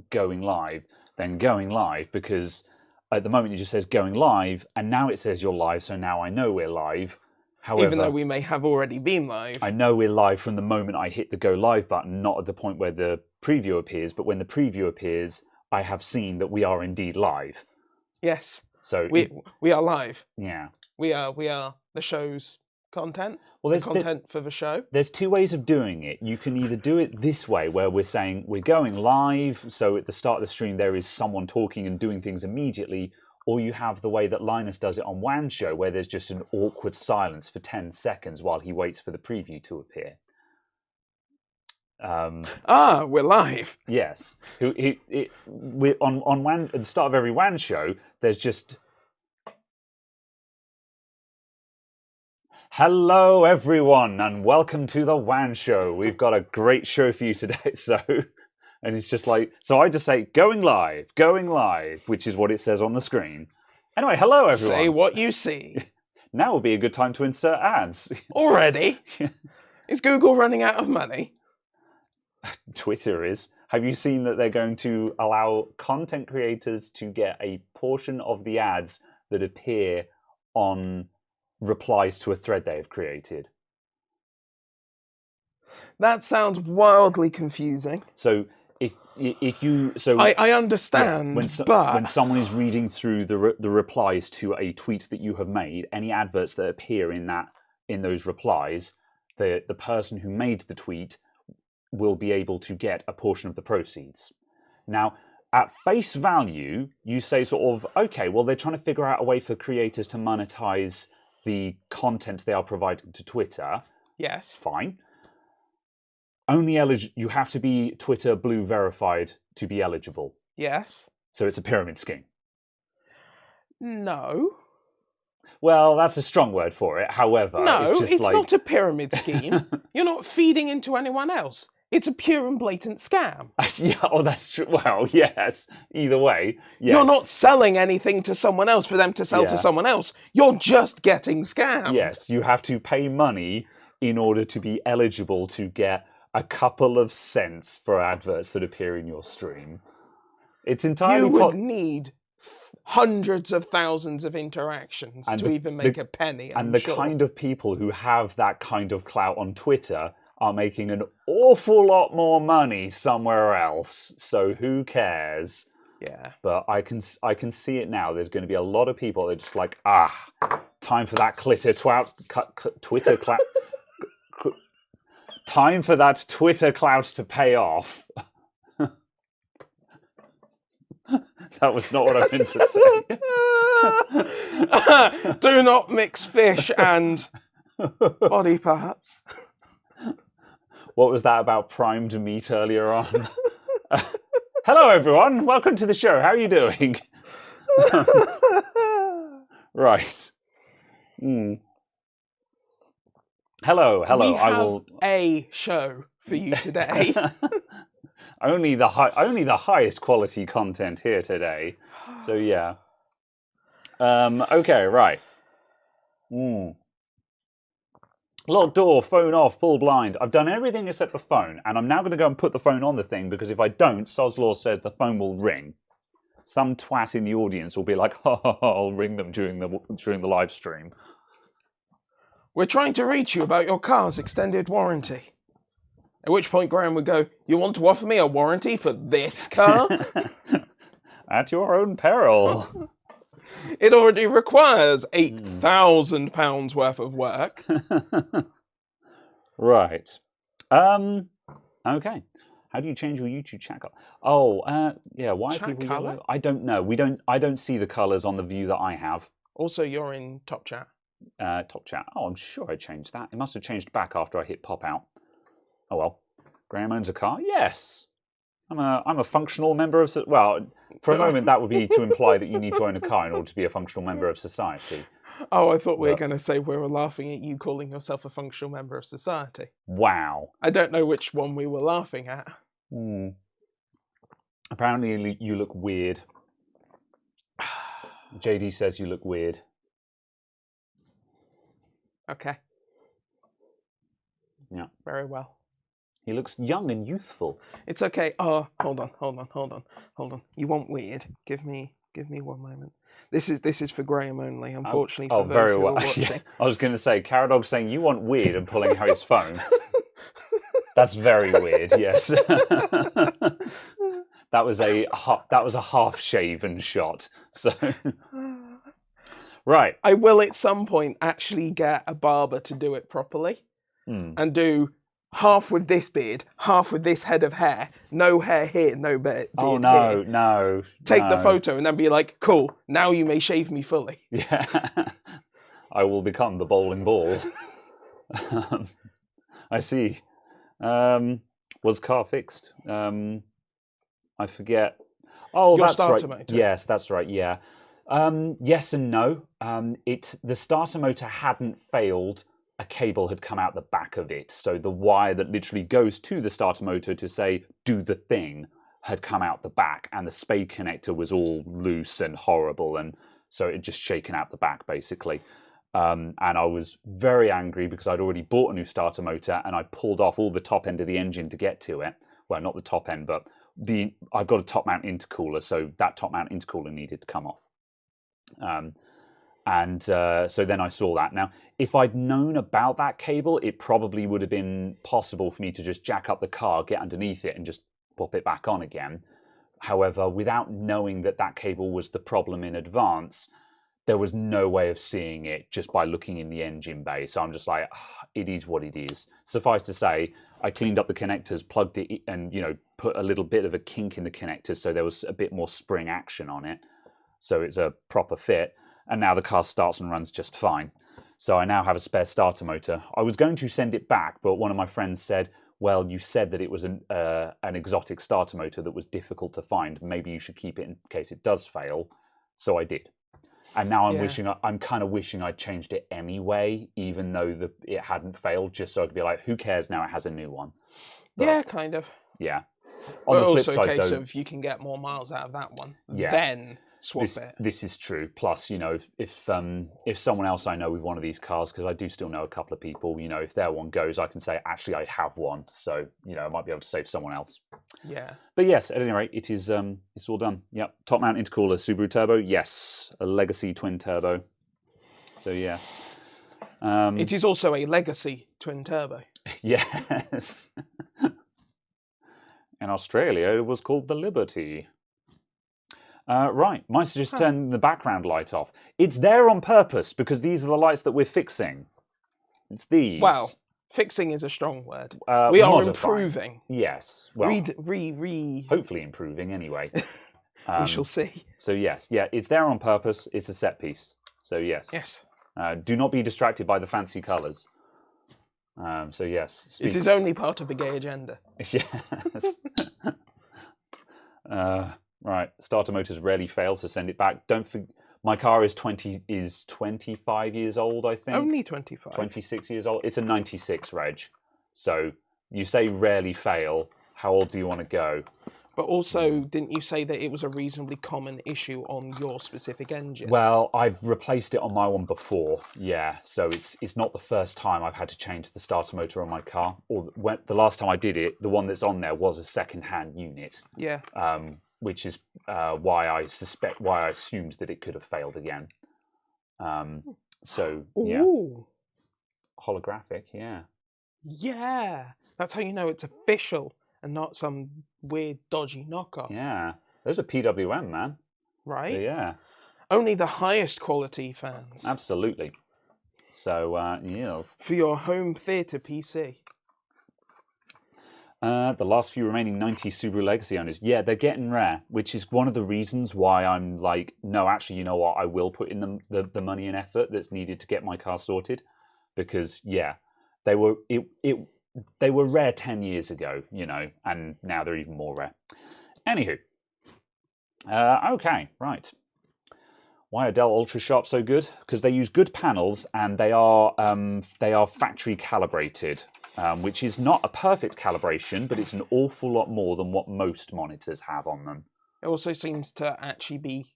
going live, then going live, because at the moment it just says going live, and now it says you're live, so now I know we're live. However, even though we may have already been live. I know we're live from the moment I hit the go live button, not at the point where the preview appears, but when the preview appears, I have seen that we are indeed live. Yes. So we are live. Yeah. We are the show's content. Well, there's content for the show. There's two ways of doing it. You can either do it this way, where we're saying we're going live, so at the start of the stream there is someone talking and doing things immediately, or you have the way that Linus does it on WAN Show, where there's just an awkward silence for 10 seconds while he waits for the preview to appear. We're live. Yes. On WAN, at the start of every WAN show, there's just... Hello, everyone, and welcome to the WAN Show. We've got a great show for you today. And it's just like, so I just say, going live, which is what it says on the screen. Anyway, hello, everyone. Say what you see. Now would be a good time to insert ads. Already? Is Google running out of money? Twitter is. Have you seen that they're going to allow content creators to get a portion of the ads that appear on replies to a thread they have created? That sounds wildly confusing. So if you I understand, but when someone is reading through the replies to a tweet that you have made, any adverts that appear in those replies, the person who made the tweet will be able to get a portion of the proceeds. Now, at face value, you say sort of, okay, well, they're trying to figure out a way for creators to monetize the content they are providing to Twitter. Yes. Fine. You have to be Twitter Blue verified to be eligible. Yes. So it's a pyramid scheme. No. Well, that's a strong word for it. However, no, it's not a pyramid scheme. You're not feeding into anyone else. It's a pure and blatant scam. Yeah, oh, that's true. Well, yes. Either way, yes. You're not selling anything to someone else for them to sell to someone else. You're just getting scammed. Yes, you have to pay money in order to be eligible to get a couple of cents for adverts that appear in your stream. It's entirely... You would need hundreds of thousands of interactions to even make a penny, I'm the sure. kind of people who have that kind of clout on Twitter are making an awful lot more money somewhere else. So who cares? Yeah. But I can see it now. There's going to be a lot of people that are just like, time for that Twitter clout. Time for that Twitter clout to pay off. That was not what I meant to say. Do not mix fish and body parts. What was that about primed meat earlier on? Hello, everyone. Welcome to the show. How are you doing? Right. Hello. We have a show for you today. only the highest quality content here today. So yeah. Okay. Right. Lock door, phone off, pull blind. I've done everything except the phone, and I'm now going to go and put the phone on the thing, because if I don't, Sod's Law says the phone will ring. Some twat in the audience will be like, I'll ring them during the live stream. We're trying to reach you about your car's extended warranty. At which point Graham would go, you want to offer me a warranty for this car? At your own peril. It already requires £8,000 worth of work. Right. Okay. How do you change your YouTube chat color? Oh, yeah. Why are people yellow? I don't know. I don't see the colors on the view that I have. Also, you're in top chat. Top chat. Oh, I'm sure I changed that. It must have changed back after I hit pop out. Oh well. Graham owns a car. Yes. I'm a functional member of... Well, for a moment, that would be to imply that you need to own a car in order to be a functional member of society. Oh, I thought we were going to say we were laughing at you calling yourself a functional member of society. Wow. I don't know which one we were laughing at. Apparently, you look weird. JD says you look weird. Okay. Yeah. Very well. He looks young and youthful. It's okay. Oh, hold on. You want weird? Give me 1 moment. This is for Graham only, unfortunately, for those very who well. are watching. Yeah, I was going to say, Caradog's saying you want weird and pulling out his phone. That's very weird. Yes. That was a half-shaven shot. So, right. I will at some point actually get a barber to do it properly and do half with this beard, half with this head of hair, no hair here, no beard Oh no, here. no. Take the photo and then be like, cool, now you may shave me fully. Yeah. I will become the bowling ball. I see. Was car fixed? I forget. Oh, Your that's starter right. motor. Yes, that's right. Yeah. Yes and no. The starter motor hadn't failed. A cable had come out the back of it, so the wire that literally goes to the starter motor to say do the thing had come out the back, and the spade connector was all loose and horrible, and so it just shaken out the back basically. And I was very angry because I'd already bought a new starter motor and I pulled off all the top end of the engine to get to it. Well, not the top end, but I've got a top mount intercooler, so that top mount intercooler needed to come off. So then I saw that. Now, if I'd known about that cable, it probably would have been possible for me to just jack up the car, get underneath it, and just pop it back on again. However, without knowing that that cable was the problem in advance, there was no way of seeing it just by looking in the engine bay. So I'm just like, it is what it is. Suffice to say, I cleaned up the connectors, plugged it, and put a little bit of a kink in the connectors so there was a bit more spring action on it. So it's a proper fit. And now the car starts and runs just fine. So I now have a spare starter motor. I was going to send it back, but one of my friends said, well, you said that it was an exotic starter motor that was difficult to find. Maybe you should keep it in case it does fail. So I did. And now I'm kind of wishing I'd changed it anyway, even though it hadn't failed, just so I could be like, who cares now it has a new one. But, yeah, kind of. Yeah. On the flip side, a case of you can get more miles out of that one, then swap it. This is true. Plus, if someone else I know with one of these cars, because I do still know a couple of people, if their one goes, I can say, actually, I have one. So, I might be able to save someone else. Yeah. But yes, at any rate, it's all done. Yep. Top mount intercooler, Subaru turbo. Yes. A legacy twin turbo. So, yes. It is also a legacy twin turbo. Yes. In Australia, it was called the Liberty. Right, might just turn the background light off. It's there on purpose because these are the lights that we're fixing. It's these. Well, fixing is a strong word. We are improving. Yes. Well, hopefully improving anyway. We shall see. So yes, it's there on purpose. It's a set piece. So yes. Yes. Do not be distracted by the fancy colours. So yes. It is only part of the gay agenda. Yes. Right, starter motors rarely fail, so send it back. Don't forget, my car is 25 years old, I think. Only 25. 26 years old. It's a 96 reg. So you say rarely fail. How old do you want to go? But also, didn't you say that it was a reasonably common issue on your specific engine? Well, I've replaced it on my one before, yeah. So it's not the first time I've had to change the starter motor on my car. Or the last time I did it, the one that's on there was a second-hand unit. Yeah. Which is why I assumed that it could have failed again. So yeah. Ooh. Holographic, yeah. Yeah, that's how you know it's official and not some weird, dodgy knockoff. Yeah, those are PWM, man. Right? So, yeah. Only the highest quality fans. Absolutely. So, yes. For your home theatre PC. The last few remaining 90 Subaru Legacy owners. Yeah, they're getting rare, which is one of the reasons why I'm like, no, actually, you know what? I will put in the money and effort that's needed to get my car sorted. Because, yeah, they were rare 10 years ago, and now they're even more rare. Anywho. Okay, right. Why are Dell Ultra Sharp so good? Because they use good panels and they are factory calibrated. Which is not a perfect calibration, but it's an awful lot more than what most monitors have on them. It also seems to actually be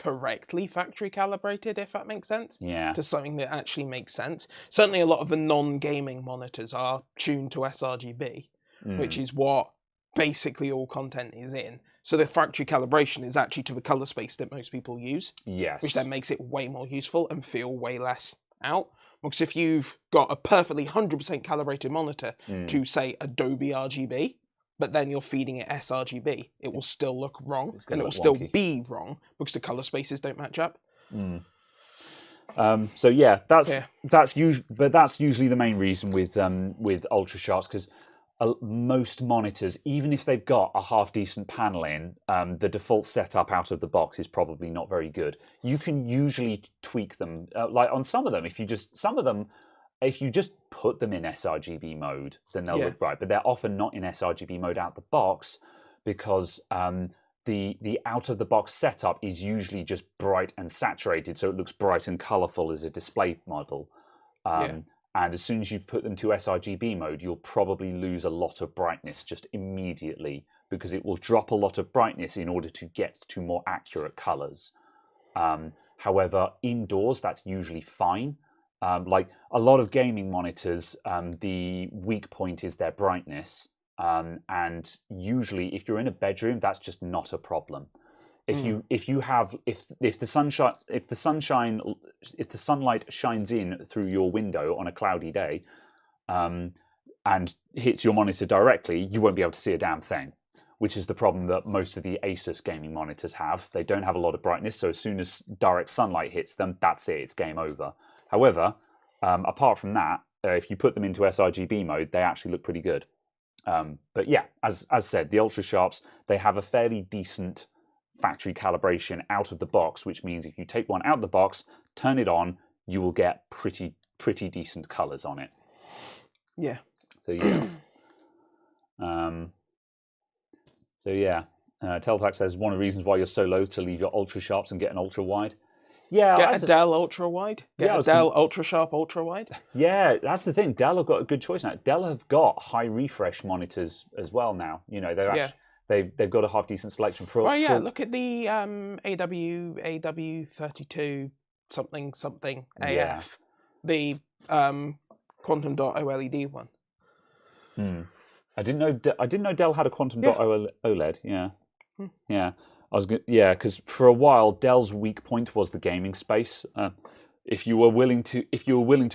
correctly factory calibrated, if that makes sense, Yeah. to something that actually makes sense. Certainly a lot of the non-gaming monitors are tuned to sRGB, which is what basically all content is in. So the factory calibration is actually to the color space that most people use, Yes. which then makes it way more useful and feel way less out. Because if you've got a perfectly 100% calibrated monitor to, say, Adobe RGB, but then you're feeding it sRGB, it will still look wrong, and it will still be wrong because the color spaces don't match up. So yeah, that's usually the main reason with ultra sharps, because most monitors, even if they've got a half decent panel in, the default setup out of the box is probably not very good. You can usually tweak them, like on some of them. If you just put them in sRGB mode, then they'll look right. But they're often not in sRGB mode out the box, because the out of the box setup is usually just bright and saturated, so it looks bright and colourful as a display model. And as soon as you put them to sRGB mode, you'll probably lose a lot of brightness just immediately, because it will drop a lot of brightness in order to get to more accurate colours. However, indoors, that's usually fine. Like a lot of gaming monitors, the weak point is their brightness. And usually, if you're in a bedroom, that's just not a problem. If the sunlight shines in through your window on a cloudy day, and hits your monitor directly, you won't be able to see a damn thing. Which is the problem that most of the Asus gaming monitors have. They don't have a lot of brightness, so as soon as direct sunlight hits them, that's it. It's game over. However, apart from that, if you put them into sRGB mode, they actually look pretty good. But yeah, as said, the ultra sharps, they have a fairly decent factory calibration out of the box, which means if you take one out of the box, turn it on, you will get pretty decent colors on it. Yeah. So yes. Teltac says one of the reasons why you're so loath to leave your ultra sharps and get an ultra wide. Yeah, get a Dell ultra wide. Get a Dell ultra sharp ultra wide. Yeah, that's the thing. Dell have got a good choice now. Dell have got high refresh monitors as well now. You know, they've got a half decent selection for. Well, yeah. Look at the AW32 something AF, the quantum dot OLED one. I didn't know Dell had a quantum dot OLED. Yeah, yeah. Because for a while Dell's weak point was the gaming space. If you were willing to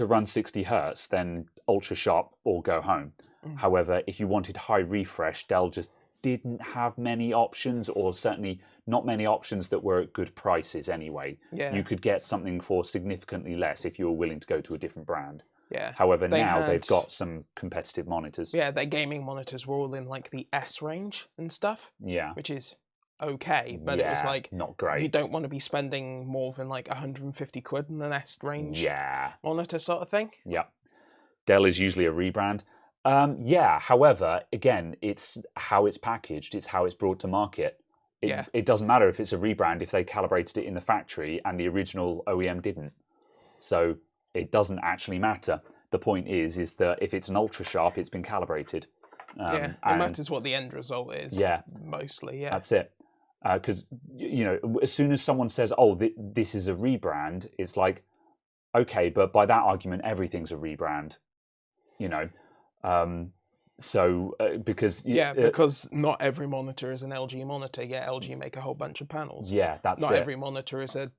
run 60 hertz, then ultra sharp or go home. However, if you wanted high refresh, Dell just didn't have many options, or certainly not many options that were at good prices anyway. Yeah. You could get something for significantly less if you were willing to go to a different brand. Yeah. However, they've got some competitive monitors. Yeah, their gaming monitors were all in like the S range and stuff. Yeah. Which is okay, but it was like not great. You don't want to be spending more than like 150 quid on an S range monitor sort of thing. Yeah. Dell is usually a rebrand. However, again, it's how it's packaged, it's how it's brought to market. It doesn't matter if it's a rebrand if they calibrated it in the factory and the original OEM didn't. So it doesn't actually matter. The point is that if it's an ultra sharp, it's been calibrated. It matters what the end result is. Yeah, mostly. Yeah, that's it. Because as soon as someone says, "Oh, this is a rebrand," it's like, okay, but by that argument, everything's a rebrand. Because not every monitor is an LG monitor. Yeah, LG make a whole bunch of panels. Yeah, that's not every monitor is a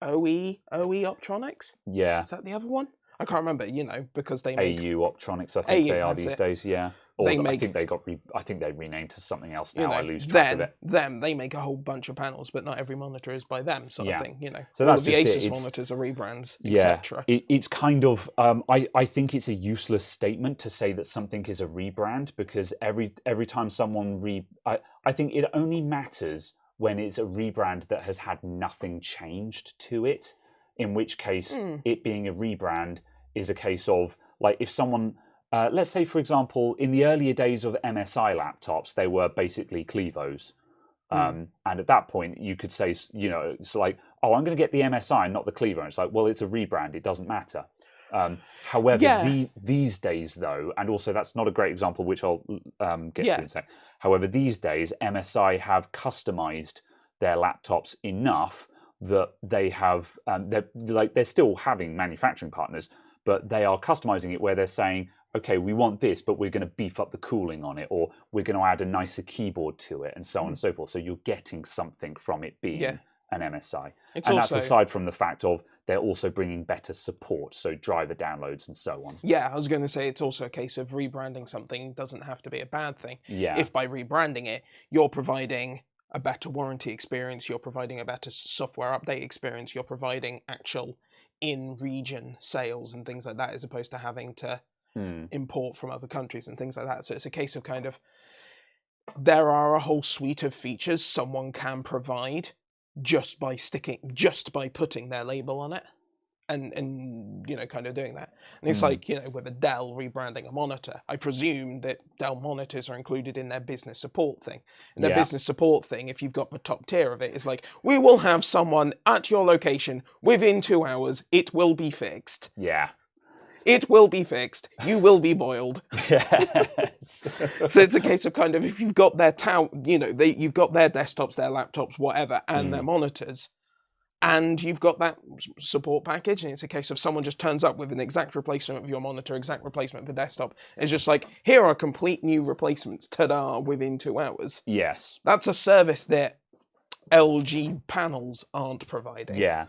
OE Optronics. Yeah, is that the other one? I can't remember. Because they make AU Optronics. I think they are these days. Yeah. Or I think they renamed to something else now. I lose track of it. They make a whole bunch of panels, but not every monitor is by them, sort of thing. So all that's of the Asus monitors are rebrands, etc. It's kind of I think it's a useless statement to say that something is a rebrand, because every time someone I think it only matters when it's a rebrand that has had nothing changed to it. In which case, it being a rebrand is a case of, like, if someone. Let's say, for example, in the earlier days of MSI laptops, they were basically Clevos. And at that point, you could say, it's like, oh, I'm going to get the MSI, not the Clevo. And it's like, well, it's a rebrand. It doesn't matter. However, these days, though, and also that's not a great example, which I'll get to in a sec. However, these days, MSI have customized their laptops enough that they have, they're still having manufacturing partners, but they are customizing it where they're saying, okay, we want this, but we're going to beef up the cooling on it, or we're going to add a nicer keyboard to it, and so on and so forth. So you're getting something from it being an MSI. That's aside from the fact of they're also bringing better support, so driver downloads and so on. Yeah, I was going to say it's also a case of rebranding something doesn't have to be a bad thing. Yeah. If by rebranding it, you're providing a better warranty experience, you're providing a better software update experience, you're providing actual in-region sales and things like that, as opposed to having to import from other countries and things like that. So it's a case of kind of, there are a whole suite of features someone can provide just by putting their label on it, and you know, kind of doing that. And it's like, you know, with a Dell rebranding a monitor, I presume that Dell monitors are included in their business support thing. And their business support thing, if you've got the top tier of it, is like, we will have someone at your location within 2 hours. It will be fixed. Yeah. It will be fixed. You will be boiled. Yes. So it's a case of kind of, if you've got their you know, you've got their desktops, their laptops, whatever, and their monitors, and you've got that support package, and it's a case of someone just turns up with an exact replacement of your monitor, exact replacement of the desktop. It's just like, here are complete new replacements, ta-da, within 2 hours. Yes. That's a service that LG panels aren't providing. Yeah.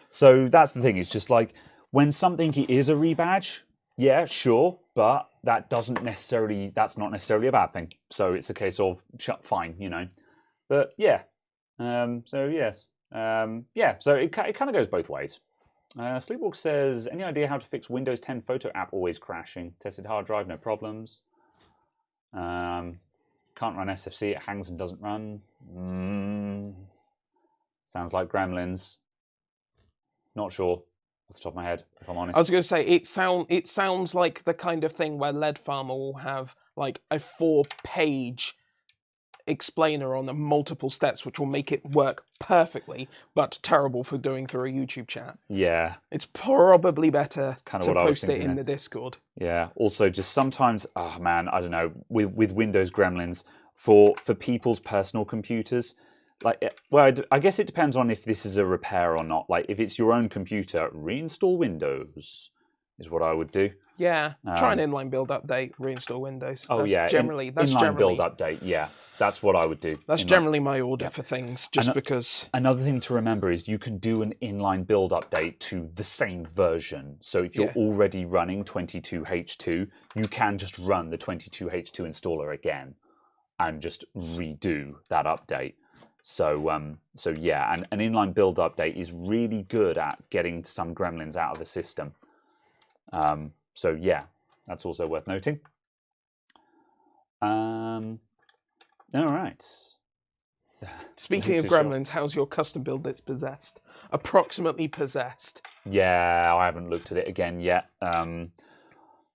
So that's the thing. It's just like, when something is a rebadge, yeah, sure, but that's not necessarily a bad thing. So it's a case of, fine, you know. But yeah, so yes. Yeah, so it kind of goes both ways. Sleepwalk says, any idea how to fix Windows 10 photo app always crashing? Tested hard drive, no problems. Can't run SFC, it hangs and doesn't run. Sounds like Gremlins. Not sure off the top of my head, if I'm honest. I was going to say, it sounds like the kind of thing where Lead Farmer will have like a 4-page explainer on the multiple steps, which will make it work perfectly, but terrible for doing through a YouTube chat. Yeah. It's probably better to post it in the Discord. Yeah. Also, just sometimes, oh man, I don't know, with Windows Gremlins, for people's personal computers, like, well, I guess it depends on if this is a repair or not. Like, if it's your own computer, reinstall Windows is what I would do. Yeah, try an inline build update, reinstall Windows. Oh, that's yeah, inline build update, yeah. That's what I would do. That's generally my order for things, just because... Another thing to remember is you can do an inline build update to the same version. So if you're already running 22H2, you can just run the 22H2 installer again and just redo that update. So yeah, and an inline build update is really good at getting some gremlins out of the system. So yeah, that's also worth noting. All right. Speaking of gremlins, how's your custom build that's possessed? Approximately possessed. Yeah, I haven't looked at it again yet.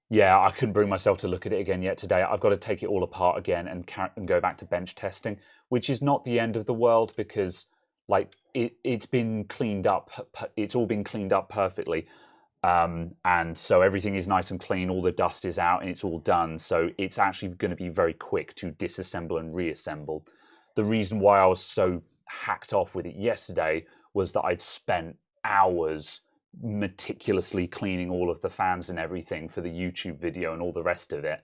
Yeah, I couldn't bring myself to look at it again yet today. I've got to take it all apart again and go back to bench testing, which is not the end of the world because, like, it's been cleaned up. It's all been cleaned up perfectly, and so everything is nice and clean. All the dust is out and it's all done. So it's actually going to be very quick to disassemble and reassemble. The reason why I was so hacked off with it yesterday was that I'd spent hours meticulously cleaning all of the fans and everything for the YouTube video and all the rest of it,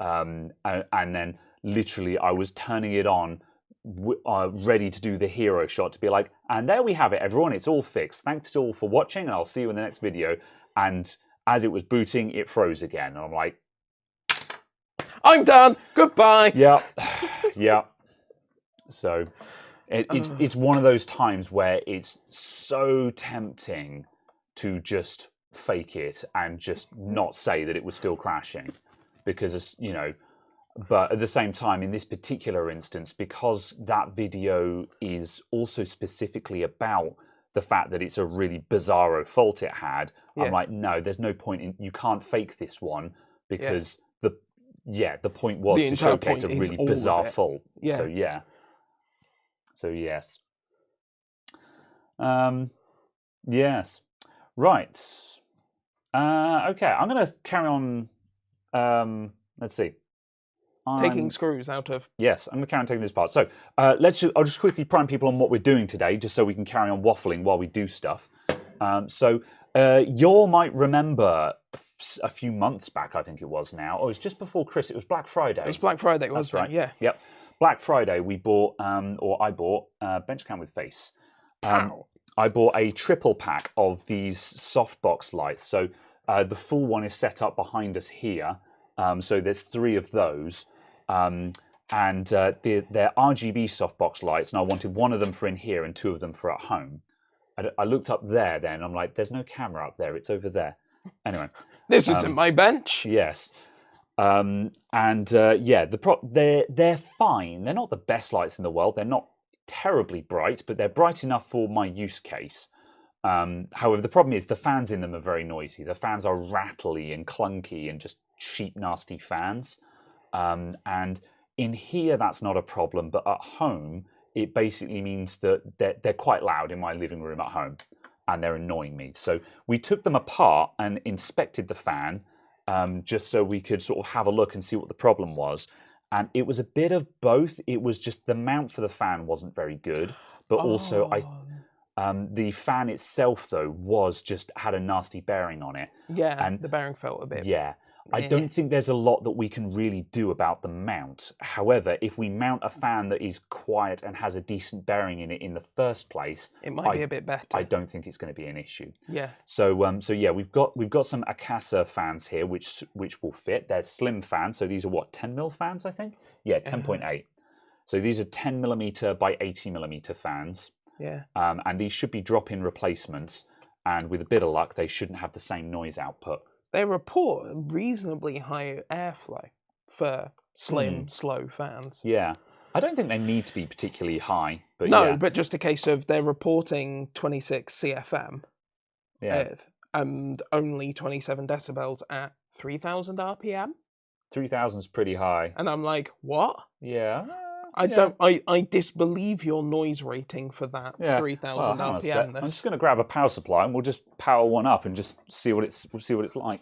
and then literally I was turning it on ready to do the hero shot to be like, and there we have it, everyone, it's all fixed, thanks to all for watching and I'll see you in the next video. And as it was booting, it froze again and I'm like, I'm done, goodbye. Yeah. Yeah. So it's one of those times where it's so tempting to just fake it and just not say that it was still crashing, because, you know, but at the same time, in this particular instance, because that video is also specifically about the fact that it's a really bizarro fault it had, I'm like, no, there's no point in, you can't fake this one, because the point was to showcase a really bizarre fault. So yeah. So yes. Yes. Right. Okay, I'm going to carry on. Let's see. taking screws out of. Yes, I'm going to carry on taking this part. So I'll just quickly prime people on what we're doing today, just so we can carry on waffling while we do stuff. You might remember a few months back, I think it was now. Oh, it was just before Chris. It was Black Friday. It was Black Friday, wasn't That's right. it? Yeah. Yep. Black Friday, we bought, or I bought, bench cam with face. I bought a triple pack of these softbox lights. So the full one is set up behind us here. So there's 3 of those. They're RGB softbox lights, and I wanted 1 of them for in here and 2 of them for at home. I looked up there then, I'm like, there's no camera up there, it's over there. Anyway. This isn't my bench. Yes. They're fine. They're not the best lights in the world. They're not terribly bright, but they're bright enough for my use case. However, the problem is the fans in them are very noisy. The fans are rattly and clunky and just cheap, nasty fans. And in here, that's not a problem, but at home, it basically means that they're quite loud in my living room at home, and they're annoying me. So we took them apart and inspected the fan, just so we could sort of have a look and see what the problem was. And it was a bit of both. It was just the mount for the fan wasn't very good, but also the fan itself, though, had a nasty bearing on it. Yeah, and the bearing felt a bit. Yeah. I don't think there's a lot that we can really do about the mount. However, if we mount a fan that is quiet and has a decent bearing in it in the first place, it might be a bit better. I don't think it's going to be an issue. Yeah. So yeah, we've got some Akasa fans here, which will fit. They're slim fans, so these are what, 10mm fans, I think. Yeah, 10.8. So these are 10mm by 80mm fans. Yeah. And these should be drop-in replacements. And with a bit of luck, they shouldn't have the same noise output. They report reasonably high airflow for slim, slow fans. Yeah. I don't think they need to be particularly high. But no, yeah. But just a case of they're reporting 26 CFM and only 27 decibels at 3,000 RPM. 3,000's pretty high. And I'm like, what? Yeah. I disbelieve your noise rating for that 3,000 RPM. I'm just going to grab a power supply and we'll just power one up and just see what it's like.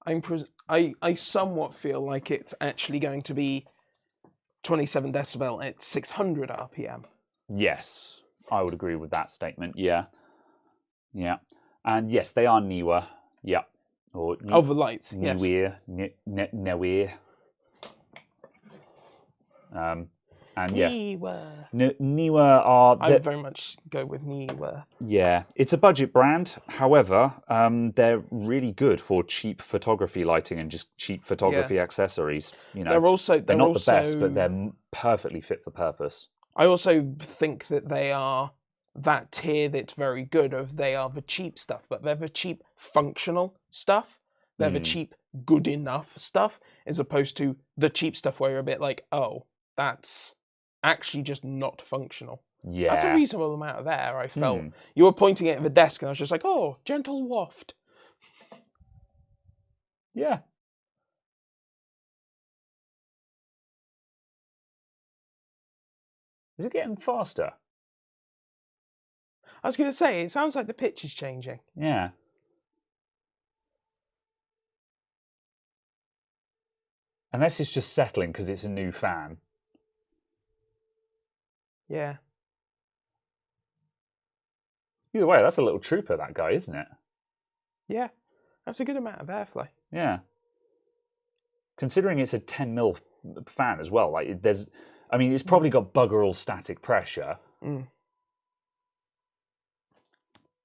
I somewhat feel like it's actually going to be 27 decibel at 600 RPM. Yes, I would agree with that statement. Yeah. Yeah. And yes, they are newer. Yeah. Or the lights. Yes. Newer. And yeah, Niwa are. I very much go with Niwa. Yeah, it's a budget brand. However, they're really good for cheap photography lighting and just cheap photography accessories. You know, they're not the best, but they're perfectly fit for purpose. I also think that they are that tier that's very good. They are the cheap stuff, but they're the cheap functional stuff. They're the cheap good enough stuff, as opposed to the cheap stuff where you're a bit like, oh, that's actually just not functional. Yeah. That's a reasonable amount of air, I felt. You were pointing it at the desk and I was just like, oh, gentle waft. Yeah. Is it getting faster? I was going to say, it sounds like the pitch is changing. Yeah. Unless it's just settling because it's a new fan. Yeah. Either way, that's a little trooper, that guy, isn't it? Yeah. That's a good amount of airflow. Yeah. Considering it's a 10mm fan as well, like it's probably got bugger all static pressure.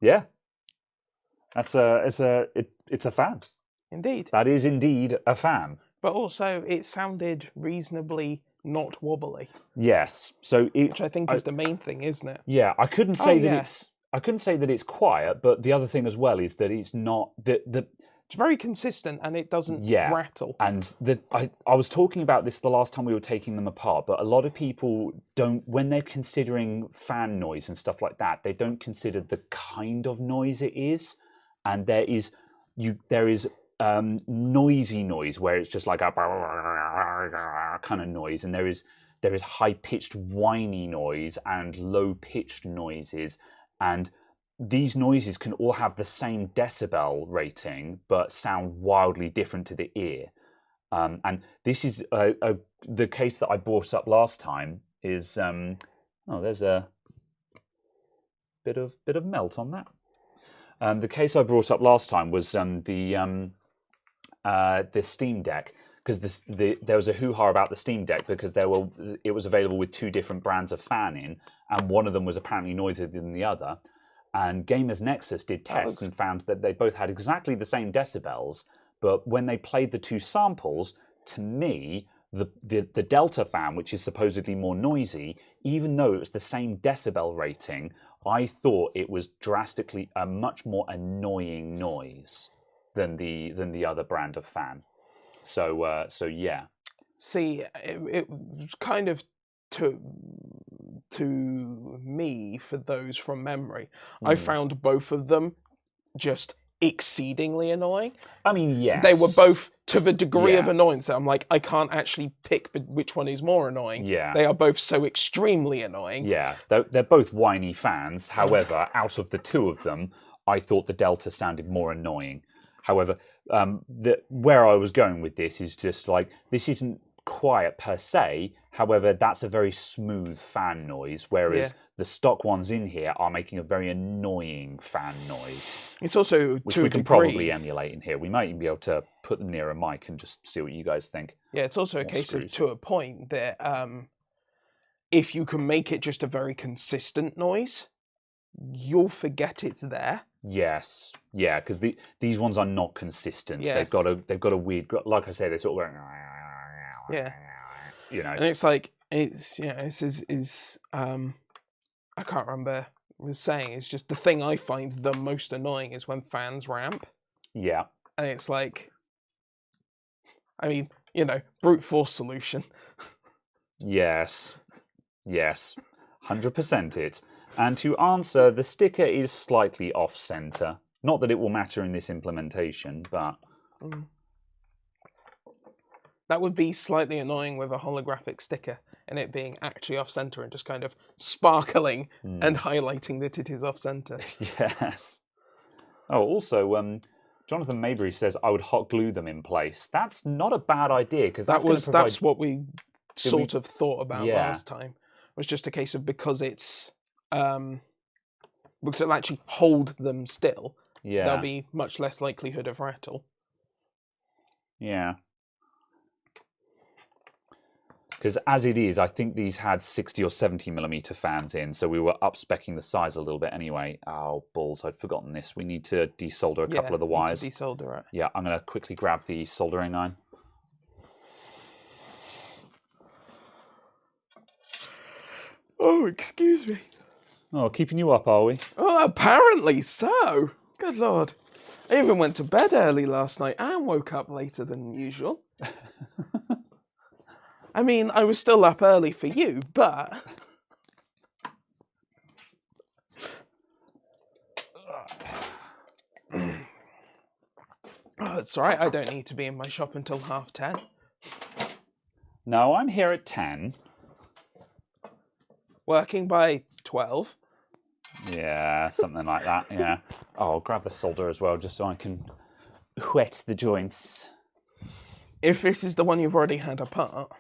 Yeah. It's a fan. Indeed. That is indeed a fan. But also, it sounded reasonably not wobbly. Yes. So which I think is the main thing, isn't it? Yeah, I couldn't say that it's quiet, but the other thing as well is that it's not it's very consistent and it doesn't rattle. And I was talking about this the last time we were taking them apart, but a lot of people don't, when they're considering fan noise and stuff like that, they don't consider the kind of noise it is. And there is noisy noise where it's just like a kind of noise, and there is high-pitched whiny noise and low-pitched noises, and these noises can all have the same decibel rating but sound wildly different to the ear. And this is the case that I brought up last time. Is there's a bit of melt on that. The case I brought up last time was the Steam Deck, because there was a hoo-ha about the Steam Deck because it was available with 2 different brands of fan in, and one of them was apparently noisier than the other. And Gamers Nexus did tests and found that they both had exactly the same decibels, but when they played the 2 samples, to me, the Delta fan, which is supposedly more noisy, even though it was the same decibel rating, I thought it was drastically a much more annoying noise than the other brand of fan. So yeah. See, it kind of to me, for those from memory, I found both of them just exceedingly annoying. I mean, yes. They were both to the degree of annoyance that I'm like, I can't actually pick which one is more annoying. Yeah. They are both so extremely annoying. Yeah, they're both whiny fans. However, out of the 2 of them, I thought the Delta sounded more annoying. However, where I was going with this is just like, this isn't quiet per se. However, that's a very smooth fan noise, whereas the stock ones in here are making a very annoying fan noise. It's also which to we a can degree, probably emulate in here. We might even be able to put them near a mic and just see what you guys think. Yeah, it's also a case of, to a point, that if you can make it just a very consistent noise, you'll forget it's there. Yes, yeah, because these ones are not consistent. Yeah. They've got a weird, like I say, they're sort of going, Yeah. you know. And it's like, it's I can't remember what I was saying, it's just the thing I find the most annoying is when fans ramp. Yeah. And it's like, I mean, brute force solution. Yes. Yes. 100% it. And to answer, the sticker is slightly off-center. Not that it will matter in this implementation, but... That would be slightly annoying with a holographic sticker and it being actually off-center and just kind of sparkling and highlighting that it is off-center. Yes. Oh, also, Jonathan Maybury says, I would hot glue them in place. That's not a bad idea, because that's what we sort of thought about last time. It was just a case of because it's... because it'll actually hold them still, there'll be much less likelihood of rattle. Yeah. Because as it is, I think these had 60 or 70 millimeter fans in, so we were up-speccing the size a little bit anyway. Oh, balls, I'd forgotten this. We need to desolder a couple of the wires. Need to desolder it. Yeah, I'm going to quickly grab the soldering iron. Oh, excuse me. Oh, keeping you up, are we? Oh, apparently so. Good Lord. I even went to bed early last night and woke up later than usual. I mean, I was still up early for you, but... Oh, it's all right. I don't need to be in my shop until 10:30. No, I'm here at 10. Working by 12. Yeah, something like that, yeah. Oh, I'll grab the solder as well, just so I can wet the joints. If this is the one you've already had apart...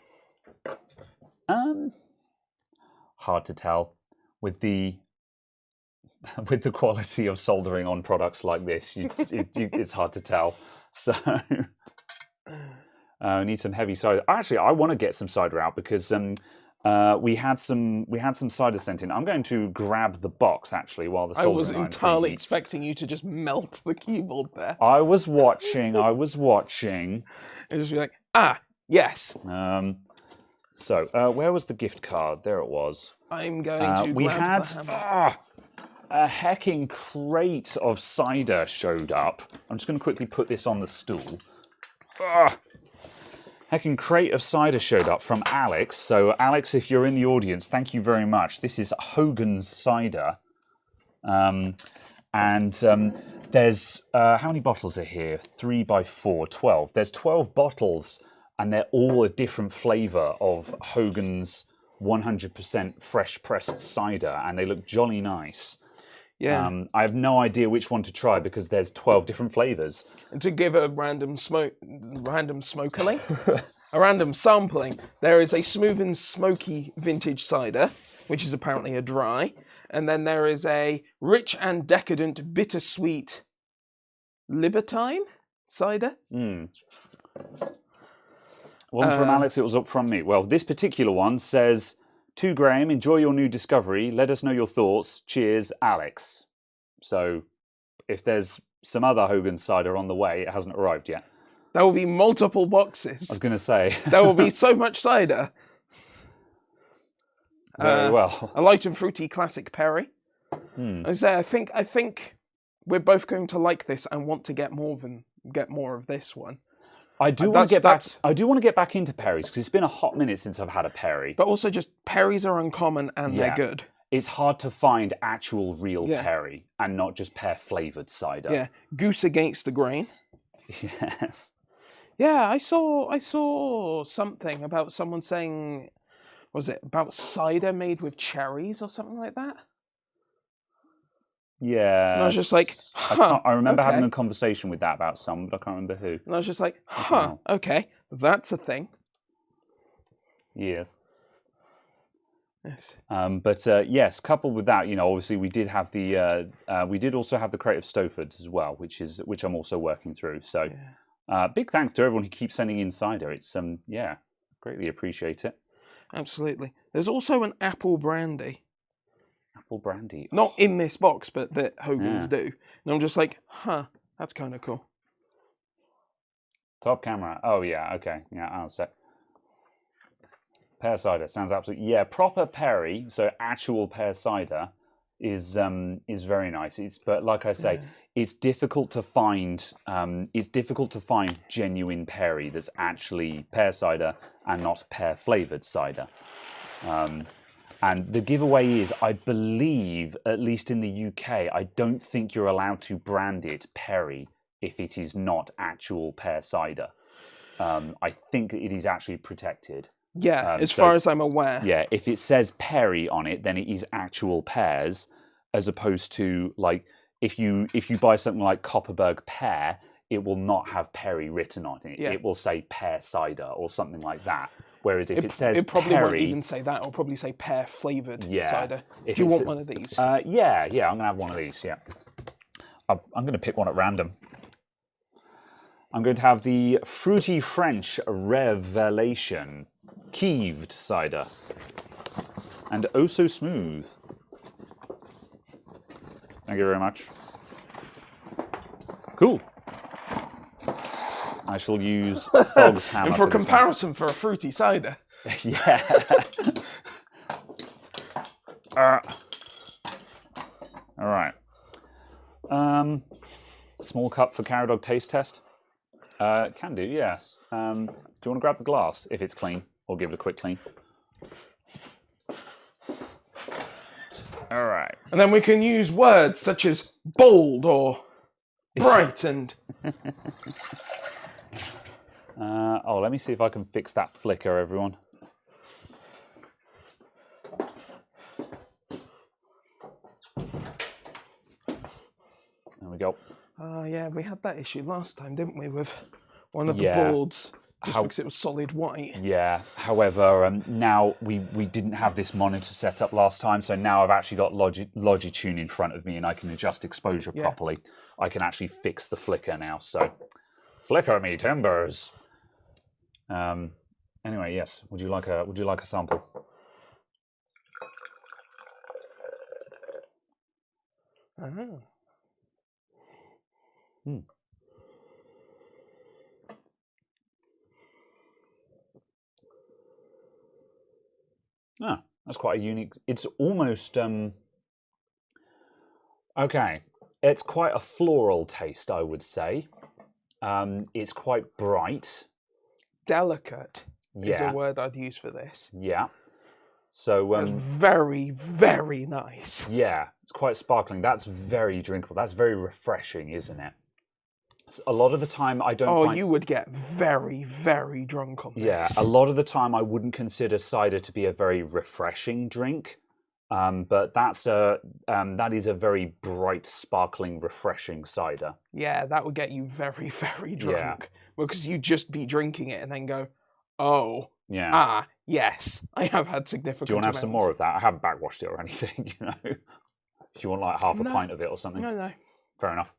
Hard to tell. With the quality of soldering on products like this, it's hard to tell. So we need some heavy cider. Actually, I want to get some cider out because we had some cider sent in. I'm going to grab the box actually while the soldering I was iron entirely preheats. expecting you to just melt the keyboard there. I was watching. And just be like, yes. So, where was the gift card? There it was. I'm going to we grab had a hecking crate of cider showed up. I'm just going to quickly put this on the stool. Hecking crate of cider showed up from Alex. So, Alex, if you're in the audience, thank you very much. This is Hogan's cider. There's, how many bottles are here? 3 by 4, 12. There's 12 bottles, and they're all a different flavour of Hogan's 100% fresh pressed cider, and they look jolly nice. Yeah. I have no idea which one to try because there's 12 different flavors. And to give a random sampling, there is a smooth and smoky vintage cider, which is apparently a dry, and then there is a rich and decadent bittersweet libertine cider. One from Alex, it was up from me. Well, this particular one says, "To Graham, enjoy your new discovery. Let us know your thoughts. Cheers, Alex." So if there's some other Hogan's cider on the way, it hasn't arrived yet. There will be multiple boxes. I was going to say. There will be so much cider. Very well. A light and fruity classic Perry. I say, I think we're both going to like this and want to get more of this one. I do want to get back. I do want to get back into Perry's because it's been a hot minute since I've had a Perry. But also, just Perry's are uncommon and they're good. It's hard to find actual real Perry and not just pear flavored cider. Yeah, goose against the grain. Yes. Yeah, I saw something about someone saying, was it about cider made with cherries or something like that? Yeah. And I was just like, I remember having a conversation with that about someone, but I can't remember who. And I was just like, okay, that's a thing. Yes. Yes. But yes, coupled with that, obviously we did have we did also have the Creative Stofords as well, which I'm also working through. So big thanks to everyone who keeps sending in cider. It's greatly appreciate it. Absolutely. There's also an apple brandy. Apple brandy. Not in this box, but that Hogan's do. And I'm just like, that's kind of cool. Top camera. Oh yeah, okay. Yeah, I'll say. Pear cider sounds absolutely proper Perry. So actual pear cider is very nice. But like I say, it's difficult to find. It's difficult to find genuine Perry that's actually pear cider and not pear flavored cider. And the giveaway is, I believe, at least in the UK, I don't think you're allowed to brand it Perry if it is not actual pear cider. I think it is actually protected. Yeah, as far as I'm aware. Yeah, if it says Perry on it, then it is actual pears, as opposed to like if you buy something like Copperberg pear, it will not have Perry written on it. It will say pear cider or something like that. Whereas if it says it probably Perry, won't even say that. It'll probably say pear flavored cider. Do you want one of these? Yeah, I'm gonna have one of these. Yeah, I'm gonna pick one at random. I'm going to have the Fruity French Revelation Kieved cider, and oh so smooth. Thank you very much. Cool. I shall use Fog's hammer. And for comparison, for a fruity cider. Yeah. All right. Small cup for Caradog taste test. Can do, yes. Do you want to grab the glass if it's clean, or give it a quick clean? All right. And then we can use words such as bold or bright and... let me see if I can fix that flicker, everyone. There we go. Yeah, we had that issue last time, didn't we, with one of the boards, because it was solid white. Yeah, however, now we didn't have this monitor set up last time, so now I've actually got Logitune in front of me and I can adjust exposure properly. I can actually fix the flicker now, so flicker me timbers. Anyway, yes, would you like a sample? That's quite a unique. It's almost okay. It's quite a floral taste, I would say. It's quite bright. Delicate is a word I'd use for this. Yeah. So it's very, very nice. Yeah, it's quite sparkling. That's very drinkable. That's very refreshing, isn't it? A lot of the time, I don't. Oh, you would get very, very drunk on this. Yeah, a lot of the time, I wouldn't consider cider to be a very refreshing drink. But that is a very bright, sparkling, refreshing cider. Yeah, that would get you very, very drunk. Because you'd just be drinking it and then go, oh, yes, I have had significant Do you want to have amounts. some more of that? I haven't backwashed it or anything, you know. Do you want like half a pint of it or something? No. Fair enough.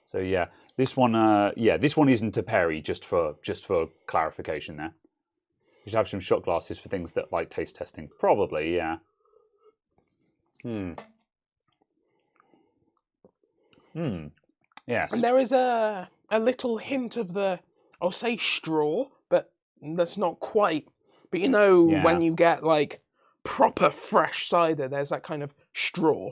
So yeah, this one isn't a Perry, just for clarification there. You should have some shot glasses for things that like taste testing. Probably, yeah. Yes. And there is a little hint of the, I'll say straw, but that's not quite. But you know, when you get like proper fresh cider, there's that kind of straw.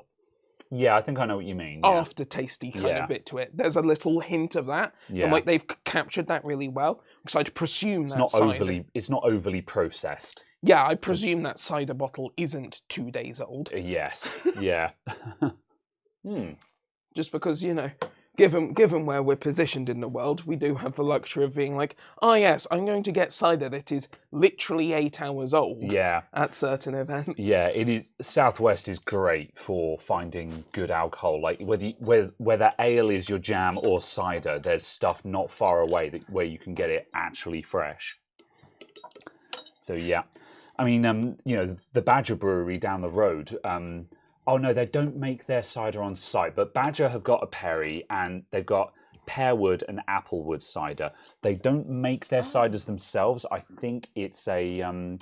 Yeah, I think I know what you mean. Aftertasty kind of bit to it. There's a little hint of that. Yeah. And like they've captured that really well. Because I'd presume it's that it's not overly processed. Yeah, I presume that cider bottle isn't 2 days old. Yes. Yeah. Just because, you know, given where we're positioned in the world, we do have the luxury of being like, oh yes, I'm going to get cider that is literally 8 hours old. Yeah. At certain events. Yeah, it is. Southwest is great for finding good alcohol. Like whether ale is your jam or cider, there's stuff not far away where you can get it actually fresh. So yeah, I mean, you know, the Badger Brewery down the road. Oh no, they don't make their cider on site, but Badger have got a Perry and they've got Pearwood and Applewood cider. They don't make their ciders themselves. I think it's a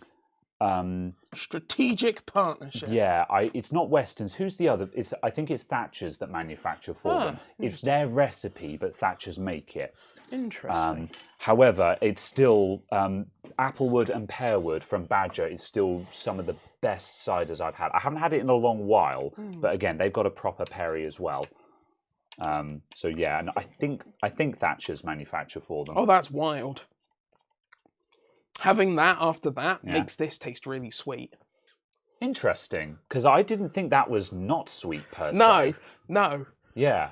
strategic partnership. Yeah, it's not Weston's. Who's the other? I think it's Thatcher's that manufacture for them. It's their recipe, but Thatcher's make it. Interesting. However, it's still Applewood and Pearwood from Badger is still some of the best ciders I've had. I haven't had it in a long while, but again, they've got a proper Perry as well. So yeah, and I think Thatcher's manufacture for them. Oh, that's wild. Having that after that makes this taste really sweet. Interesting, because I didn't think that was not sweet per se. No. Yeah,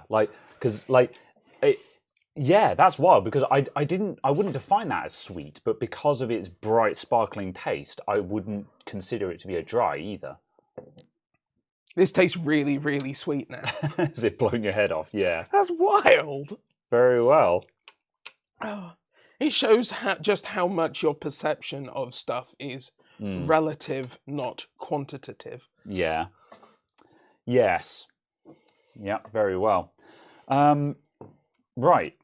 yeah, that's wild because I wouldn't define that as sweet, but because of its bright, sparkling taste, I wouldn't consider it to be a dry either. This tastes really, really sweet now. Is it blowing your head off? Yeah. That's wild. Very well. Oh, it shows just how much your perception of stuff is relative, not quantitative. Yeah. Yes. Yeah, very well. Right.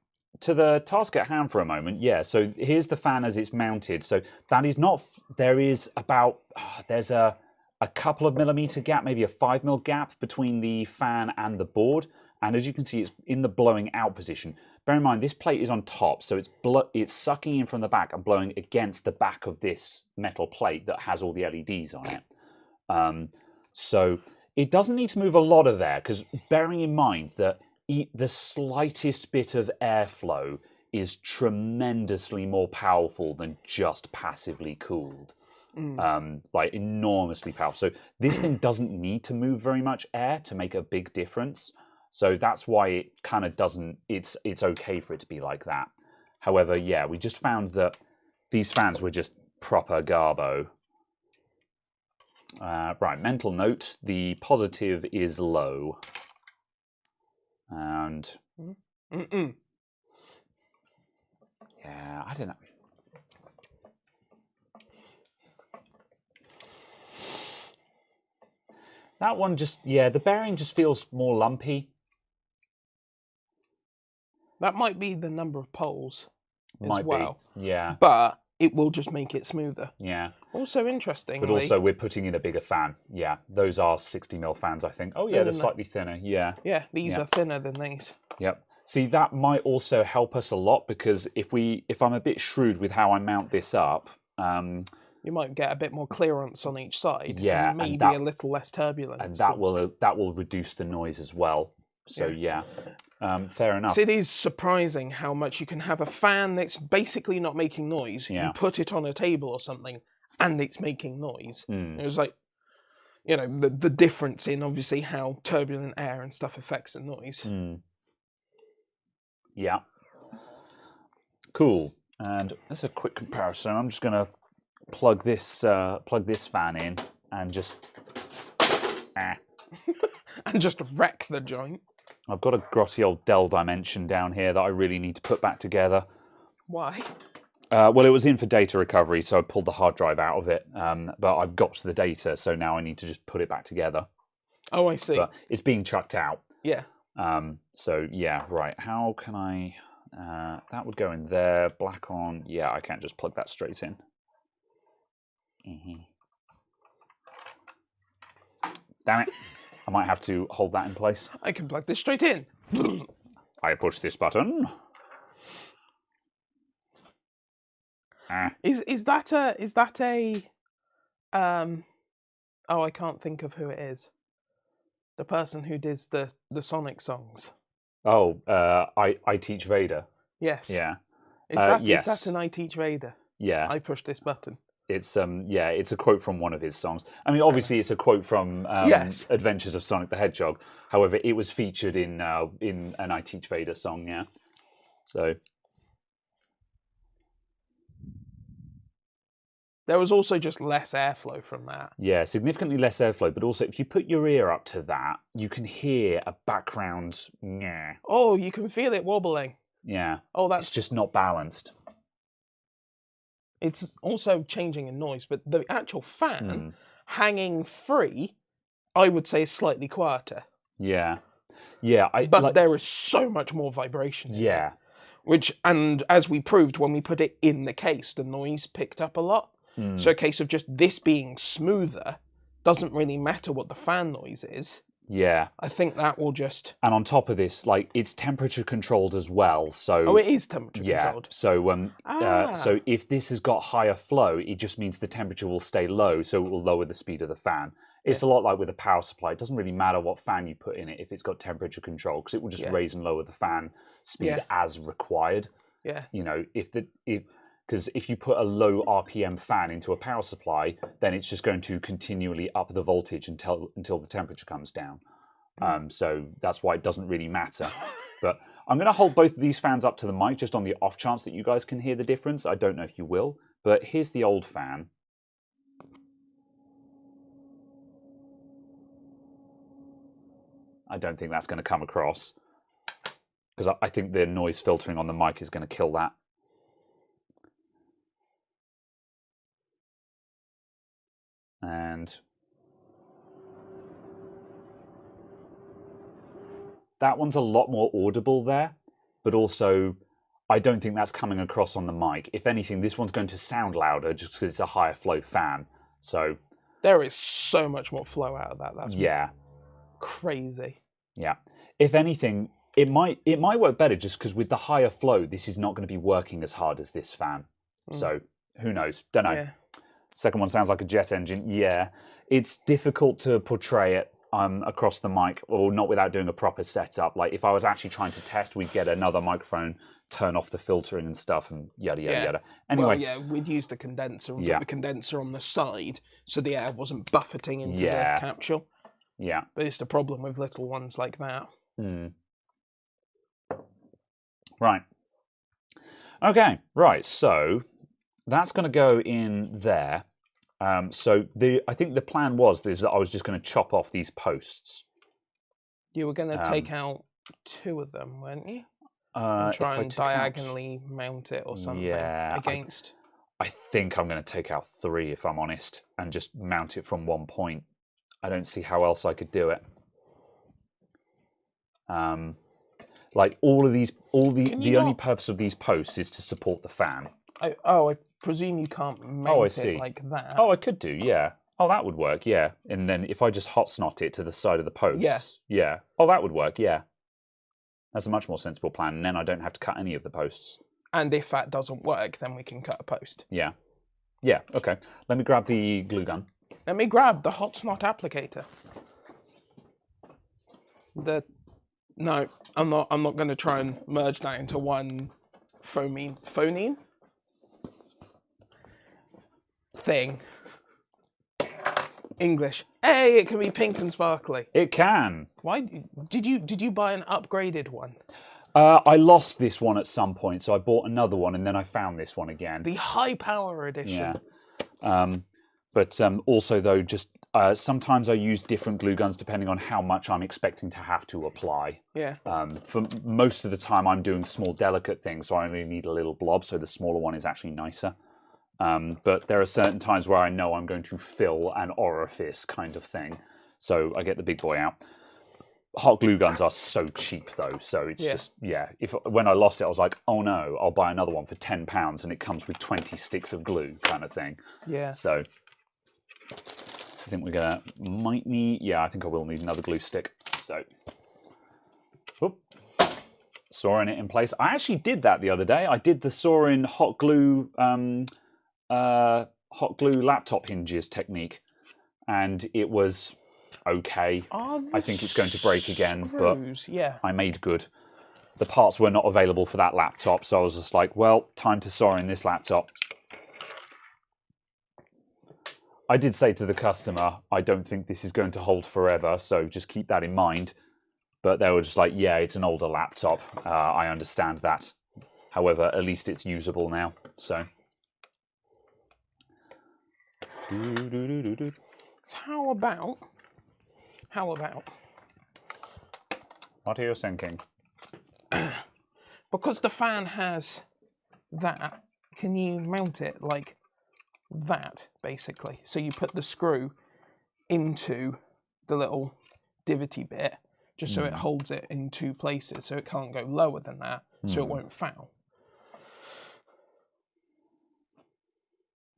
To the task at hand for a moment. Yeah, so here's the fan as it's mounted. So that is not, there is about, there's a couple of millimeter gap, maybe a 5mm gap between the fan and the board. And as you can see, it's in the blowing out position. Bear in mind, this plate is on top, so it's sucking in from the back and blowing against the back of this metal plate that has all the LEDs on it. So it doesn't need to move a lot of air, because bearing in mind that the slightest bit of airflow is tremendously more powerful than just passively cooled. Like enormously powerful. So this thing doesn't need to move very much air to make a big difference. So that's why it kind of doesn't, it's okay for it to be like that. However, yeah, we just found that these fans were just proper garbo. Right, mental note, the positive is low. And yeah, I don't know. That one just, yeah, the bearing just feels more lumpy. That might be the number of poles as well. Yeah. But it will just make it smoother. Yeah. Also interesting. But also we're putting in a bigger fan. Yeah. Those are 60mm fans, I think. Oh yeah, they're slightly thinner. Yeah. Yeah, these are thinner than these. Yep. See, that might also help us a lot because if I'm a bit shrewd with how I mount this up, you might get a bit more clearance on each side. Yeah. And maybe a little less turbulence. And that will reduce the noise as well. So yeah. Fair enough. So it is surprising how much you can have a fan that's basically not making noise. Yeah. You put it on a table or something, and it's making noise. It was like, you know, the difference in obviously how turbulent air and stuff affects the noise. Yeah. Cool. And that's a quick comparison. I'm just going to plug this fan in and just Ah. and just wreck the joint. I've got a grotty old Dell dimension down here that I really need to put back together. Why? Well, it was in for data recovery, so I pulled the hard drive out of it. But I've got the data, so now I need to just put it back together. Oh, I see. But it's being chucked out. Yeah. So yeah, right. How can I? That would go in there. Black on. Yeah, I can't just plug that straight in. Damn it! I might have to hold that in place. I can plug this straight in. I push this button. Is that a oh, I can't think of who it is. The person who does the Sonic songs. Oh, I Teach Vader. Yes. Yeah. Yes. Is that an I Teach Vader? Yeah. I push this button. It's yeah, it's a quote from one of his songs. I mean, obviously, it's a quote from Yes. Adventures of Sonic the Hedgehog. However, it was featured in an I Teach Vader song. Yeah. So. There was also just less airflow from that. Yeah, significantly less airflow, but also if you put your ear up to that, you can hear a background. Yeah. Oh, you can feel it wobbling. Yeah. Oh, that's It's just not balanced. It's also changing in noise, but the actual fan hanging free, I would say, is slightly quieter. Yeah. Yeah. But there is so much more vibration. Yeah. And as we proved when we put it in the case, the noise picked up a lot. So a case of just this being smoother doesn't really matter what the fan noise is. Yeah. I think that will just... And on top of this, like, it's temperature controlled as well, so... Oh, it is temperature controlled? So, so if this has got higher flow, it just means the temperature will stay low, so it will lower the speed of the fan. It's a lot like with a power supply. It doesn't really matter what fan you put in it if it's got temperature control, because it will just raise and lower the fan speed as required. Yeah. You know, because if you put a low RPM fan into a power supply, then it's just going to continually up the voltage until the temperature comes down. So that's why it doesn't really matter. But I'm going to hold both of these fans up to the mic just on the off chance that you guys can hear the difference. I don't know if you will, but here's the old fan. I don't think that's going to come across, because I think the noise filtering on the mic is going to kill that. And that one's a lot more audible there, but also I don't think that's coming across on the mic. If anything, this one's going to sound louder just because it's a higher flow fan. So there is so much more flow out of that. That's crazy. Yeah. If anything, it might work better just because with the higher flow, this is not going to be working as hard as this fan. So who knows? Don't know. Yeah. Second one sounds like a jet engine. Yeah. It's difficult to portray it across the mic, or not without doing a proper setup. Like if I was actually trying to test, we'd get another microphone, turn off the filtering and stuff, and yada yada yada. Anyway, well, we'd use the condenser and put the condenser on the side so the air wasn't buffeting into the capsule. Yeah. But it's the problem with little ones like that. Right. Okay. Right. So that's going to go in there. So I think the plan was that I was just going to chop off these posts. You were going to take out 2 of them, weren't you? And try and diagonally mount it or something against. I think I'm going to take out 3 if I'm honest, and just mount it from one point. I don't see how else I could do it. Like all of these, the only purpose of these posts is to support the fan. I presume you can't mount it like that. Oh, I could do, yeah. Oh, that would work, yeah. And then if I just hot snot it to the side of the posts, yeah. Oh, that would work, yeah. That's a much more sensible plan, and then I don't have to cut any of the posts. And if that doesn't work, then we can cut a post. Yeah. Yeah, okay. Let me grab the glue gun. Let me grab the hot snot applicator. No, I'm not going to try and merge that into one phoneme thing. English. Hey, it can be pink and sparkly. It can. Why did you buy an upgraded one? I lost this one at some point, so I bought another one, and then I found this one again. The high power edition. Yeah. But also though, just Sometimes I use different glue guns depending on how much I'm expecting to have to apply. Yeah. For most of the time, I'm doing small, delicate things, so I only need a little blob, so the smaller one is actually nicer. But there are certain times where I know I'm going to fill an orifice kind of thing, so I get the big boy out. Hot glue guns are so cheap though, so it's just, when I lost it, I was like, oh no, I'll buy another one for £10 and it comes with 20 sticks of glue kind of thing. Yeah. So I think I think I will need another glue stick. So, sawing it in place. I actually did that the other day. I did the sawing hot glue laptop hinges technique, and it was okay. I think it's going to break again, but I made good. The parts were not available for that laptop, so I was just like, well, time to saw in this laptop. I did say to the customer, I don't think this is going to hold forever, so just keep that in mind. But they were just like, yeah, it's an older laptop. I understand that. However, at least it's usable now. So, So how about? What are you thinking? Because the fan has that, can you mount it like that, basically? So you put the screw into the little divotty bit, just so it holds it in two places, so it can't go lower than that, so it won't foul.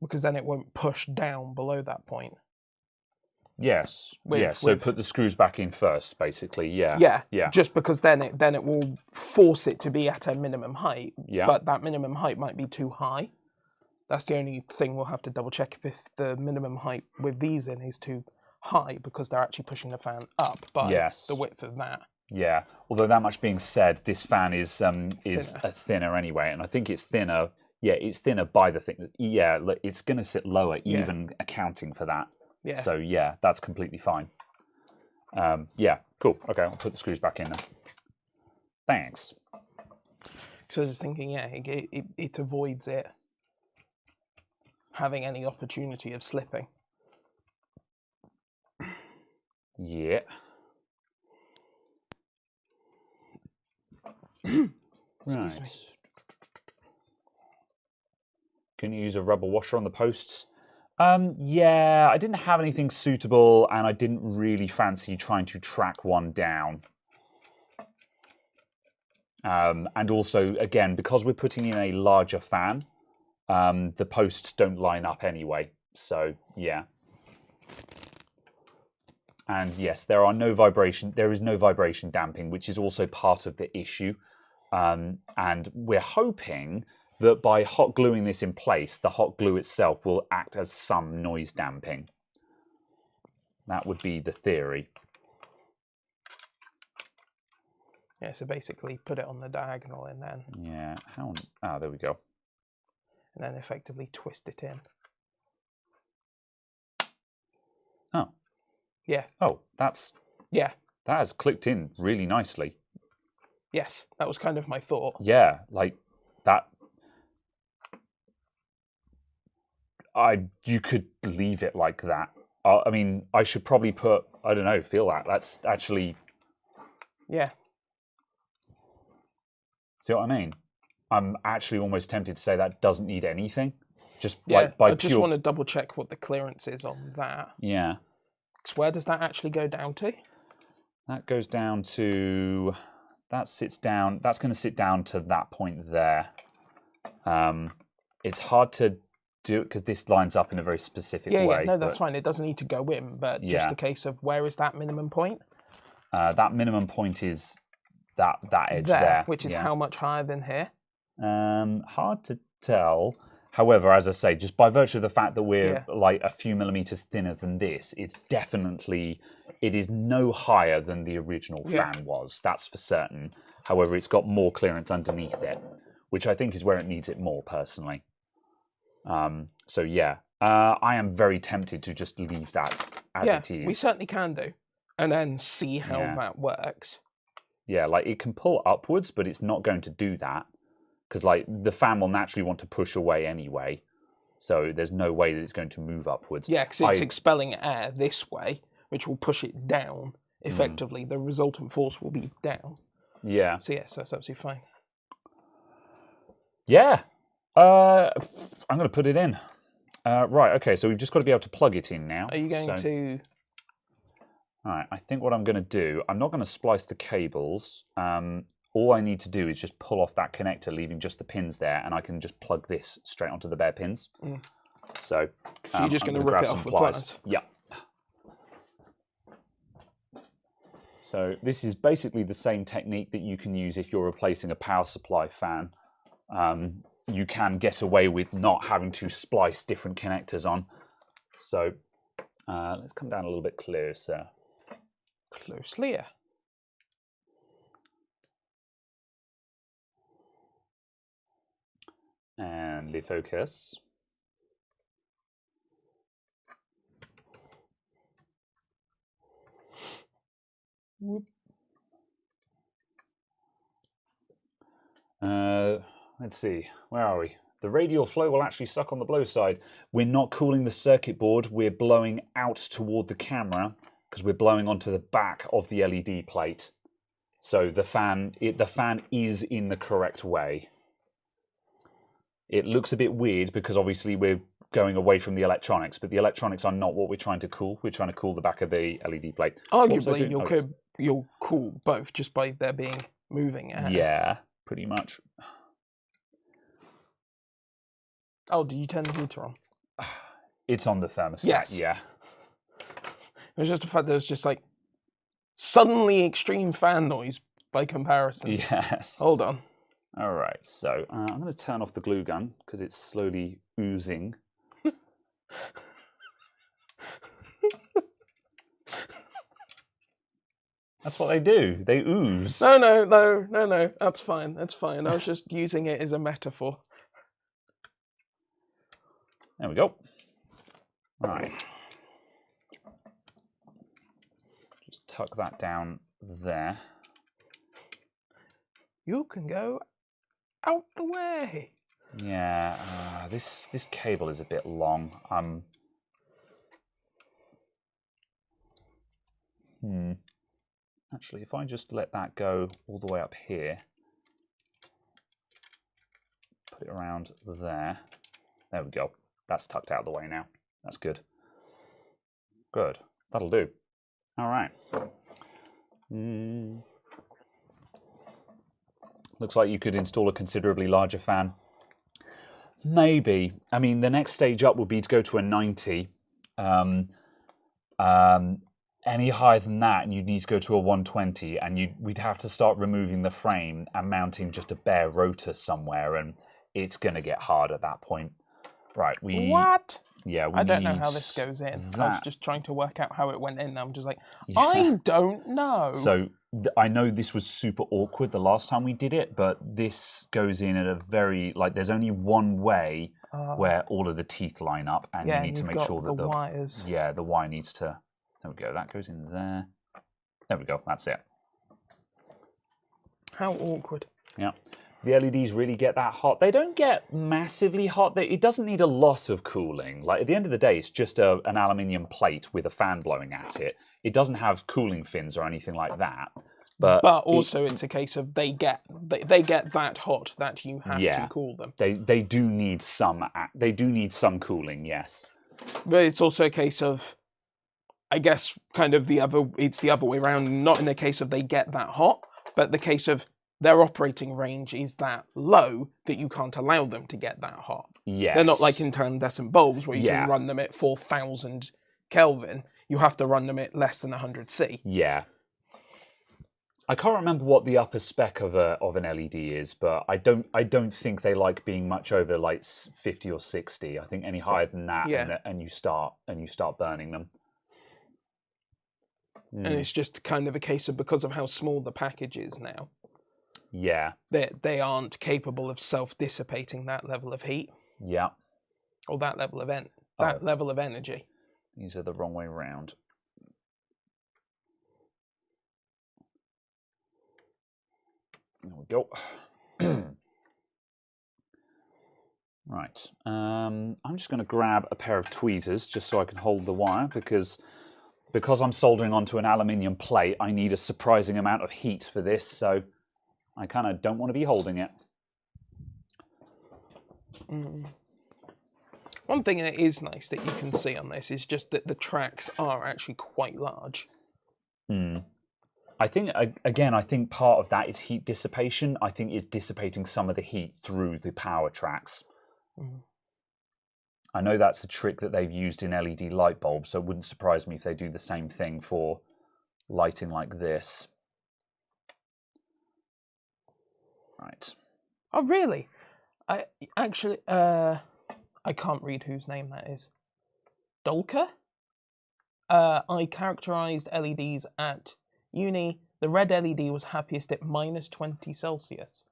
Because then it won't push down below that point. Yes. So put the screws back in first, basically. Yeah. Just because then it will force it to be at a minimum height. Yeah. But that minimum height might be too high. That's the only thing we'll have to double check if the minimum height with these in is too high, because they're actually pushing the fan up by the width of that. Yeah. Although that much being said, this fan is thinner anyway, and I think it's thinner. Yeah, it's thinner by the thing. Yeah, it's going to sit lower, even accounting for that. Yeah. So yeah, that's completely fine. Yeah, cool. Okay, I'll put the screws back in there. Thanks. So I was thinking, it avoids it having any opportunity of slipping. Yeah. Excuse me. Can you use a rubber washer on the posts? Yeah, I didn't have anything suitable, and I didn't really fancy trying to track one down. And also, again, because we're putting in a larger fan, the posts don't line up anyway. So, yeah. And yes, there is no vibration damping, which is also part of the issue. And we're hoping that by hot gluing this in place, the hot glue itself will act as some noise damping. That would be the theory. Yeah, so basically put it on the diagonal and then... Yeah, there we go. And then effectively twist it in. Oh. Yeah. Oh, that's... Yeah. That has clicked in really nicely. Yes, that was kind of my thought. Yeah, like that... You could leave it like that. I mean, I should probably put, I don't know, feel that. That's actually... Yeah. See what I mean? I'm actually almost tempted to say that doesn't need anything. Just I just want to double check what the clearance is on that. Yeah. So where does that actually go down to? That goes down to... That sits down... That's going to sit down to that point there. It's hard to do it because this lines up in a very specific way. Yeah, no, that's fine. It doesn't need to go in, but just a case of where is that minimum point? That minimum point is that edge there. Which is how much higher than here? Hard to tell. However, as I say, just by virtue of the fact that we're like a few millimeters thinner than this, it is no higher than the original fan was. That's for certain. However, it's got more clearance underneath it, which I think is where it needs it more personally. So yeah, I am very tempted to just leave that as it is. We certainly can do, and then see how that works. Yeah, like it can pull upwards, but it's not going to do that because like the fan will naturally want to push away anyway. So there's no way that it's going to move upwards. Yeah, because it's expelling air this way, which will push it down. Effectively, the resultant force will be down. Yeah. So yes, that's absolutely fine. Yeah. I'm going to put it in. Right, okay, so we've just got to be able to plug it in now. Are you going to... All right, I think what I'm going to do, I'm not going to splice the cables. All I need to do is just pull off that connector, leaving just the pins there, and I can just plug this straight onto the bare pins. So you're just going to rip it off with pliers? Yeah. So this is basically the same technique that you can use if you're replacing a power supply fan. You can get away with not having to splice different connectors on. So let's come down a little bit closer. Closely. And the focus. Let's see, where are we? The radial flow will actually suck on the blow side. We're not cooling the circuit board, we're blowing out toward the camera because we're blowing onto the back of the LED plate. So the fan is in the correct way. It looks a bit weird because obviously we're going away from the electronics, but the electronics are not what we're trying to cool. We're trying to cool the back of the LED plate. Arguably, you'll cool both just by there being moving air. Yeah, pretty much. Oh, did you turn the heater on? It's on the thermostat, yes. Yeah. It was just the fact that it was just like suddenly extreme fan noise by comparison. Yes. Hold on. All right, so I'm going to turn off the glue gun because it's slowly oozing. That's what they do. They ooze. No. That's fine. That's fine. I was just using it as a metaphor. There we go. All right. Just tuck that down there. You can go out the way. Yeah, this cable is a bit long. Actually, if I just let that go all the way up here, put it around there. There we go. That's tucked out of the way now. That's good. Good. That'll do. All right. Looks like you could install a considerably larger fan. Maybe. I mean, the next stage up would be to go to a 90. Any higher than that, and you'd need to go to a 120, and we'd have to start removing the frame and mounting just a bare rotor somewhere, and it's going to get hard at that point. Right, What? Yeah, I don't know how this goes in. I was just trying to work out how it went in. I'm just like, yeah. I don't know. So I know this was super awkward the last time we did it, but this goes in at a very, like, there's only one way where all of the teeth line up, and you need to make sure that the wires. Yeah, the wire needs to. There we go. That goes in there. There we go. That's it. How awkward. Yeah. The LEDs really get that hot. They don't get massively hot. It doesn't need a lot of cooling. Like, at the end of the day, it's just an aluminium plate with a fan blowing at it. It doesn't have cooling fins or anything like that. But also, it's a case of they get that hot that you have to cool them. They do need some. They do need some cooling. Yes. But it's also a case of, I guess, kind of it's the other way around. Not in the case of they get that hot, but the case of their operating range is that low that you can't allow them to get that hot. Yes. They're not like incandescent bulbs where you can run them at 4,000 Kelvin. You have to run them at less than 100 C. Yeah. I can't remember what the upper spec of an LED is, but I don't think they like being much over like 50 or 60. I think any higher than that, and you start burning them. And it's just kind of a case of, because of how small the package is now. Yeah. They aren't capable of self-dissipating that level of heat. Yeah. Or that level of level of energy. These are the wrong way round. There we go. Right. I'm just going to grab a pair of tweezers just so I can hold the wire because I'm soldering onto an aluminium plate. I need a surprising amount of heat for this, so I kind of don't want to be holding it. One thing that is nice that you can see on this is just that the tracks are actually quite large. I think, again, I think part of that is heat dissipation. I think it's dissipating some of the heat through the power tracks. I know that's a trick that they've used in LED light bulbs, so it wouldn't surprise me if they do the same thing for lighting like this. Right. Oh, really? I can't read whose name that is. Dolker? I characterized LEDs at uni. The red LED was happiest at -20 Celsius.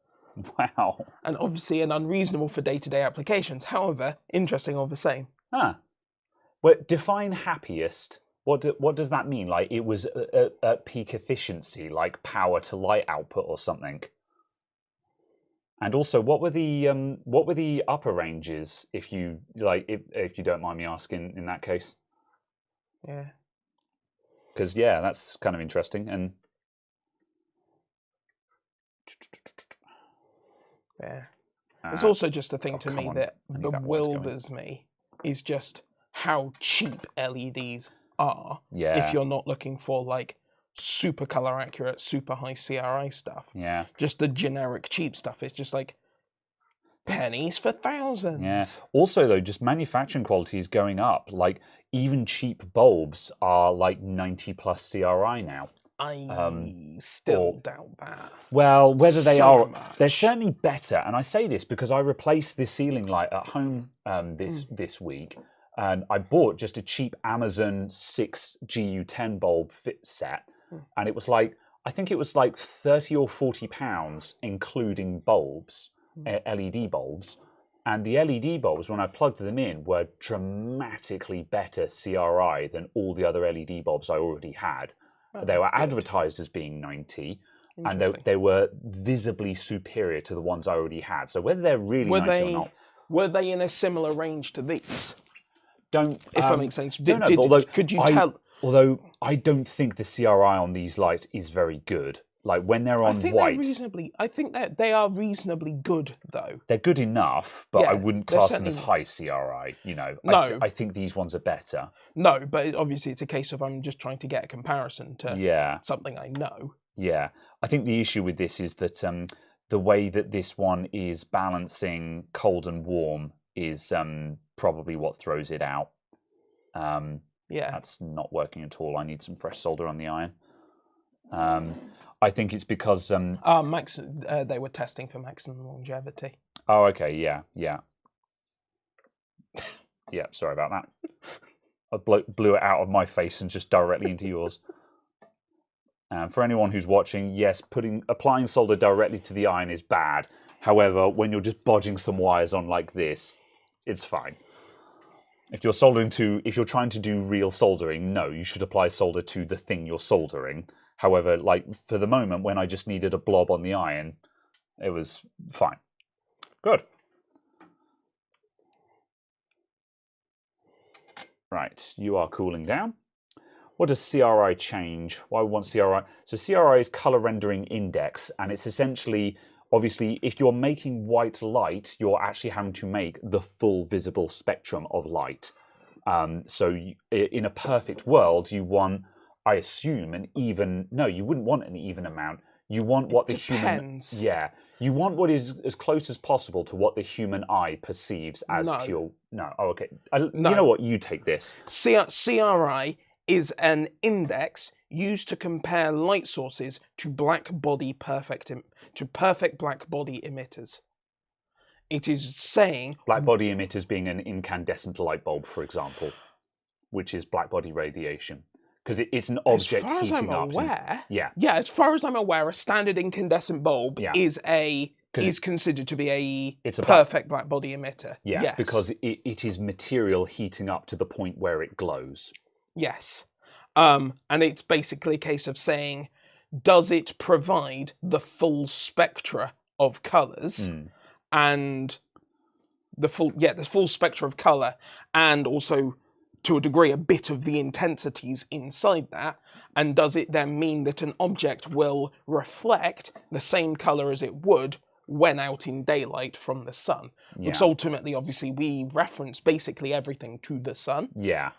Wow. And obviously an unreasonable for day-to-day applications. However, interesting all the same. Ah. Well, define happiest. What does that mean? Like it was at peak efficiency, like power to light output or something? And also, what were the upper ranges? If you if you don't mind me asking, in that case. Yeah. Because yeah, that's kind of interesting. And yeah, it's also just a thing to me that bewilders me is just how cheap LEDs are. Yeah. If you're not looking for like super color accurate, super high CRI stuff. Yeah. Just the generic cheap stuff. It's just like pennies for thousands. Yeah. Also, though, just manufacturing quality is going up. Like even cheap bulbs are like 90+ CRI now. I still doubt that. Well, whether they are, much. They're certainly better. And I say this because I replaced the ceiling light at home this week, and I bought just a cheap Amazon 6 GU10 bulb fit set, and it was like, I think it was like £30 or £40, including bulbs, LED bulbs. And the LED bulbs, when I plugged them in, were dramatically better CRI than all the other LED bulbs I already had. They were advertised as being 90, and they were visibly superior to the ones I already had. So whether they're really 90 or not... Were they in a similar range to these? If that makes sense. Could you tell? Although I don't think the CRI on these lights is very good. Like when they're on white... I think that they are reasonably good, though. They're good enough, but I wouldn't class them as high CRI, you know. No. I think these ones are better. No, but obviously it's a case of I'm just trying to get a comparison to something I know. Yeah. I think the issue with this is that the way that this one is balancing cold and warm is probably what throws it out. That's not working at all. I need some fresh solder on the iron. I think it's because... they were testing for maximum longevity. Oh, okay, yeah. Yeah, sorry about that. I blew it out of my face and just directly into yours. For anyone who's watching, yes, applying solder directly to the iron is bad. However, when you're just bodging some wires on like this, it's fine. If you're trying to do real soldering, no, you should apply solder to the thing you're soldering. However, like for the moment, when I just needed a blob on the iron, it was fine. Good. Right, you are cooling down. What does CRI change? Why we want CRI? So CRI is color rendering index, and it's essentially, obviously, if you're making white light, you're actually having to make the full visible spectrum of light. In a perfect world, you want, I assume, you wouldn't want an even amount. You want what you want what is as close as possible to what the human eye perceives as pure. No, okay. You know what? You take this. CRI is an index used to compare light sources to perfect black body emitters. It is saying black body emitters being an incandescent light bulb, for example, which is black body radiation. Because it's an object heating up. As far as I'm aware, a standard incandescent bulb is considered to be a perfect black body emitter. Yeah, yes. Because it is material heating up to the point where it glows. Yes. And it's basically a case of saying, does it provide the full spectra of colours? And the full spectrum of color, and also to a degree a bit of the intensities inside that. And does it then mean that an object will reflect the same color as it would when out in daylight from the sun? Because ultimately, obviously, we reference basically everything to the sun. Yeah.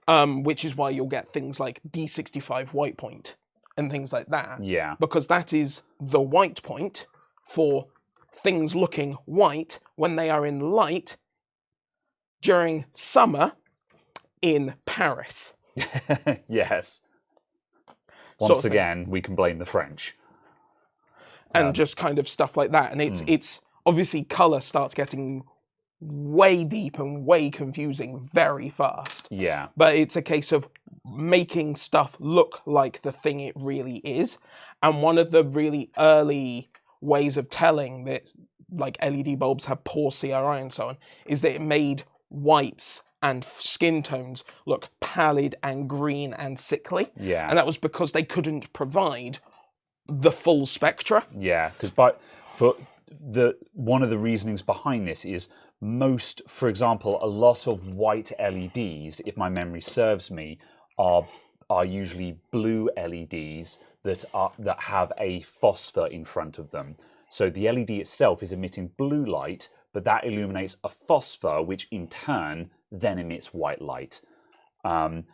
Which is why you'll get things like D65 white point and things like that. Yeah. Because that is the white point for things looking white when they are in light during summer in Paris. Yes. Once again, we can blame the French. And just kind of stuff like that. And it's obviously colour starts getting way deep and way confusing very fast. Yeah. But it's a case of making stuff look like the thing it really is. And one of the really early ways of telling that like LED bulbs have poor CRI and so on is that it made whites and skin tones look pallid and green and sickly. Yeah. And that was because they couldn't provide the full spectra. Yeah, because one of the reasonings behind this is for example, a lot of white LEDs, if my memory serves me, are usually blue LEDs that have a phosphor in front of them. So the LED itself is emitting blue light, but that illuminates a phosphor, which in turn then emits white light. And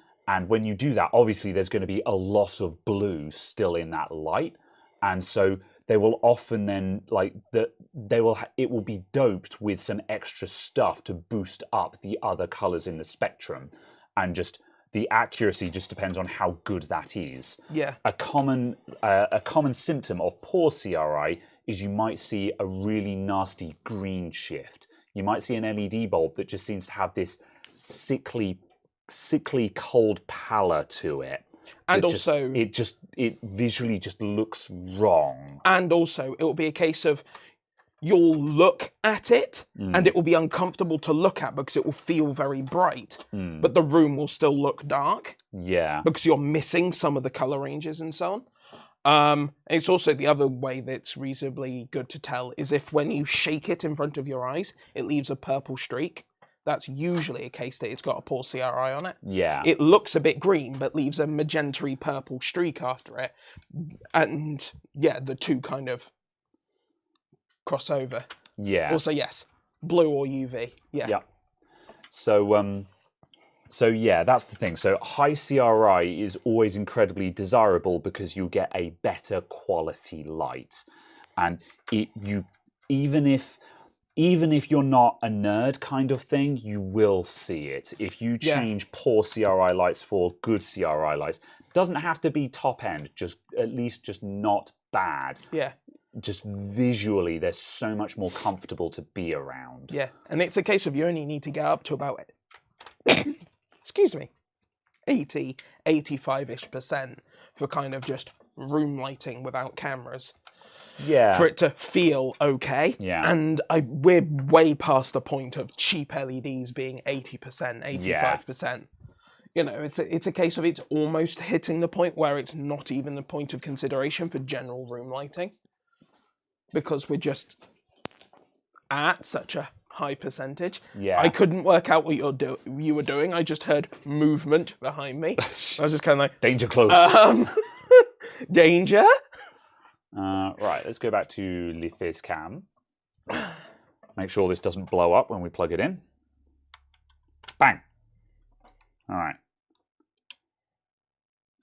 when you do that, obviously there's going to be a loss of blue still in that light, and so they will often then it will be doped with some extra stuff to boost up the other colors in the spectrum, and just the accuracy just depends on how good that is. Yeah. A common symptom of poor CRI is you might see a really nasty green shift. You might see an LED bulb that just seems to have this sickly cold pallor to it. And also it visually just looks wrong. And also it will be a case of you'll look at it and it will be uncomfortable to look at because it will feel very bright, but the room will still look dark. Yeah. Because you're missing some of the color ranges and so on. It's also the other way that's reasonably good to tell is if when you shake it in front of your eyes, it leaves a purple streak. That's usually a case that it's got a poor CRI on it. Yeah. It looks a bit green, but leaves a magenta-y purple streak after it. And yeah, the two kind of cross over. Yeah. Also, yes, blue or UV. Yeah. Yeah. So yeah, that's the thing. So high CRI is always incredibly desirable because you get a better quality light, and even if you're not a nerd kind of thing, you will see it. If you change poor CRI lights for good CRI lights, doesn't have to be top end, just at least just not bad. Yeah. Just visually, they're so much more comfortable to be around. Yeah, and it's a case of you only need to get up to about, excuse me, 85-ish% for kind of just room lighting without cameras. Yeah. For it to feel okay. Yeah. And we're way past the point of cheap LEDs being 80%, 85%. Yeah. You know, it's a case of it's almost hitting the point where it's not even the point of consideration for general room lighting. Because we're just at such a high percentage. Yeah. I couldn't work out what you were doing. I just heard movement behind me. I was just kind of like... Danger close. Danger? Right, let's go back to the Fizz Cam. Make sure this doesn't blow up when we plug it in. Bang. All right.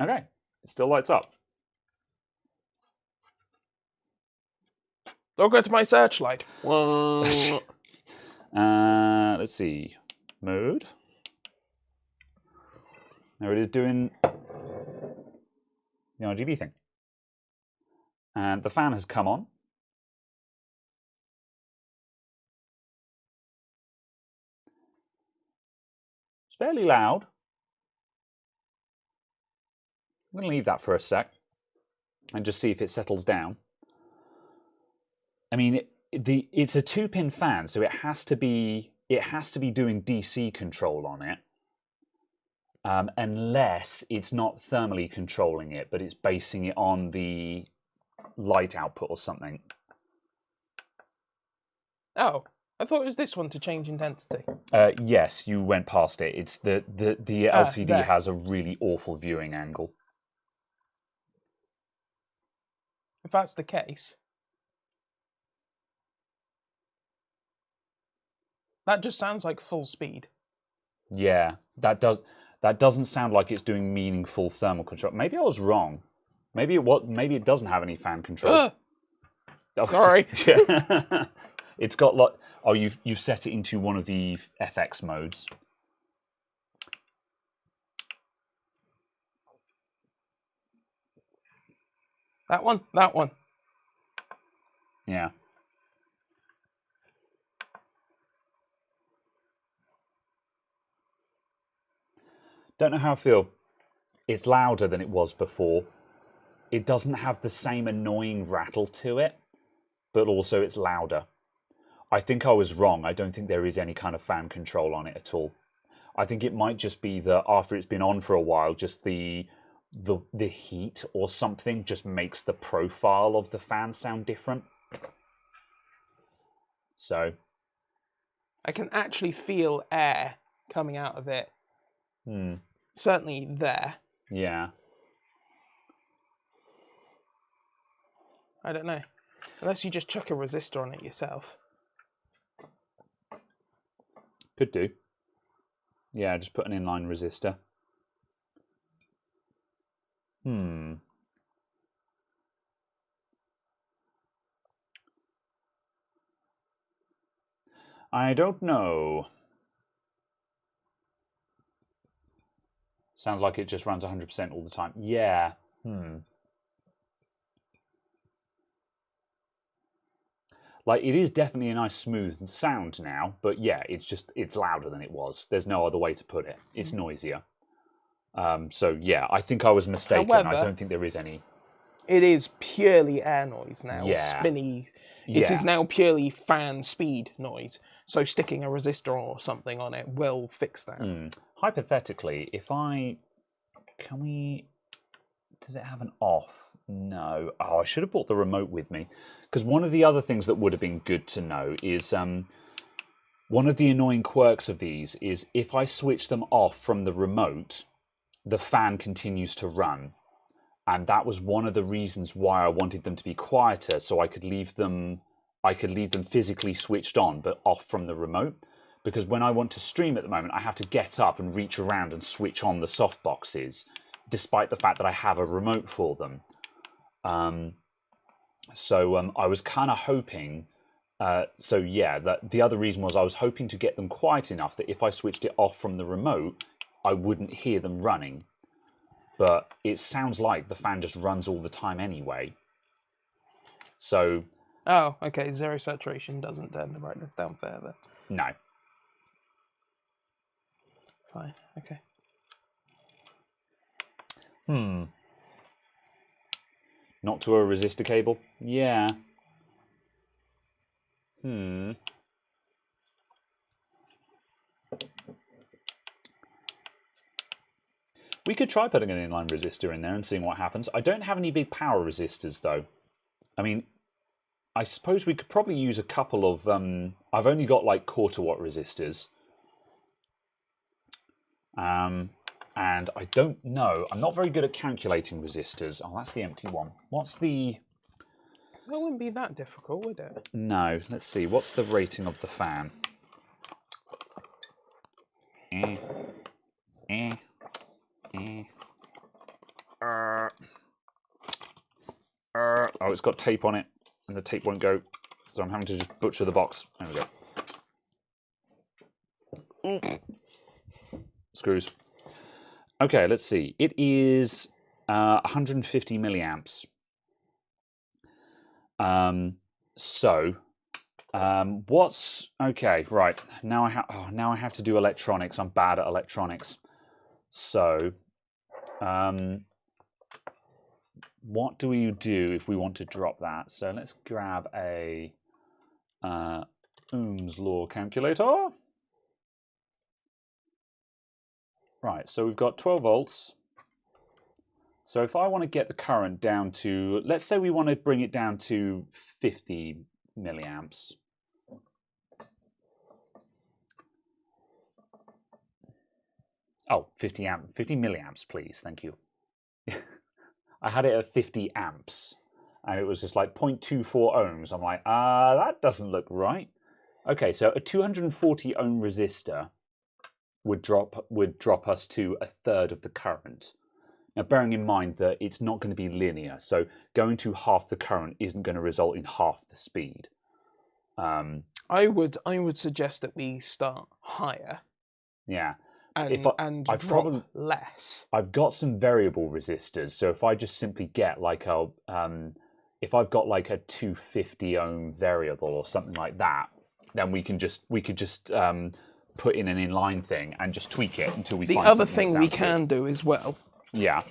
Okay, it still lights up. Don't go to my searchlight. Whoa. Let's see. Mode. There it is doing the RGB thing. And the fan has come on. It's fairly loud. I'm going to leave that for a sec and just see if it settles down. I mean, it's a 2-pin fan, so it has to be doing DC control on it, unless it's not thermally controlling it, but it's basing it on the light output or something. Oh, I thought it was this one to change intensity. Yes, you went past it. It's the LCD there. has a really awful viewing angle. If that's the case, that just sounds like full speed. Yeah, that doesn't sound like it's doing meaningful thermal control. Maybe I was wrong. Maybe it doesn't have any fan control. Oh, sorry. Yeah. It's got like, oh, you've set it into one of the FX modes. That one. Yeah. Don't know how I feel. It's louder than it was before. It doesn't have the same annoying rattle to it, but also it's louder. I think I was wrong. I don't think there is any kind of fan control on it at all. I think it might just be that after it's been on for a while, just the heat or something just makes the profile of the fan sound different. So I can actually feel air coming out of it. Certainly there. Yeah. I don't know. Unless you just chuck a resistor on it yourself. Could do. Yeah, just put an inline resistor. I don't know. Sounds like it just runs 100% all the time. Yeah. Like, it is definitely a nice smooth sound now, but yeah, it's louder than it was. There's no other way to put it. It's noisier. So yeah, I think I was mistaken. However, I don't think there is any. It is purely air noise now. Yeah. Spinny. Yeah. It is now purely fan speed noise. So sticking a resistor or something on it will fix that. Hypothetically, if does it have an off? No. Oh, I should have brought the remote with me. Because one of the other things that would have been good to know is one of the annoying quirks of these is if I switch them off from the remote, the fan continues to run. And that was one of the reasons why I wanted them to be quieter, so I could leave them physically switched on but off from the remote. Because when I want to stream at the moment, I have to get up and reach around and switch on the softboxes, despite the fact that I have a remote for them. So I was kind of hoping. So yeah, the other reason was I was hoping to get them quiet enough that if I switched it off from the remote, I wouldn't hear them running. But it sounds like the fan just runs all the time anyway. So. Oh, okay. Zero saturation doesn't turn the brightness down further. No. Fine. Okay. Not to a resistor cable? Yeah. We could try putting an inline resistor in there and seeing what happens. I don't have any big power resistors, though. I mean, I suppose we could probably use a couple of... I've only got, like, quarter-watt resistors. And I don't know. I'm not very good at calculating resistors. Oh, that's the empty one. What's the... That wouldn't be that difficult, would it? No. Let's see. What's the rating of the fan? Oh, it's got tape on it, and the tape won't go, so I'm having to just butcher the box. There we go. Screws. Okay, let's see. It is 150 milliamps. What's okay? Right now, I have to do electronics. I'm bad at electronics. So, what do we do if we want to drop that? So let's grab a Ohm's law calculator. Right, so we've got 12 volts. So if I want to get the current down to, let's say we want to bring it down to 50 milliamps. Oh, 50 milliamps, please. Thank you. I had it at 50 amps, and it was just like 0.24 ohms. I'm like, that doesn't look right. Okay, so a 240 ohm resistor would drop us to a third of the current. Now, bearing in mind that it's not going to be linear, so going to half the current isn't going to result in half the speed. I would suggest that we start higher. Yeah. And drop less. I've got some variable resistors, so if I just simply get like a, if I've got like a 250 ohm variable or something like that, then we could just put in an inline thing and just tweak it until we find something that sounds good. The other thing we can do as well. Yeah.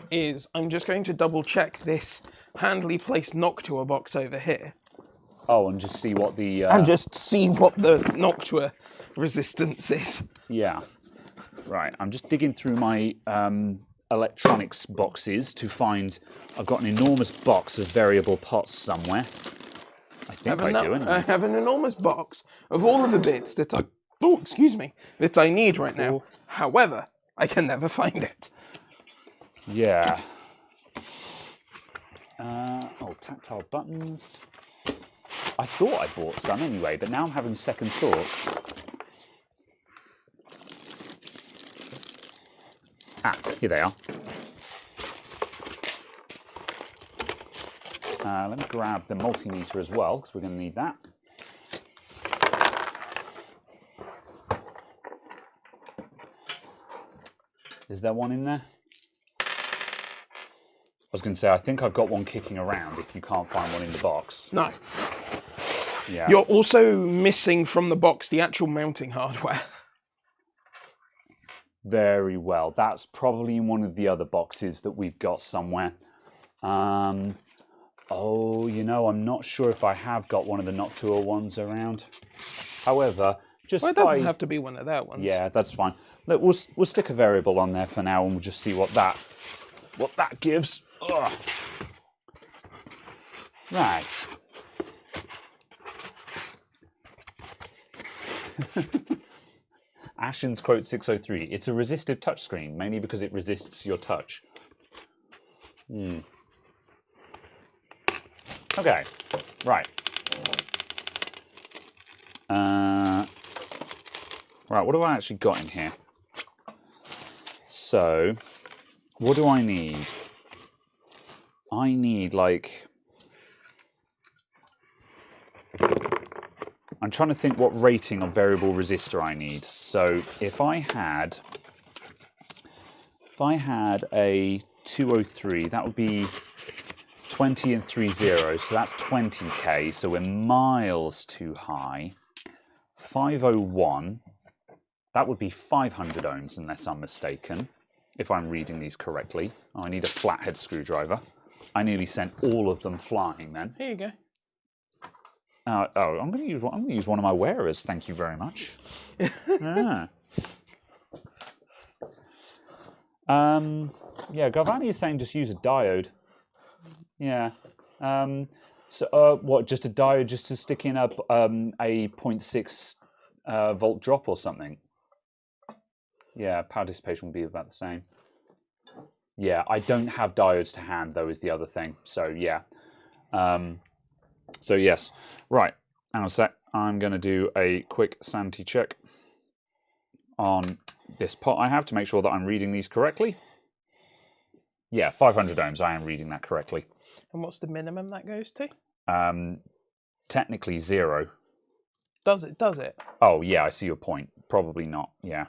Is I'm just going to double check this handily placed Noctua box over here. Oh, and just see what the and just see what the Noctua resistance is. Yeah. Right. I'm just digging through my electronics boxes to find. I've got an enormous box of variable pots somewhere. I think I do. Anyway. I have an enormous box of all of the bits that that I need right now. However, I can never find it. Yeah. Oh, tactile buttons. I thought I bought some anyway, but now I'm having second thoughts. Ah, here they are. Let me grab the multimeter as well, because we're going to need that. Is there one in there? I was going to say, I think I've got one kicking around if you can't find one in the box. No. Yeah. You're also missing from the box the actual mounting hardware. Very well. That's probably in one of the other boxes that we've got somewhere. Oh, you know, I'm not sure if I have got one of the Noctua ones around. However, just it doesn't have to be one of their ones. Yeah, that's fine. Look, we'll stick a variable on there for now, and we'll just see what that gives. Ugh. Right. Ashen's quote 603. It's a resistive touchscreen, mainly because it resists your touch. Okay, right. Right, what have I actually got in here? So, what do I need? I need, like... I'm trying to think what rating of variable resistor I need. So, if I had a 203, that would be 20 and 3 zeros, so that's 20k, so we're miles too high. 501, that would be 500 ohms unless I'm mistaken, if I'm reading these correctly. Oh, I need a flathead screwdriver. I nearly sent all of them flying then. Here you go. I'm going to use one of my wearers. Thank you very much. Yeah. Yeah, Galvani is saying just use a diode. Yeah. So what? Just a diode, just to stick in a 0.6 volt drop or something. Yeah, power dissipation will be about the same. Yeah, I don't have diodes to hand though, is the other thing. So yeah. So yes, right, hang on a sec, I'm going to do a quick sanity check on this pot I have to make sure that I'm reading these correctly. Yeah, 500 ohms, I am reading that correctly. And what's the minimum that goes to? Technically 0. Does it? Oh yeah, I see your point. Probably not, yeah.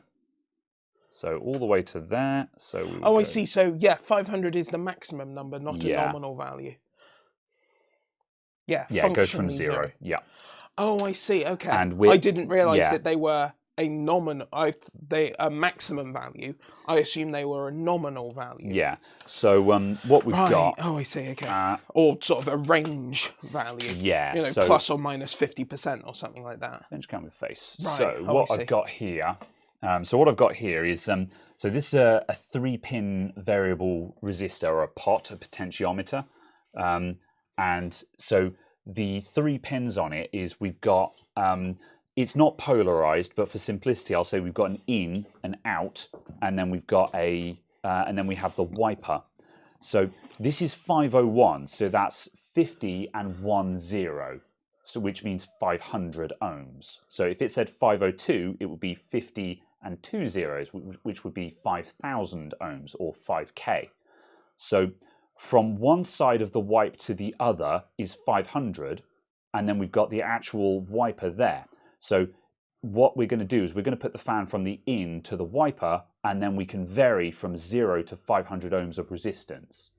So all the way to there, so... I see, so yeah, 500 is the maximum number, not a nominal value. Yeah, it goes from 0. Yeah. Oh, I see. Okay. And I didn't realise that they were a a maximum value. I assume they were a nominal value. Yeah. So what we've got. Oh, I see. Okay. Or sort of a range value. Yeah. You know, so, plus or minus 50% or something like that. Bench count with face. Right. So what I've got here. So this is a 3-pin variable resistor, or a pot, a potentiometer. And so the 3 pins on it is we've got it's not polarized, but for simplicity, I'll say we've got an in, an out, and then we've got and then we have the wiper. So this is 501, so that's 50 and 10, so which means 500 ohms. So if it said 502, it would be 50 and 2 zeros, which would be 5,000 ohms or 5K. So from one side of the wipe to the other is 500, and then we've got the actual wiper there. So what we're going to do is we're going to put the fan from the in to the wiper, and then we can vary from 0 to 500 ohms of resistance.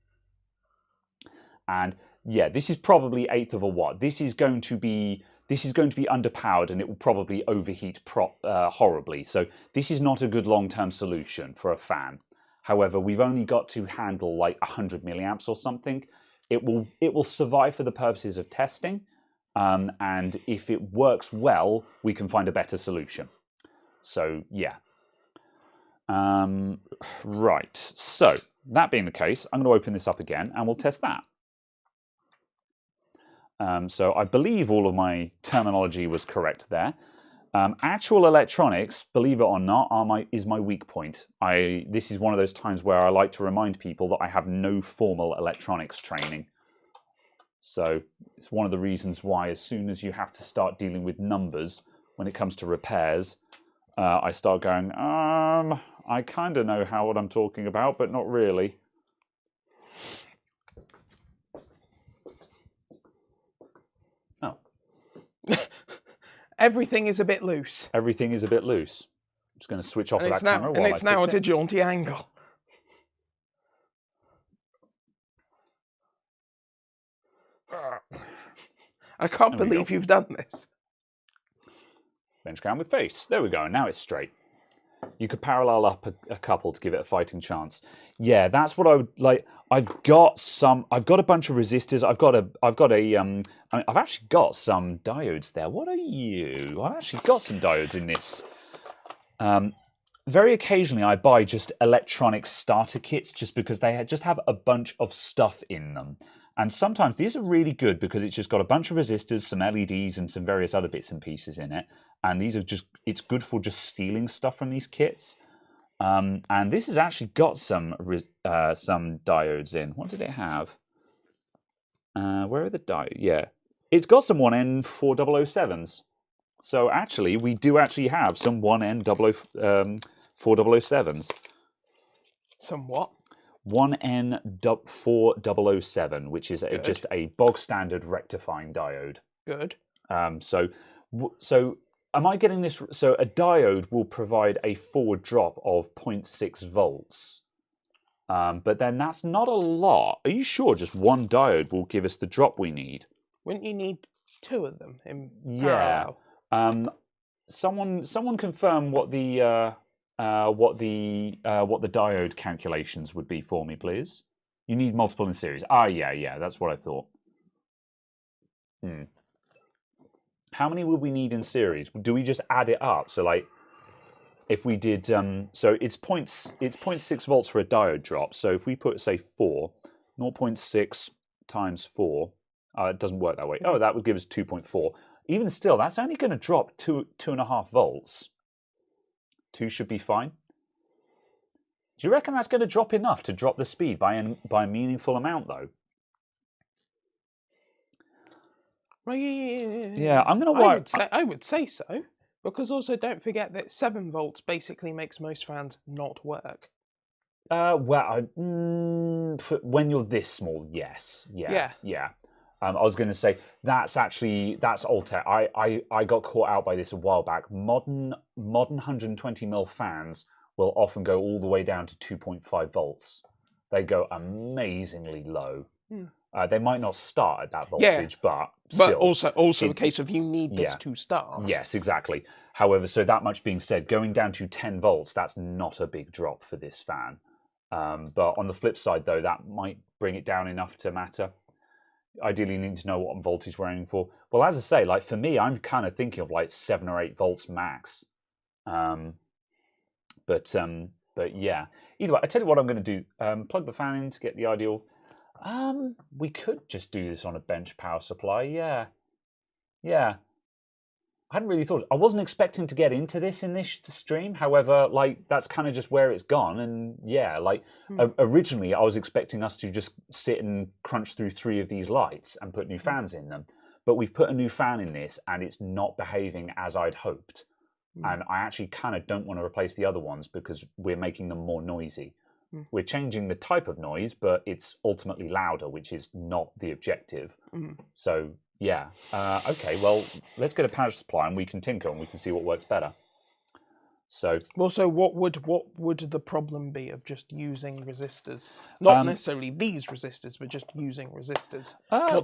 And yeah, this is probably 1/8 of a watt. This is going to be underpowered, and it will probably overheat horribly. So this is not a good long-term solution for a fan. However, we've only got to handle like 100 milliamps or something. It will survive for the purposes of testing. And if it works well, we can find a better solution. So yeah. Right. So that being the case, I'm going to open this up again and we'll test that. So I believe all of my terminology was correct there. Actual electronics, believe it or not, is my weak point. This is one of those times where I like to remind people that I have no formal electronics training. So it's one of the reasons why as soon as you have to start dealing with numbers when it comes to repairs, I start going, I kind of know what I'm talking about, but not really. Oh. Everything is a bit loose. Everything is a bit loose. I'm just going to switch off of that camera while and it's now at a jaunty angle. I can't believe you've done this. Bench cam with face. There we go. Now it's straight. You could parallel up a couple to give it a fighting chance. Yeah, that's what I would like. I've got a bunch of resistors. I've actually got some diodes there. What are you? I've actually got some diodes in this. Very occasionally I buy just electronic starter kits just because they just have a bunch of stuff in them. And sometimes these are really good because it's just got a bunch of resistors, some LEDs, and some various other bits and pieces in it. And these are it's good for just stealing stuff from these kits. And this has actually got some diodes in. What did it have? Where are the diodes? Yeah, it's got some 1N4007s. So actually, we do actually have some 1N4007s. Some what? 1N4007, which is just a bog standard rectifying diode. Good. So am I getting this? So a diode will provide a forward drop of 0.6 volts. But then that's not a lot. Are you sure just one diode will give us the drop we need? Wouldn't you need two of them in parallel? Someone confirm what the diode calculations would be for me, please. You need multiple in series. Yeah, that's what I thought. How many would we need in series? Do we just add it up? So like, if we did, so it's 0.6 volts for a diode drop. So if we put say 0.6 times 4, it doesn't work that way. Oh, that would give us 2.4. Even still, that's only going to drop 2.5 volts. 2 should be fine. Do you reckon that's going to drop enough to drop the speed by a meaningful amount, though? Yeah, I'm going to. I would say so, because also don't forget that 7 volts basically makes most fans not work. When you're this small, yes, yeah. I was going to say that's old tech. I got caught out by this a while back. Modern 120mm fans will often go all the way down to 2.5 volts. They go amazingly low. They might not start at that voltage, but still. But also a case of you need this to start. Yes, exactly. However, so that much being said, going down to 10 volts, that's not a big drop for this fan. But on the flip side, though, that might bring it down enough to matter. Ideally, you need to know what voltage we're aiming for. Well, as I say, like for me, I'm kind of thinking of like 7 or 8 volts max. But yeah. Either way, I tell you what I'm going to do. Plug the fan in to get the ideal. We could just do this on a bench power supply. Yeah. hadn't really thought. I wasn't expecting to get into this in this stream. However, like that's kind of just where it's gone. And yeah, like originally I was expecting us to just sit and crunch through 3 of these lights and put new fans in them. But we've put a new fan in this, and it's not behaving as I'd hoped. And I actually kind of don't want to replace the other ones because we're making them more noisy. We're changing the type of noise, but it's ultimately louder, which is not the objective. So yeah, okay. Well, let's get a power supply, and we can tinker, and we can see what works better. So, well, so what would the problem be of just using resistors? Not necessarily these resistors, but just using resistors.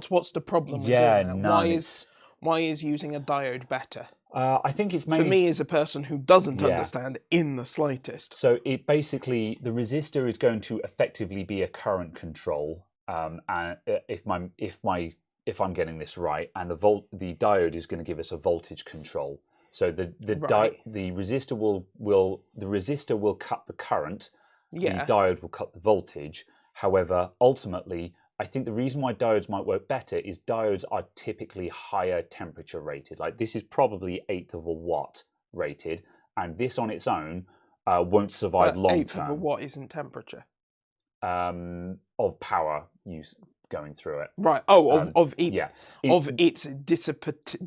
What's the problem with doing that? Why is using a diode better? I think it's mainly for me as a person who doesn't understand in the slightest. So it basically, the resistor is going to effectively be a current control, and if I'm getting this right, and the diode is going to give us a voltage control. So the resistor will cut the current, the diode will cut the voltage. However, ultimately, I think the reason why diodes might work better is diodes are typically higher temperature rated. Like this is probably 1/8 of a watt rated, and this on its own won't survive long term. 1/8 of a watt isn't temperature. Of power use going through it. Right. Oh, of its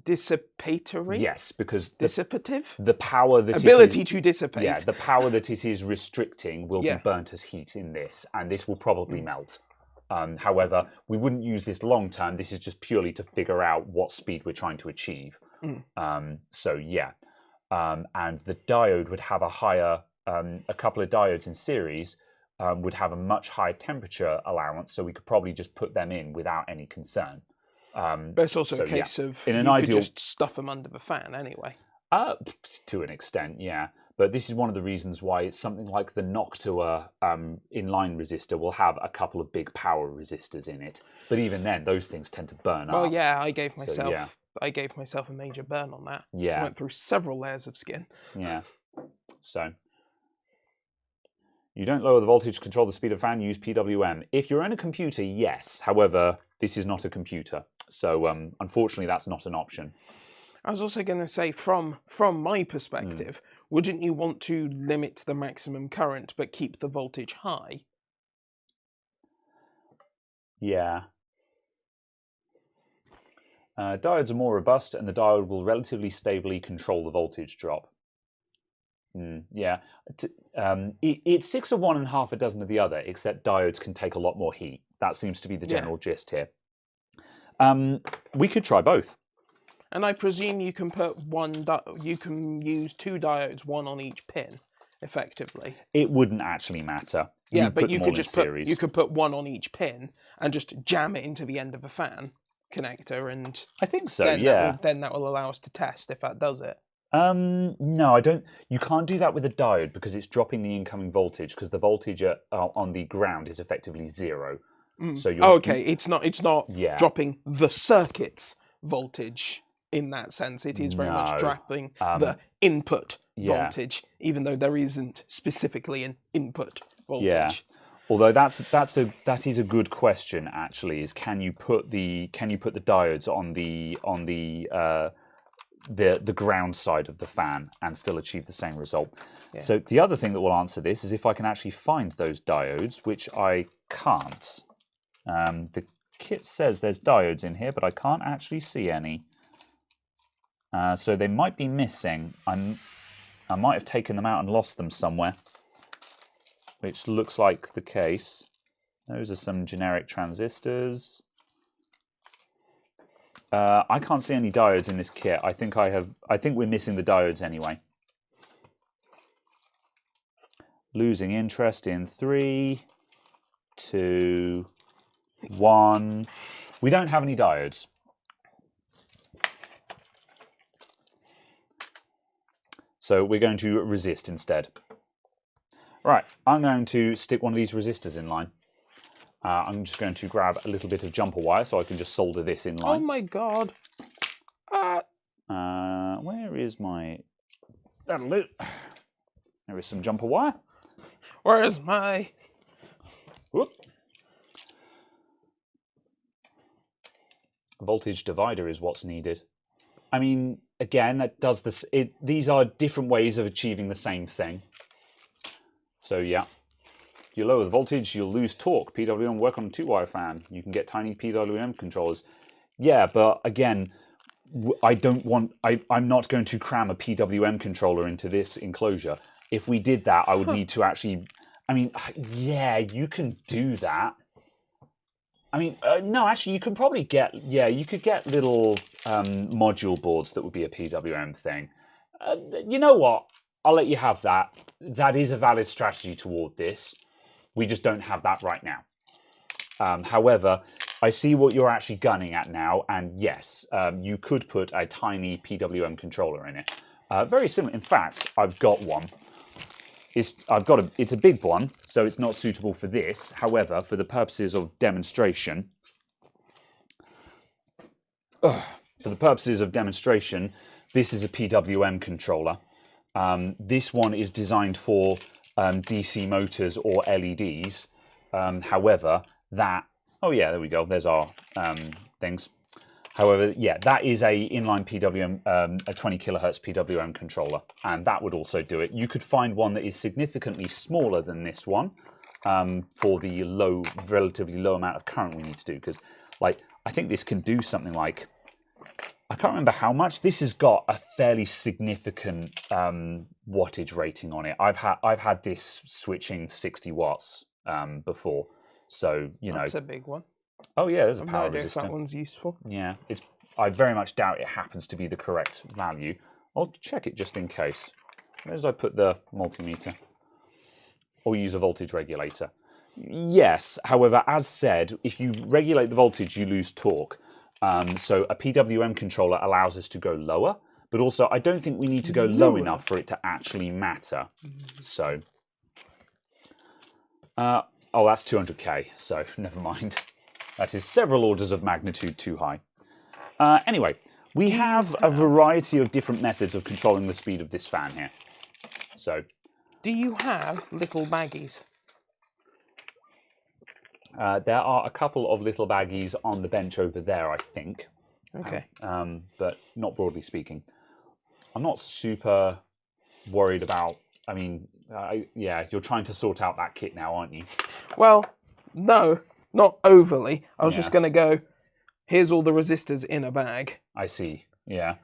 dissipatory. Yes, because dissipative. The power that ability to dissipate. Yeah, the power that it is restricting will be burnt as heat in this, and this will probably melt. However, we wouldn't use this long term. This is just purely to figure out what speed we're trying to achieve. So yeah, and the diode would have a higher, a couple of diodes in series would have a much higher temperature allowance, so we could probably just put them in without any concern. But it's also a case of in an you ideal, could just stuff them under the fan anyway. To an extent, yeah. But this is one of the reasons why it's something like the Noctua inline resistor will have a couple of big power resistors in it. But even then, those things tend to burn up. Well, yeah, I gave myself a major burn on that. Yeah. I went through several layers of skin. Yeah. So you don't lower the voltage to control the speed of fan, use PWM. If you're in a computer, yes. However, this is not a computer. So unfortunately, that's not an option. I was also going to say, from my perspective, wouldn't you want to limit the maximum current but keep the voltage high? Yeah. Diodes are more robust, and the diode will relatively stably control the voltage drop. Yeah. It's 6 of one and half a dozen of the other, except diodes can take a lot more heat. That seems to be the general gist here. We could try both. And I presume you can put you can use 2 diodes, one on each pin, effectively. It wouldn't actually matter. Yeah, but you could just put one on each pin and just jam it into the end of a fan connector, and I think so. Then that will allow us to test if that does it. No, I don't. You can't do that with a diode because it's dropping the incoming voltage, because the voltage on the ground is effectively 0. So it's not dropping the circuit's voltage. In that sense, it is very much dropping the input voltage, even though there isn't specifically an input voltage. Yeah. Although that is a good question actually. Is can you put the diodes on the ground side of the fan and still achieve the same result? Yeah. So the other thing that will answer this is if I can actually find those diodes, which I can't. The kit says there's diodes in here, but I can't actually see any. So they might be missing. I might have taken them out and lost them somewhere, which looks like the case. Those are some generic transistors. I can't see any diodes in this kit. I think we're missing the diodes anyway. Losing interest in 3, 2, 1. We don't have any diodes. So we're going to resist instead. Right, I'm going to stick one of these resistors in line. I'm just going to grab a little bit of jumper wire so I can just solder this in line. Oh my god. Where is my... That'll do. There is some jumper wire. Where is my... Whoop. Voltage divider is what's needed. I mean, again, that does this. These are different ways of achieving the same thing. So yeah, you lower the voltage, you'll lose torque. PWM work on a 2-wire fan. You can get tiny PWM controllers. Yeah, but again, I don't want. I'm not going to cram a PWM controller into this enclosure. If we did that, I would need to actually. I mean, yeah, you can do that. I mean, no, actually, you can probably get. Yeah, you could get little module boards that would be a PWM thing. You know what? I'll let you have that. That is a valid strategy toward this. We just don't have that right now. However, I see what you're actually gunning at now, and yes, you could put a tiny PWM controller in it. Very similar. In fact, I've got one. It's a big one, so it's not suitable for this. However, for the purposes of demonstration, this is a PWM controller. This one is designed for DC motors or LEDs. However, oh yeah, there we go. There's our things. However, yeah, that is a inline PWM, a 20 kilohertz PWM controller, and that would also do it. You could find one that is significantly smaller than this one for the relatively low amount of current we need to do. Because, like, I think this can do something like, I can't remember how much. This has got a fairly significant wattage rating on it. I've had this switching 60 watts before, so you know. That's a big one. Oh yeah, there's a I've power no idea if resistor. that one's useful. Yeah, I very much doubt it happens to be the correct value. I'll check it just in case. Where did I put the multimeter? Or use a voltage regulator? Yes, however, as said, if you regulate the voltage, you lose torque. So a PWM controller allows us to go lower, but also I don't think we need to go low enough for it to actually matter. So, oh, that's 200k, so never mind. That is several orders of magnitude too high. Anyway, we have a variety of different methods of controlling the speed of this fan here. So, do you have little baggies? there are a couple of little baggies on the bench over there, I think. Okay. But not broadly speaking. I'm not super worried about. I mean, yeah, you're trying to sort out that kit now, aren't you? Well, no. Not overly. I was just going to go, here's all the resistors in a bag. I see, yeah.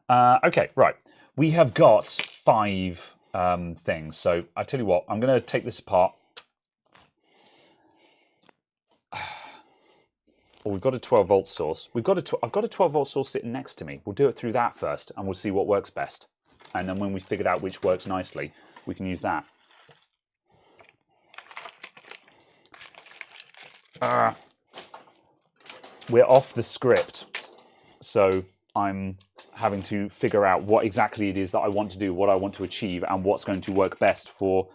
Okay, right. We have got 5 things. So I tell you what, I'm going to take this apart. Well, we've got a 12-volt source. I've got a 12-volt source sitting next to me. We'll do it through that first, and we'll see what works best. And then when we've figured out which works nicely, we can use that. We're off the script, so I'm having to figure out what exactly it is that I want to do, what I want to achieve, and what's going to work best for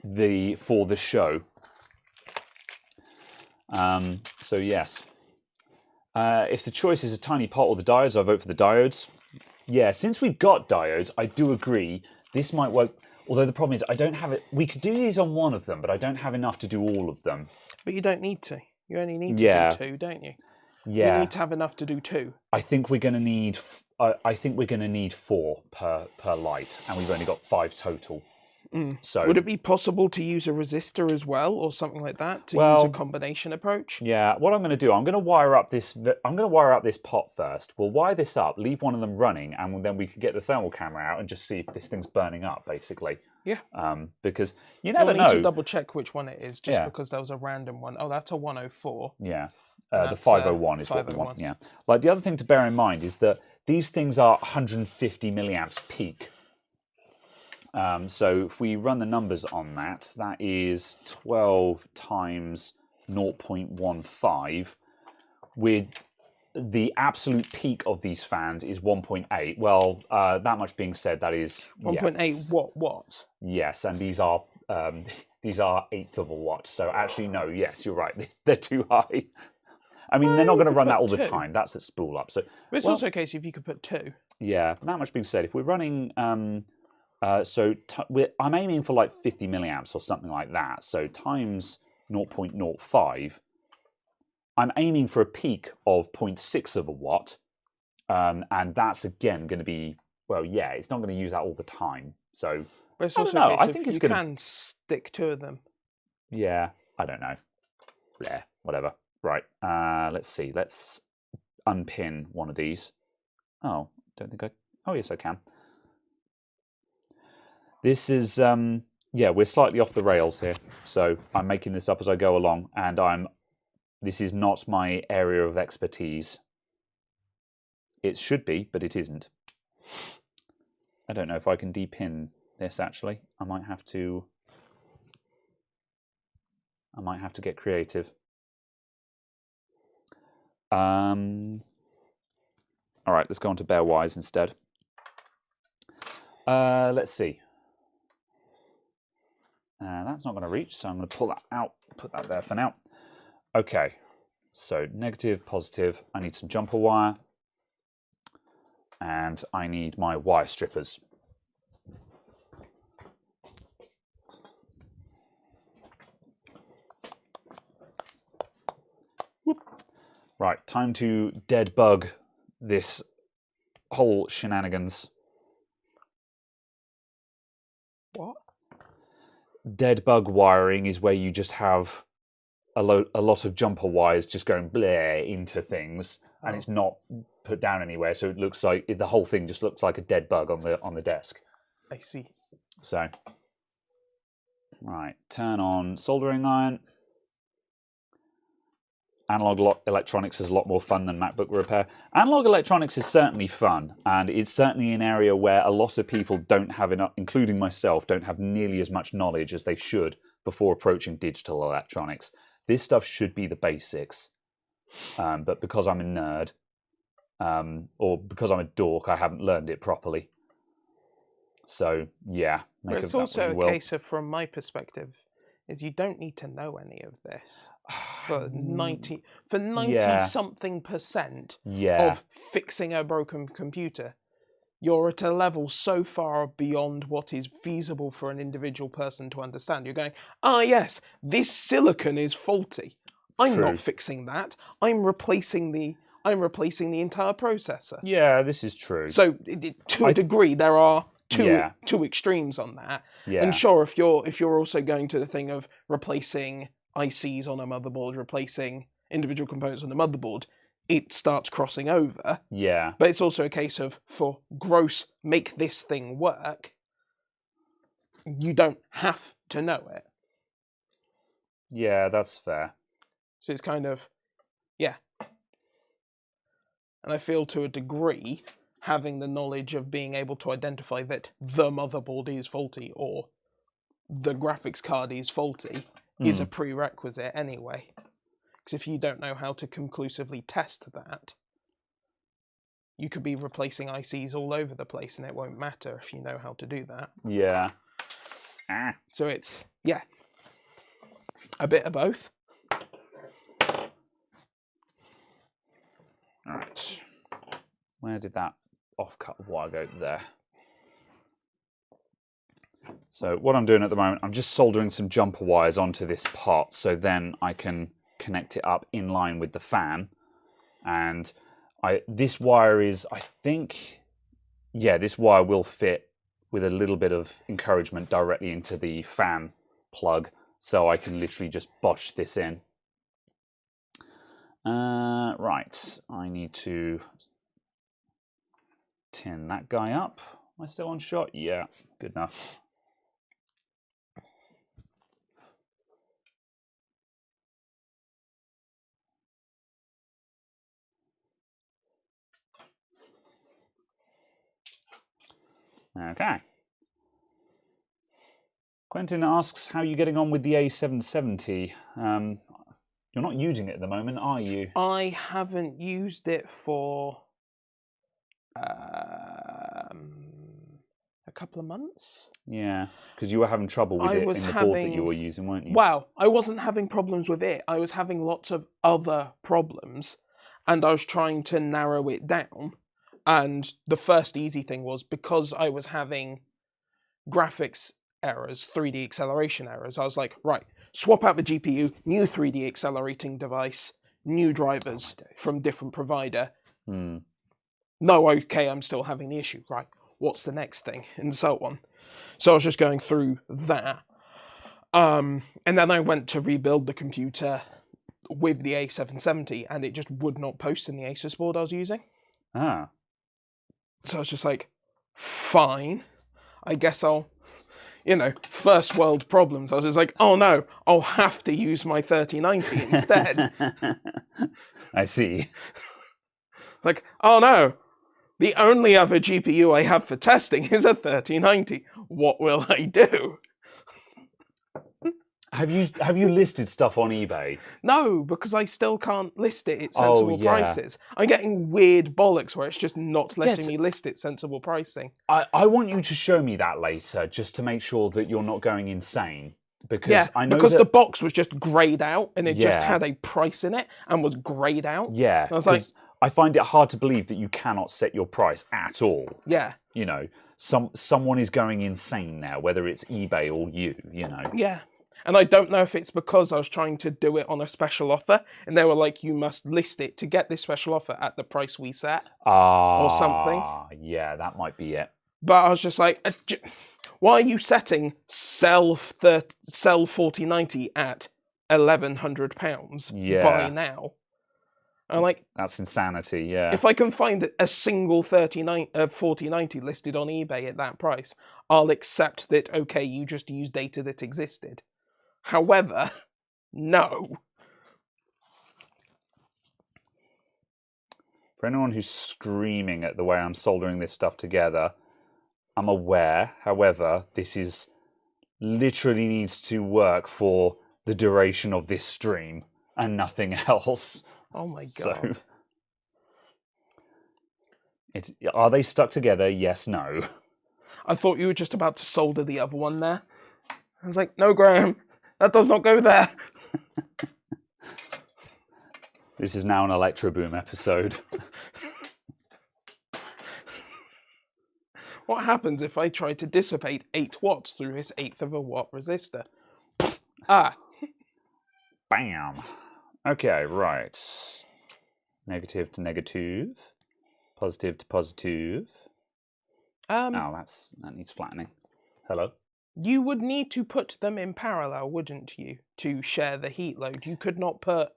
the show. So yes, if the choice is a tiny pot or the diodes, I vote for the diodes. Yeah, since we've got diodes, I do agree this might work. Although the problem is, I don't have it. We could do these on one of them, but I don't have enough to do all of them. But you don't need to. You only need to do 2, don't you? Yeah. You need to have enough to do 2. I think we're going to need. I think we're going to need 4 per light, and we've only got 5 total. So would it be possible to use a resistor as well, or something like that, to use a combination approach? Yeah. What I'm going to do, I'm going to wire up this. I'm going to wire up this pot first. We'll wire this up, leave one of them running, and then we can get the thermal camera out and just see if this thing's burning up, basically. Yeah. Because you never know. I need to double check which one it is, just because there was a random one. Oh, that's a 104. Yeah. The 501 is what we want. Yeah. Like the other thing to bear in mind is that these things are 150 milliamps peak. So if we run the numbers on that, that is 12 times 0.15. The absolute peak of these fans is 1.8. Well, that much being said, that is 1.8 watts. Yes, and these are 1/8 of a watt. So actually, no. Yes, you're right. They're too high. I mean, they're not going to run that all the time. That's at spool up. So but it's also a case if you could put 2. Yeah. But that much being said, if we're running. I'm aiming for like 50 milliamps or something like that. So times 0.05, I'm aiming for a peak of 0.6 of a watt, And that's again going to be, well, yeah, it's not going to use that all the time. So But it's I also don't know. a case I of think it's you going to. can stick to them. Yeah, I don't know. Yeah, whatever. Right. Let's see. Let's unpin one of these. Oh, don't think I. Oh, yes, I can. This is yeah, we're slightly off the rails here. So I'm making this up as I go along, and this is not my area of expertise. It should be, but it isn't. I don't know if I can depin this actually. I might have to get creative. All right, let's go on to pairwise instead. Let's see. That's not going to reach, so I'm going to pull that out, put that there for now. Okay, so negative, positive. I need some jumper wire, and I need my wire strippers. Whoop. Right, time to dead bug this whole shenanigans. What? Dead bug wiring is where you just have a lot of jumper wires just going blare into things, and it's not put down anywhere, so it looks like the whole thing just looks like a dead bug on the desk. I see. So, right, turn on soldering iron. Analog electronics is a lot more fun than MacBook repair. Analog electronics is certainly fun, and it's certainly an area where a lot of people don't have enough, including myself, don't have nearly as much knowledge as they should before approaching digital electronics. This stuff should be the basics, but because I'm a nerd, or because I'm a dork, I haven't learned it properly. So, yeah. But it's also a case of, from my perspective, is you don't need to know any of this for 90 something percent of fixing a broken computer. You're at a level so far beyond what is feasible for an individual person to understand. You're going, yes, this silicon is faulty. I'm not fixing that. I'm replacing the entire processor. Yeah, this is true. So to a degree, there are two extremes on that. Yeah. And sure, if you're also going to the thing of replacing ICs on a motherboard, replacing individual components on the motherboard, it starts crossing over. Yeah. But it's also a case of, for gross, make this thing work, you don't have to know it. Yeah, that's fair. So it's kind of, yeah. And I feel to a degree, having the knowledge of being able to identify that the motherboard is faulty or the graphics card is faulty is a prerequisite anyway. Because if you don't know how to conclusively test that, you could be replacing ICs all over the place and it won't matter if you know how to do that. Yeah. So it's, yeah, a bit of both. All right. Where did that off-cut wire go? There. So what I'm doing at the moment, I'm just soldering some jumper wires onto this pot, so then I can connect it up in line with the fan. And this wire is, I think, yeah, this wire will fit with a little bit of encouragement directly into the fan plug, so I can literally just botch this in. Right, I need to tin that guy up. Am I still on shot? Yeah, good enough. Okay. Quentin asks, how are you getting on with the A770? You're not using it at the moment, are you? I haven't used it for a couple of months. Yeah, because you were having trouble with it in the board that you were using, weren't you? Well, I wasn't having problems with it. I was having lots of other problems, and I was trying to narrow it down. And the first easy thing was, because I was having graphics errors, 3D acceleration errors, I was like, right, swap out the GPU, new 3D accelerating device, new drivers from different provider. no, okay, I'm still having the issue. Right, what's the next thing? And so on. So I was just going through that. And then I went to rebuild the computer with the A770, and it just would not post in the Asus board I was using. Ah. So I was just like, fine, I guess I'll, first world problems. I was just like, oh no, I'll have to use my 3090 instead. I see. Like, oh no, the only other GPU I have for testing is a 3090. What will I do? Have you listed stuff on eBay? No, because I still can't list it at sensible prices. I'm getting weird bollocks where it's just not letting me list it sensible pricing. I want you to show me that later, just to make sure that you're not going insane. Because I know the box was just greyed out and it just Yeah. had a price in it and was greyed out. Yeah, And I was like, I find it hard to believe that you cannot set your price at all. yeah, You know, someone is going insane now, whether it's eBay or you. You know. yeah. And I don't know if it's because I was trying to do it on a special offer and they were like, you must list it to get this special offer at the price we set or something. Yeah, that might be it. But I was just like, why are you setting sell 4090 at £1,100 by now? I'm like, that's insanity. Yeah. If I can find a single 4090 listed on eBay at that price, I'll accept that, okay, you just used data that existed. However, no. For anyone who's screaming at the way I'm soldering this stuff together, I'm aware. However, this is literally needs to work for the duration of this stream and nothing else. Oh my god. So, are they stuck together? Yes, no. I thought you were just about to solder the other one there. I was like, no, Graham, that does not go there. This is now an Electro Boom episode. What happens if I try to dissipate 8 watts through this 1/8 of a watt resistor? Bam. Okay, right. Negative to negative. Positive to positive. Oh, that needs flattening. Hello? You would need to put them in parallel, wouldn't you, to share the heat load? You could not put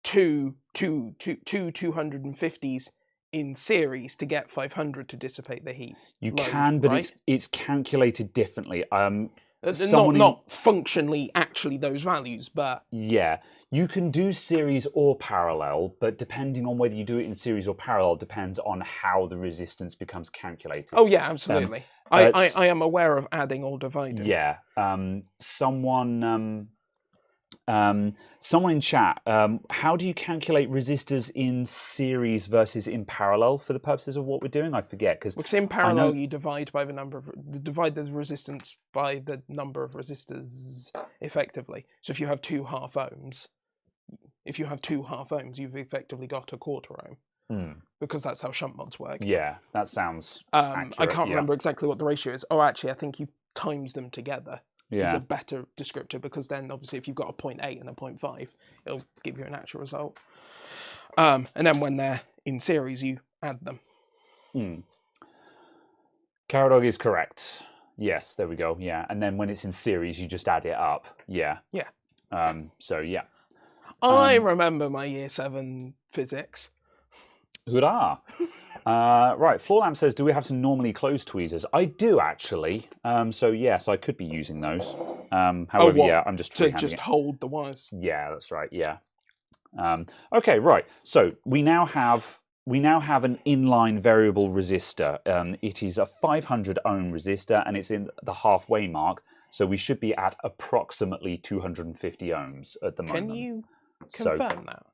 two 250s in series to get 500 to dissipate the heat. You can, but right? it's calculated differently. Not functionally actually those values, but yeah, you can do series or parallel, but depending on whether you do it in series or parallel depends on how the resistance becomes calculated. Oh yeah, absolutely. I am aware of adding or dividing. Yeah. Someone in chat, how do you calculate resistors in series versus in parallel for the purposes of what we're doing? I forget because in parallel you divide by divide the resistance by the number of resistors effectively. So if you have 2 half ohms, you've effectively got a 1/4 ohm. Because that's how shunt mods work. Yeah, that sounds accurate. I can't remember exactly what the ratio is. Oh, actually, I think you times them together. Is a better descriptor, because then obviously if you've got a 0.8 and a 0.5, it'll give you an actual result. And then when they're in series, you add them. Caradog is correct. Yes, there we go. Yeah, and then when it's in series, you just add it up. Yeah. Yeah. So yeah. I remember my year 7 physics. Hurrah! Right, Floorlamp says, do we have some normally closed tweezers? I do, actually. So, yes, I could be using those. However, yeah, I'm just freehanding to just hold the wires. Yeah, that's right, yeah. Okay, right. So, we now have an inline variable resistor. It is a 500 ohm resistor, and it's in the halfway mark. So, we should be at approximately 250 ohms at the moment. Can you confirm that?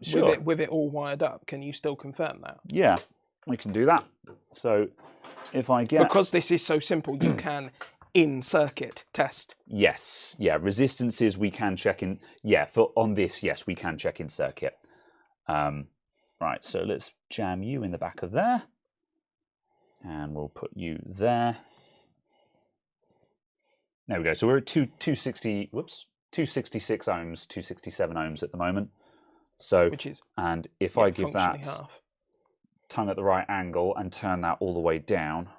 Sure. With it all wired up, can you still confirm that? Yeah, we can do that. So if I get... Because this is so simple, you can in-circuit test. Yes, yeah, resistances we can check in... Yeah, on this, yes, we can check in circuit. Right, so let's jam you in the back of there. And we'll put you there. There we go. So we're at 266 ohms, 267 ohms at the moment. So, which is, and if I give that, half. tongue at the right angle and turn that all the way down.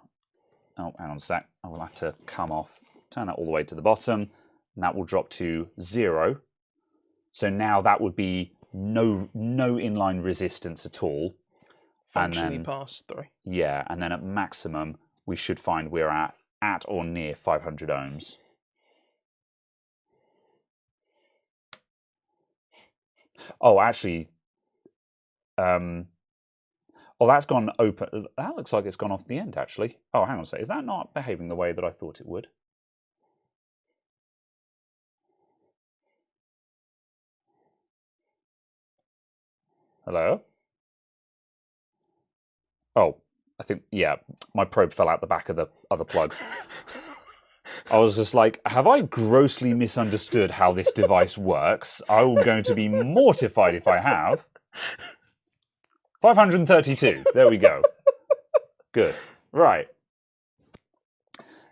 Oh, hang on a sec. I will have to come off. Turn that all the way to the bottom, and that will drop to 0. So now that would be no inline resistance at all. Functionally past 3. Yeah, and then at maximum, we should find we're at or near 500 ohms. Oh, actually, oh, that's gone open. That looks like it's gone off the end, actually. Oh, hang on a sec. Is that not behaving the way that I thought it would? Hello? Oh, I think, yeah, my probe fell out the back of the other plug. I was just like, have I grossly misunderstood how this device works? I'm going to be mortified if I have. 532. There we go. Good. Right.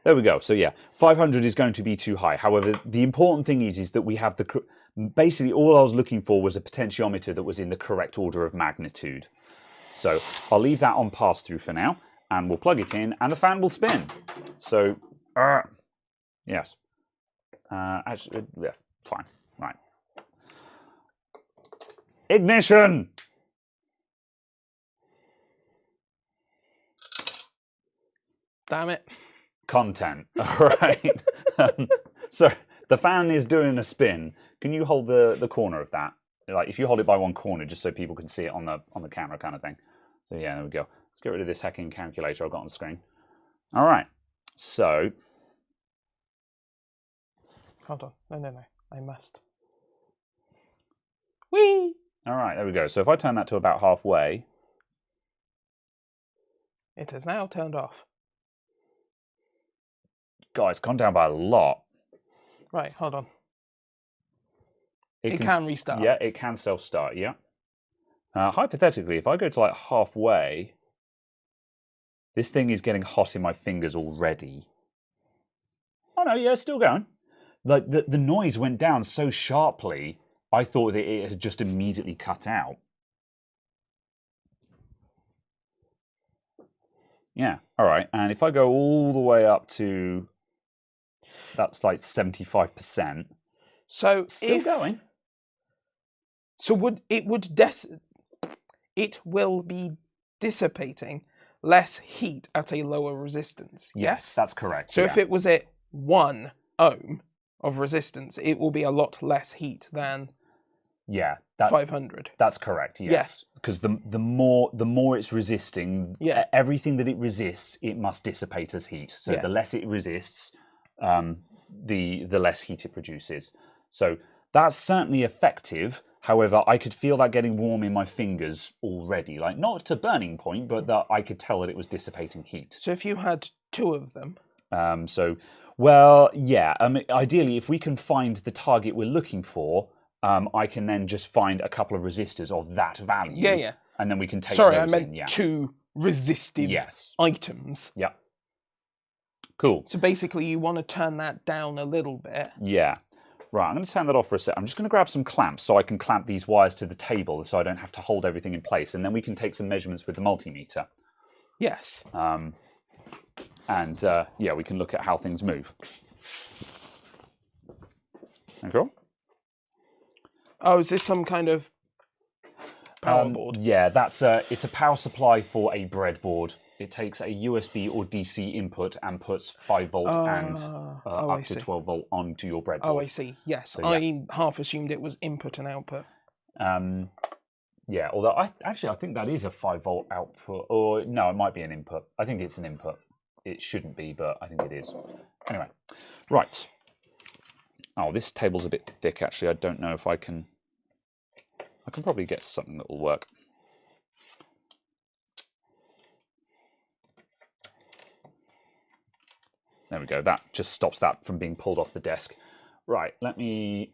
There we go. So yeah, 500 is going to be too high. However, the important thing is that we have the... Basically, all I was looking for was a potentiometer that was in the correct order of magnitude. So I'll leave that on pass-through for now, and we'll plug it in, and the fan will spin. So, yes. Actually, yeah, fine. Right. Ignition! Damn it. Content. All right. So the fan is doing a spin. Can you hold the corner of that? Like, if you hold it by one corner, just so people can see it on the camera, kind of thing. So yeah, there we go. Let's get rid of this hacking calculator I've got on the screen. All right. So. Hold on. No. I must. Whee! All right. There we go. So if I turn that to about halfway. It is now turned off. God, it's gone down by a lot. Right. Hold on. It can restart. Yeah, it can self-start, yeah. Hypothetically, if I go to like halfway, this thing is getting hot in my fingers already. Oh no, yeah, it's still going. Like the noise went down so sharply, I thought that it had just immediately cut out. Yeah, all right. And if I go all the way up to, that's like 75%. So still going. So it will be dissipating less heat at a lower resistance. Yes, that's correct. So if it was at 1 ohm of resistance, it will be a lot less heat than 500. That's correct. Yes, because the more it's resisting, everything that it resists, it must dissipate as heat. So the less it resists, the less heat it produces. So that's certainly effective. However, I could feel that getting warm in my fingers already. Like, not to burning point, but that I could tell that it was dissipating heat. So if you had 2 of them? Well, yeah. Ideally, if we can find the target we're looking for, I can then just find a couple of resistors of that value. Yeah. And then we can take those in. I meant 2 resistive items. Yeah. Cool. So basically, you want to turn that down a little bit. Yeah. Right, I'm going to turn that off for a sec. I'm just going to grab some clamps so I can clamp these wires to the table so I don't have to hold everything in place. And then we can take some measurements with the multimeter. Yes. Yeah, we can look at how things move. Okay. Oh, is this some kind of power board? Yeah, it's a power supply for a breadboard. It takes a USB or DC input and puts 5 volt and up to 12 volt onto your breadboard. Oh, I see. Yes, so, I half assumed it was input and output. Yeah, although I think that is a 5 volt output. Or no, it might be an input. I think it's an input. It shouldn't be, but I think it is. Anyway, right. Oh, this table's a bit thick, actually. I don't know if I can probably get something that will work. There we go. That just stops that from being pulled off the desk. Right, let me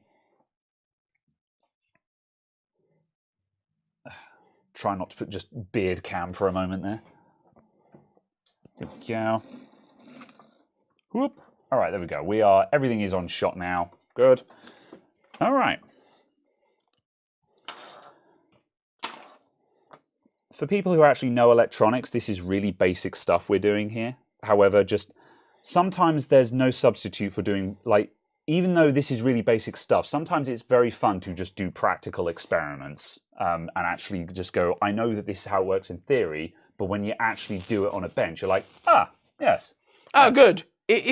try not to put just beard cam for a moment there. There we go. Whoop. All right, there we go. Everything is on shot now. Good. All right. for people who actually know electronics, this is really basic stuff we're doing here. However, just sometimes there's no substitute for doing, like, even though this is really basic stuff, sometimes it's very fun to just do practical experiments and actually just go, I know that this is how it works in theory, but when you actually do it on a bench, you're like, ah, yes. Oh, good. It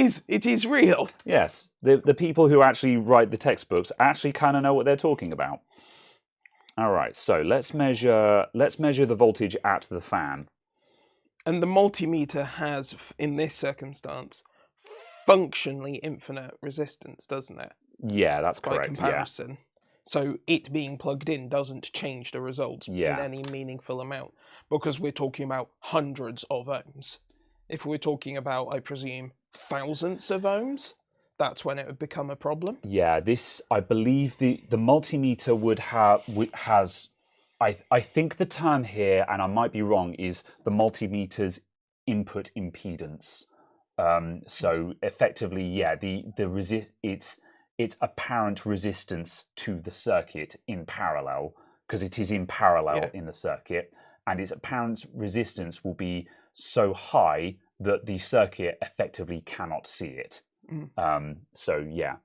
is real. Yes. The people who actually write the textbooks actually kind of know what they're talking about. All right, so let's measure the voltage at the fan. And the multimeter has, in this circumstance, functionally infinite resistance, doesn't it? Yeah, that's correct. By comparison. Yeah. So it being plugged in doesn't change the results in any meaningful amount, because we're talking about hundreds of ohms. If we're talking about, I presume, thousands of ohms, that's when it would become a problem. Yeah, this, I believe the multimeter has, I think the term here, and I might be wrong, is the multimeter's input impedance. So effectively, yeah, its apparent resistance to the circuit in parallel, because it is in parallel in the circuit, and its apparent resistance will be so high that the circuit effectively cannot see it. So yeah.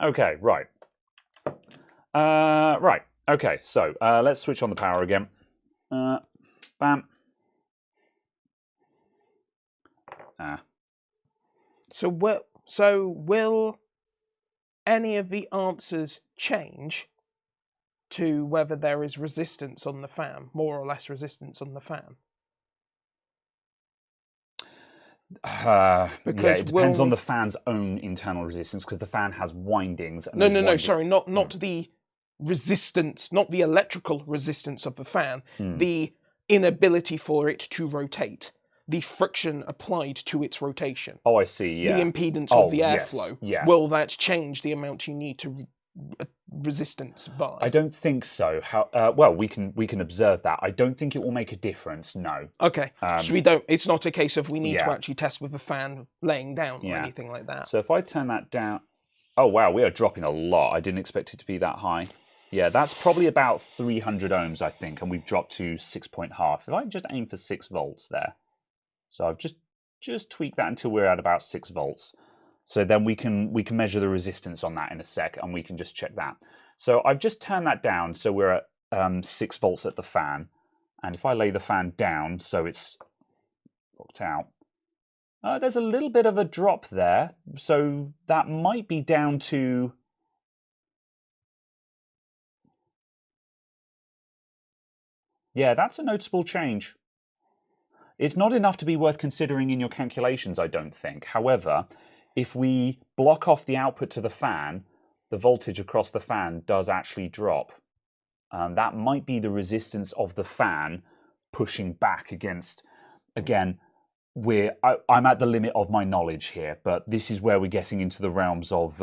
Okay, right. Right. Okay, so let's switch on the power again. Bam. So will any of the answers change to whether there is resistance on the fan, more or less resistance on the fan? Yeah, it depends on the fan's own internal resistance, because the fan has windings. And no, sorry, not the resistance, not the electrical resistance of the fan, the inability for it to rotate, the friction applied to its rotation. Oh, I see, yeah. The impedance of the airflow. Yeah. Will that change the amount you need to resistance by? I don't think so. Well, we can observe that. I don't think it will make a difference, no. Okay, so it's not a case of we need to actually test with the fan laying down or anything like that. So if I turn that down, oh wow, we are dropping a lot. I didn't expect it to be that high. Yeah, that's probably about 300 ohms, I think, and we've dropped to 6.5. If I just aim for 6 volts there. So I've just tweaked that until we're at about 6 volts. So then we can measure the resistance on that in a sec, and we can just check that. So I've just turned that down, so we're at 6 volts at the fan. And if I lay the fan down so it's locked out, there's a little bit of a drop there. So that might be down to... Yeah, that's a noticeable change. It's not enough to be worth considering in your calculations, I don't think. However, if we block off the output to the fan, the voltage across the fan does actually drop. That might be the resistance of the fan pushing back against, again, I'm at the limit of my knowledge here, but this is where we're getting into the realms of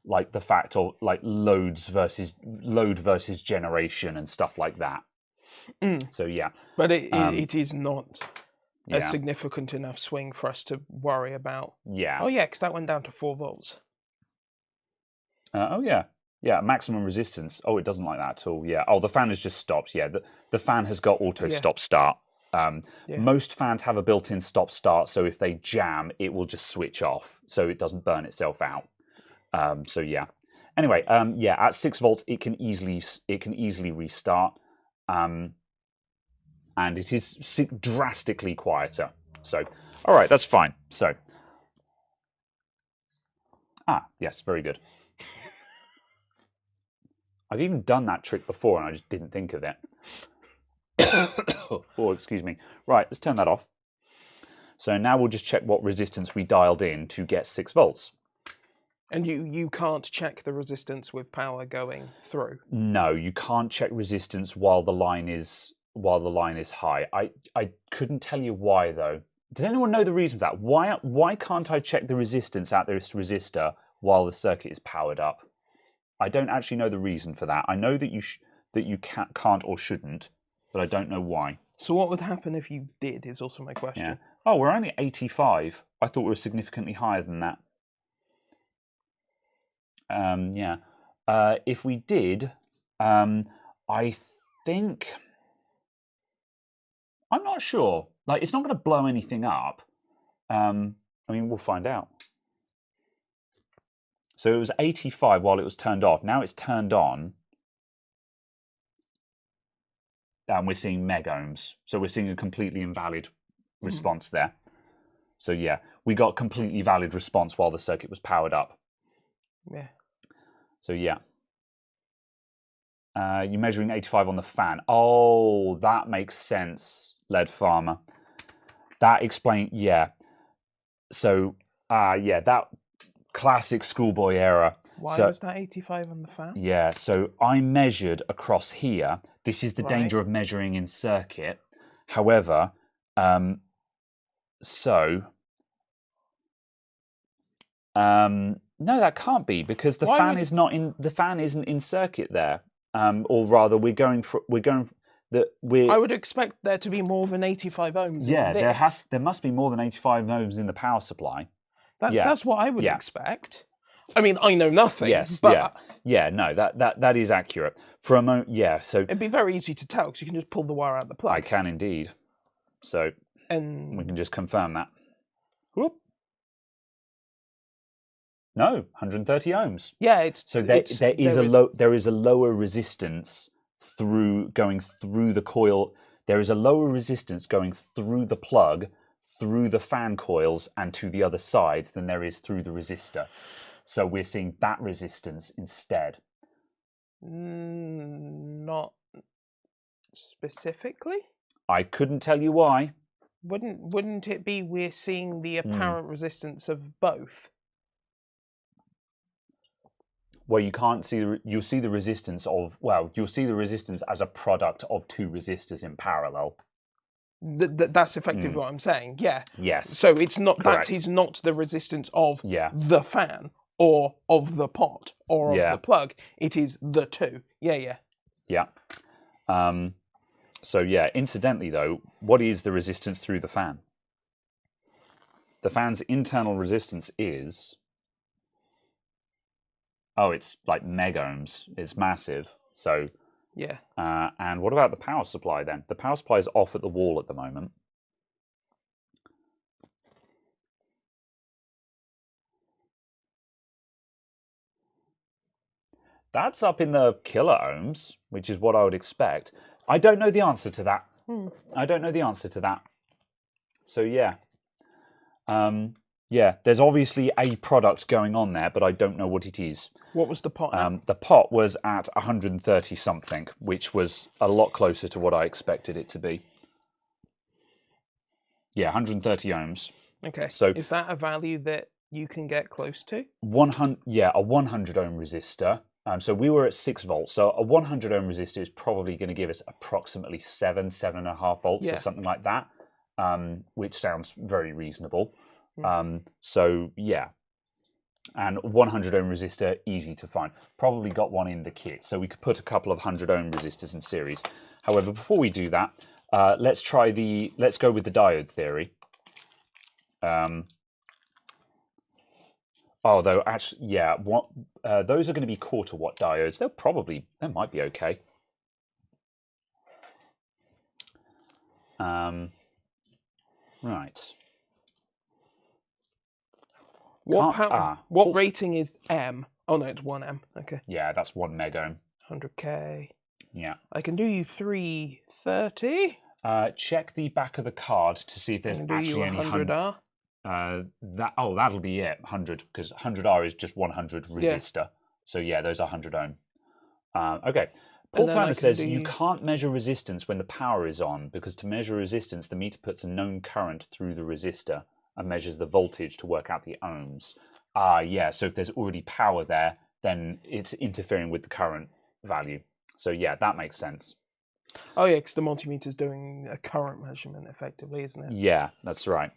like the fact of like load versus generation and stuff like that. So yeah, but it is not a significant enough swing for us to worry about. Yeah. Oh yeah, because that went down to 4 volts. Oh yeah. Yeah, maximum resistance. Oh, it doesn't like that at all. Yeah. Oh, the fan has just stopped. Yeah, the fan has got auto stop start. Most fans have a built-in stop start, so if they jam, it will just switch off, so it doesn't burn itself out. So yeah. Anyway, yeah, at 6 volts, it can easily restart, and it is drastically quieter. So, all right, that's fine. So, yes, very good. I've even done that trick before, and I just didn't think of it. Oh, excuse me. Right, let's turn that off. So now we'll just check what resistance we dialed in to get 6 volts. And you can't check the resistance with power going through? No, you can't check resistance while the line is high. I couldn't tell you why though. Does anyone know the reason for that? Why can't I check the resistance at this resistor while the circuit is powered up? I don't actually know the reason for that. I know that you can't or shouldn't, but I don't know why. So what would happen if you did is also my question. Yeah. Oh, we're only 85. I thought we were significantly higher than that. Yeah. If we did, I think... I'm not sure. Like, it's not going to blow anything up. I mean, we'll find out. So it was 85 while it was turned off. Now it's turned on. And we're seeing megohms. So we're seeing a completely invalid response there. So yeah, we got completely valid response while the circuit was powered up. Yeah. So yeah. You're measuring 85 on the fan. Oh, that makes sense, LED Farmer. That explains, yeah. So, yeah, that classic schoolboy error. Why was that 85 on the fan? Yeah, so I measured across here. This is the danger of measuring in circuit. However, no, that can't be because the fan is not in. The fan isn't in circuit there. Or rather, I would expect there to be more than 85 ohms. Yeah, in this. there must be more than 85 ohms in the power supply. That's what I would expect. I mean, I know nothing. Yes, but yeah, no, that is accurate. For a moment, yeah. So it'd be very easy to tell because you can just pull the wire out of the plug. I can indeed. So and we can just confirm that. Whoop. No, 130 ohms. Yeah, there is a lower resistance going through the coil. There is a lower resistance going through the plug, through the fan coils, and to the other side than there is through the resistor. So we're seeing that resistance instead. Not specifically. I couldn't tell you why. Wouldn't it be we're seeing the apparent resistance of both? Well, you can't see. You'll see the resistance of. Well, you'll see the resistance as a product of two resistors in parallel. That's effectively what I'm saying. Yeah. Yes. So it's not. Correct. That is not the resistance of the fan or of the pot or of the plug. It is the two. Yeah. So yeah. Incidentally, though, what is the resistance through the fan? The fan's internal resistance is. Oh, it's like megohms. It's massive. So yeah. And what about the power supply then? The power supply is off at the wall at the moment. That's up in the kilo ohms, which is what I would expect. I don't know the answer to that. I don't know the answer to that. So yeah. Yeah, there's obviously a product going on there, but I don't know what it is. What was the pot? The pot was at 130 something, which was a lot closer to what I expected it to be. Yeah, 130 ohms. Okay. So is that a value that you can get close to? 100. Yeah, a 100 ohm resistor. So we were at 6 volts. So a 100 ohm resistor is probably going to give us approximately 7.5 volts or something like that, which sounds very reasonable. So yeah, and 100 ohm resistor, easy to find. Probably got one in the kit, so we could put a couple of 100 ohm resistors in series. However, before we do that, let's go with the diode theory. Although actually, yeah, those are going to be quarter watt diodes. They might be okay. Right. What rating is M? Oh no, it's 1M. Okay. Yeah, that's 1 megohm. 100k. Yeah. I can do you 330. Check the back of the card to see if there's actually any 100R. That'll be it. 100, because 100R is just 100 resistor. Yeah. So yeah, those are 100 ohm. Okay. Paul Tyler says you can't measure resistance when the power is on, because to measure resistance, the meter puts a known current through the resistor and measures the voltage to work out the ohms. Yeah, so if there's already power there, then it's interfering with the current value. So yeah, that makes sense. Oh yeah, because the multimeter's doing a current measurement effectively, isn't it? Yeah, that's right.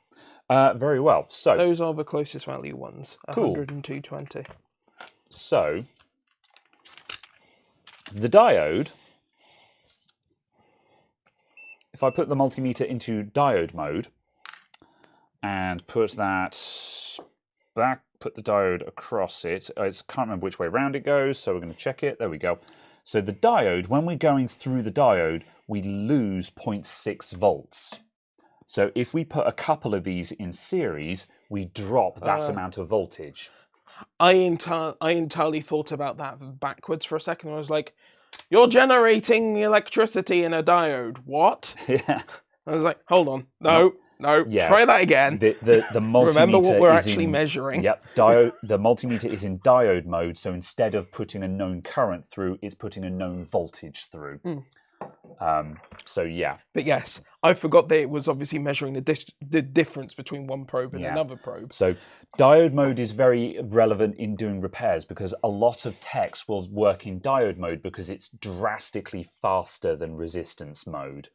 Very well. So those are the closest value ones, 100 and 220. So the diode, if I put the multimeter into diode mode and put that back put the diode across it. I can't remember which way around it goes, so we're going to check it. There we go. So the diode, when we're going through the diode, we lose 0.6 volts. So if we put a couple of these in series, we drop that amount of voltage. I entirely thought about that backwards for a second. I was like, you're generating electricity in a diode. What? Yeah. I was like, hold on. No, Yeah. try that again. The multimeter Remember what we're is actually in, measuring. Yep. The multimeter is in diode mode, so instead of putting a known current through, it's putting a known voltage through. So yeah. But yes, I forgot that it was obviously measuring the difference between one probe and another probe. So diode mode is very relevant in doing repairs because a lot of techs will work in diode mode because it's drastically faster than resistance mode.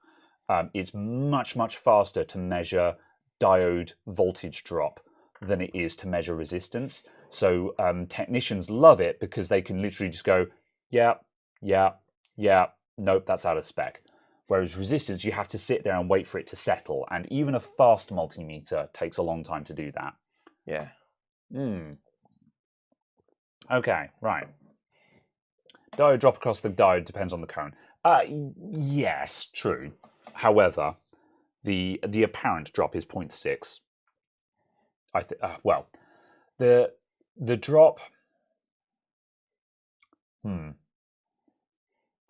It's much faster to measure diode voltage drop than it is to measure resistance. So technicians love it because they can literally just go, yeah, nope, that's out of spec. Whereas resistance, you have to sit there and wait for it to settle. And even a fast multimeter takes a long time to do that. Yeah. Okay, right. Diode drop across the diode depends on the current. Yes, true. However, the apparent drop is 0.6. Well, the drop.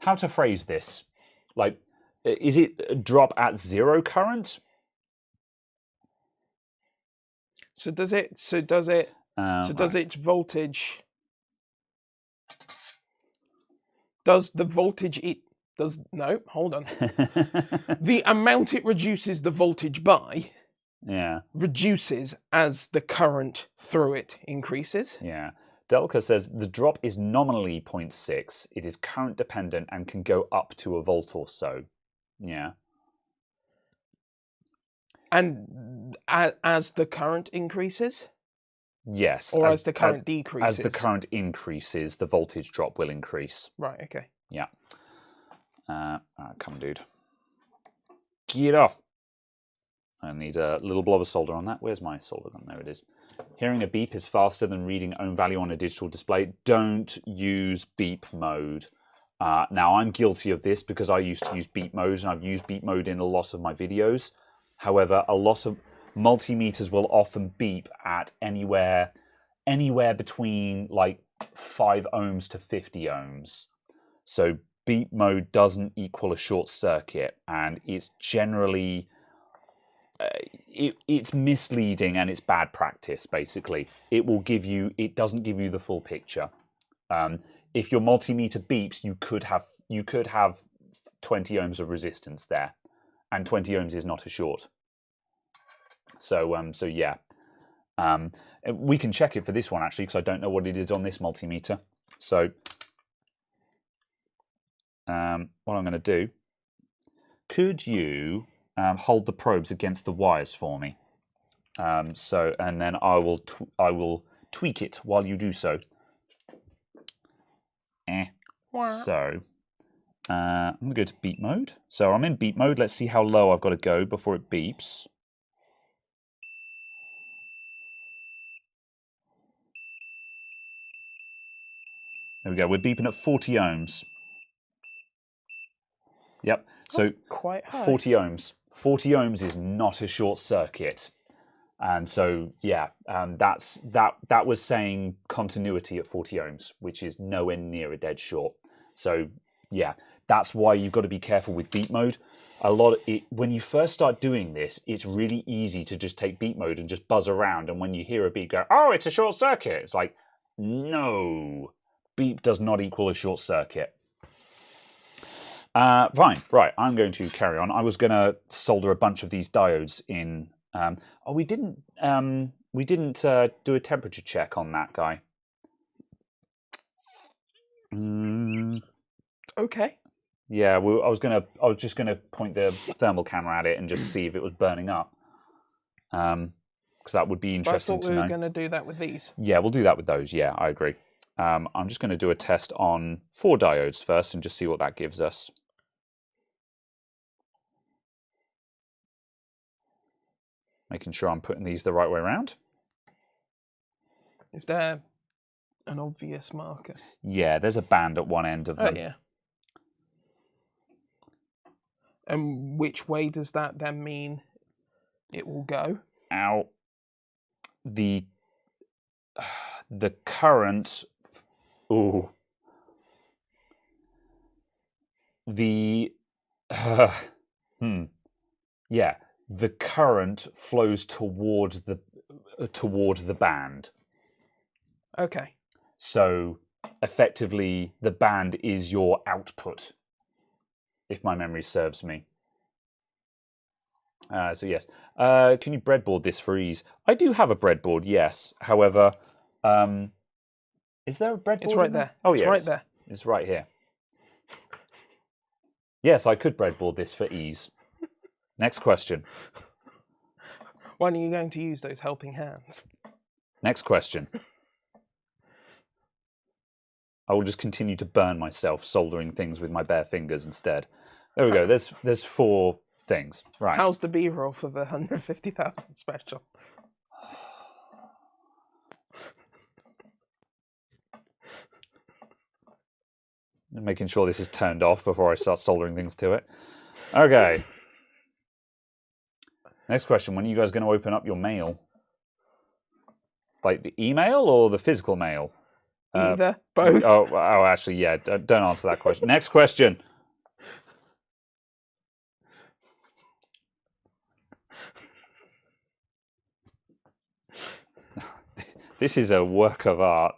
How to phrase this? Like, is it a drop at zero current? So does its voltage? Does the voltage no? Hold on. The amount it reduces the voltage by, reduces as the current through it increases. Yeah. Delca says the drop is nominally 0.6. It is current dependent and can go up to a volt or so. Yeah. And as the current increases? Yes. Or as the current decreases? As the current increases, the voltage drop will increase. Right, okay. Yeah. Come on, dude. Get off. I need a little blob of solder on that. Where's my solder gun? There it is. Hearing a beep is faster than reading own value on a digital display. Don't use beep mode. Now, I'm guilty of this because I used to use beep mode, and I've used beep mode in a lot of my videos. However, a lot of multimeters will often beep at anywhere between like 5 ohms to 50 ohms. So beep mode doesn't equal a short circuit, and it's generally it's misleading and it's bad practice. Basically, it doesn't give you the full picture. If your multimeter beeps, you could have 20 ohms of resistance there, and 20 ohms is not a short. So yeah, we can check it for this one actually because I don't know what it is on this multimeter. So what I'm going to do, could you hold the probes against the wires for me? And then I will tweak it while you do so. So I'm going to go to beep mode. So I'm in beep mode. Let's see how low I've got to go before it beeps. There we go. We're beeping at 40 ohms. Yep. That's so quite high. 40 ohms. 40 ohms is not a short circuit. And so, yeah, that was saying continuity at 40 ohms, which is nowhere near a dead short. So, yeah, that's why you've got to be careful with beep mode. When you first start doing this, it's really easy to just take beep mode and just buzz around. And when you hear a beep, go, oh, it's a short circuit. It's like, no, beep does not equal a short circuit. Fine, right, I'm going to carry on. I was going to solder a bunch of these diodes in. We didn't do a temperature check on that guy. Okay. Yeah, I was just gonna point the thermal camera at it and just see if it was burning up. Because that would be interesting to know. I thought we were going to do that with these. Yeah, we'll do that with those. Yeah, I agree. I'm just going to do a test on 4 diodes first and just see what that gives us. Making sure I'm putting these the right way around. Is there an obvious marker? Yeah, there's a band at one end of them. Oh, yeah. And which way does that then mean it will go? Out. The current. Ooh. The. Yeah, the current flows toward the band. Okay. So effectively, the band is your output, if my memory serves me. So yes, can you breadboard this for ease? I do have a breadboard, yes. However, is there a breadboard? It's right there. Oh, it's yeah, right there. It's right here. Yes, I could breadboard this for ease. Next question. When are you going to use those helping hands? Next question. I will just continue to burn myself soldering things with my bare fingers instead. There we go. There's 4 things. Right. How's the B-roll for the 150,000 special? Making sure this is turned off before I start soldering things to it. Okay. Next question. When are you guys going to open up your mail? Like the email or the physical mail? Either. Both. Oh, actually, yeah. Don't answer that question. Next question. This is a work of art.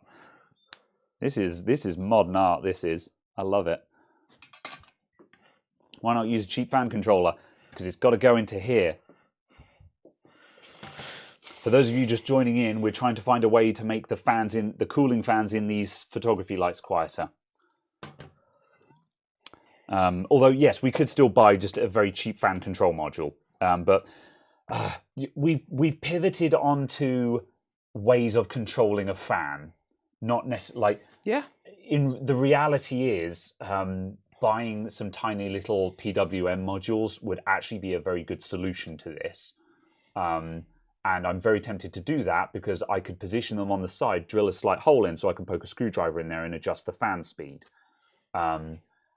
This is modern art. This is. I love it. Why not use a cheap fan controller? Because it's got to go into here. For those of you just joining in, we're trying to find a way to make the cooling fans in these photography lights quieter. Although, yes, we could still buy just a very cheap fan control module. But we've pivoted onto ways of controlling a fan, not necessarily like. Yeah. In the reality is, buying some tiny little PWM modules would actually be a very good solution to this. And I'm very tempted to do that because I could position them on the side, drill a slight hole in so I can poke a screwdriver in there and adjust the fan speed.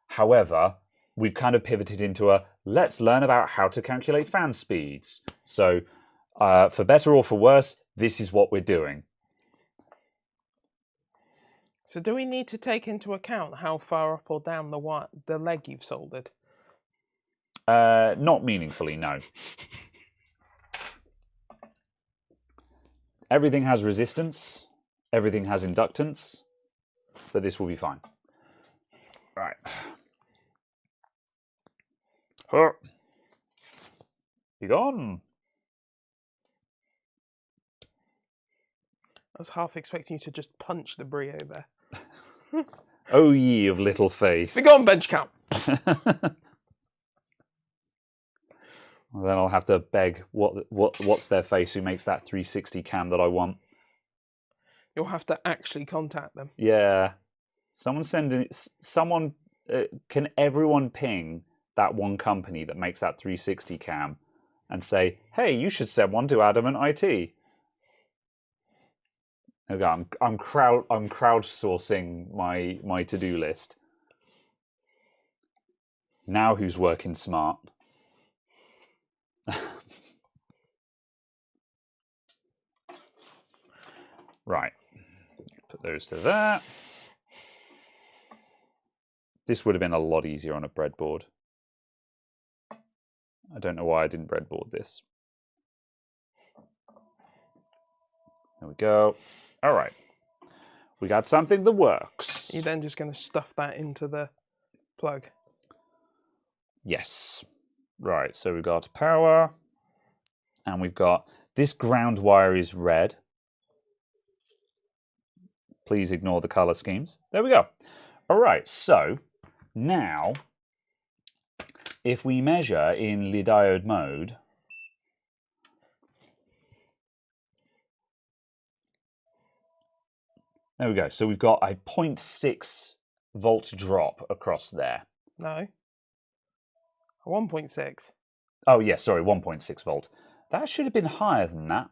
However, we've kind of pivoted into let's learn about how to calculate fan speeds. So for better or for worse, this is what we're doing. So do we need to take into account how far up or down the leg you've soldered? Not meaningfully, no. Everything has resistance, everything has inductance, but this will be fine. Right. You gone? I was half expecting you to just punch the Brio there. Oh, ye of little faith. Be gone, bench count. Well, then I'll have to beg what's their face who makes that 360 cam that I want. You'll have to actually contact them. Yeah. Someone can everyone ping that one company that makes that 360 cam and say, hey, you should send one to Adamant IT. Okay, I'm crowdsourcing my to-do list. Now who's working smart? Right. Put those to that. This would have been a lot easier on a breadboard. I don't know why I didn't breadboard this. There we go. All right. We got something that works. You're then just going to stuff that into the plug. Yes. Right, so we've got power, and we've got this ground wire is red. Please ignore the color schemes. There we go. All right, so now if we measure in the diode mode, there we go. So we've got a 0.6 volt drop across there. No. 1.6. Oh, yeah, sorry, 1.6 volt. That should have been higher than that.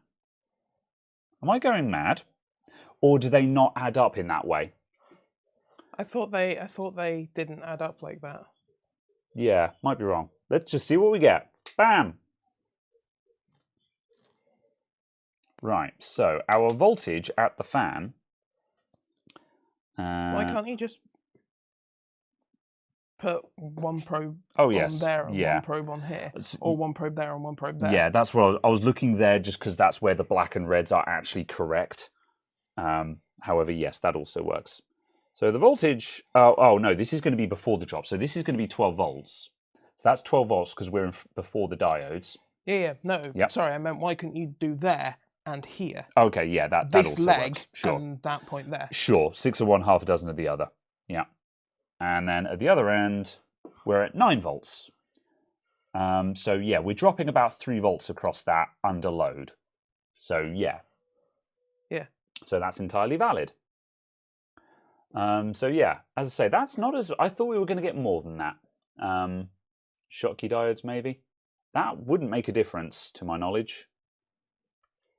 Am I going mad? or do they not add up in that way? I thought they didn't add up like that. Yeah, might be wrong. Let's just see what we get. Bam! Right, so our voltage at the fan... Why can't you just put one probe on there and one probe on here? Or one probe there and one probe there? Yeah, that's what I was looking there, just because that's where the black and reds are actually correct. However, yes, that also works. So the voltage... oh, no, this is going to be before the drop. So this is going to be 12 volts. So that's 12 volts because we're before the diodes. Yeah, no. Yep. Sorry, I meant why couldn't you do there and here? Okay, yeah, that this also leg works. Sure. And that point there. Sure, 6 of one, half a dozen of the other. Yeah. And then at the other end, we're at 9 volts. So yeah, we're dropping about 3 volts across that under load. So yeah. Yeah. So that's entirely valid. So yeah, as I say, that's not as... I thought we were going to get more than that. Schottky diodes, maybe? That wouldn't make a difference, to my knowledge.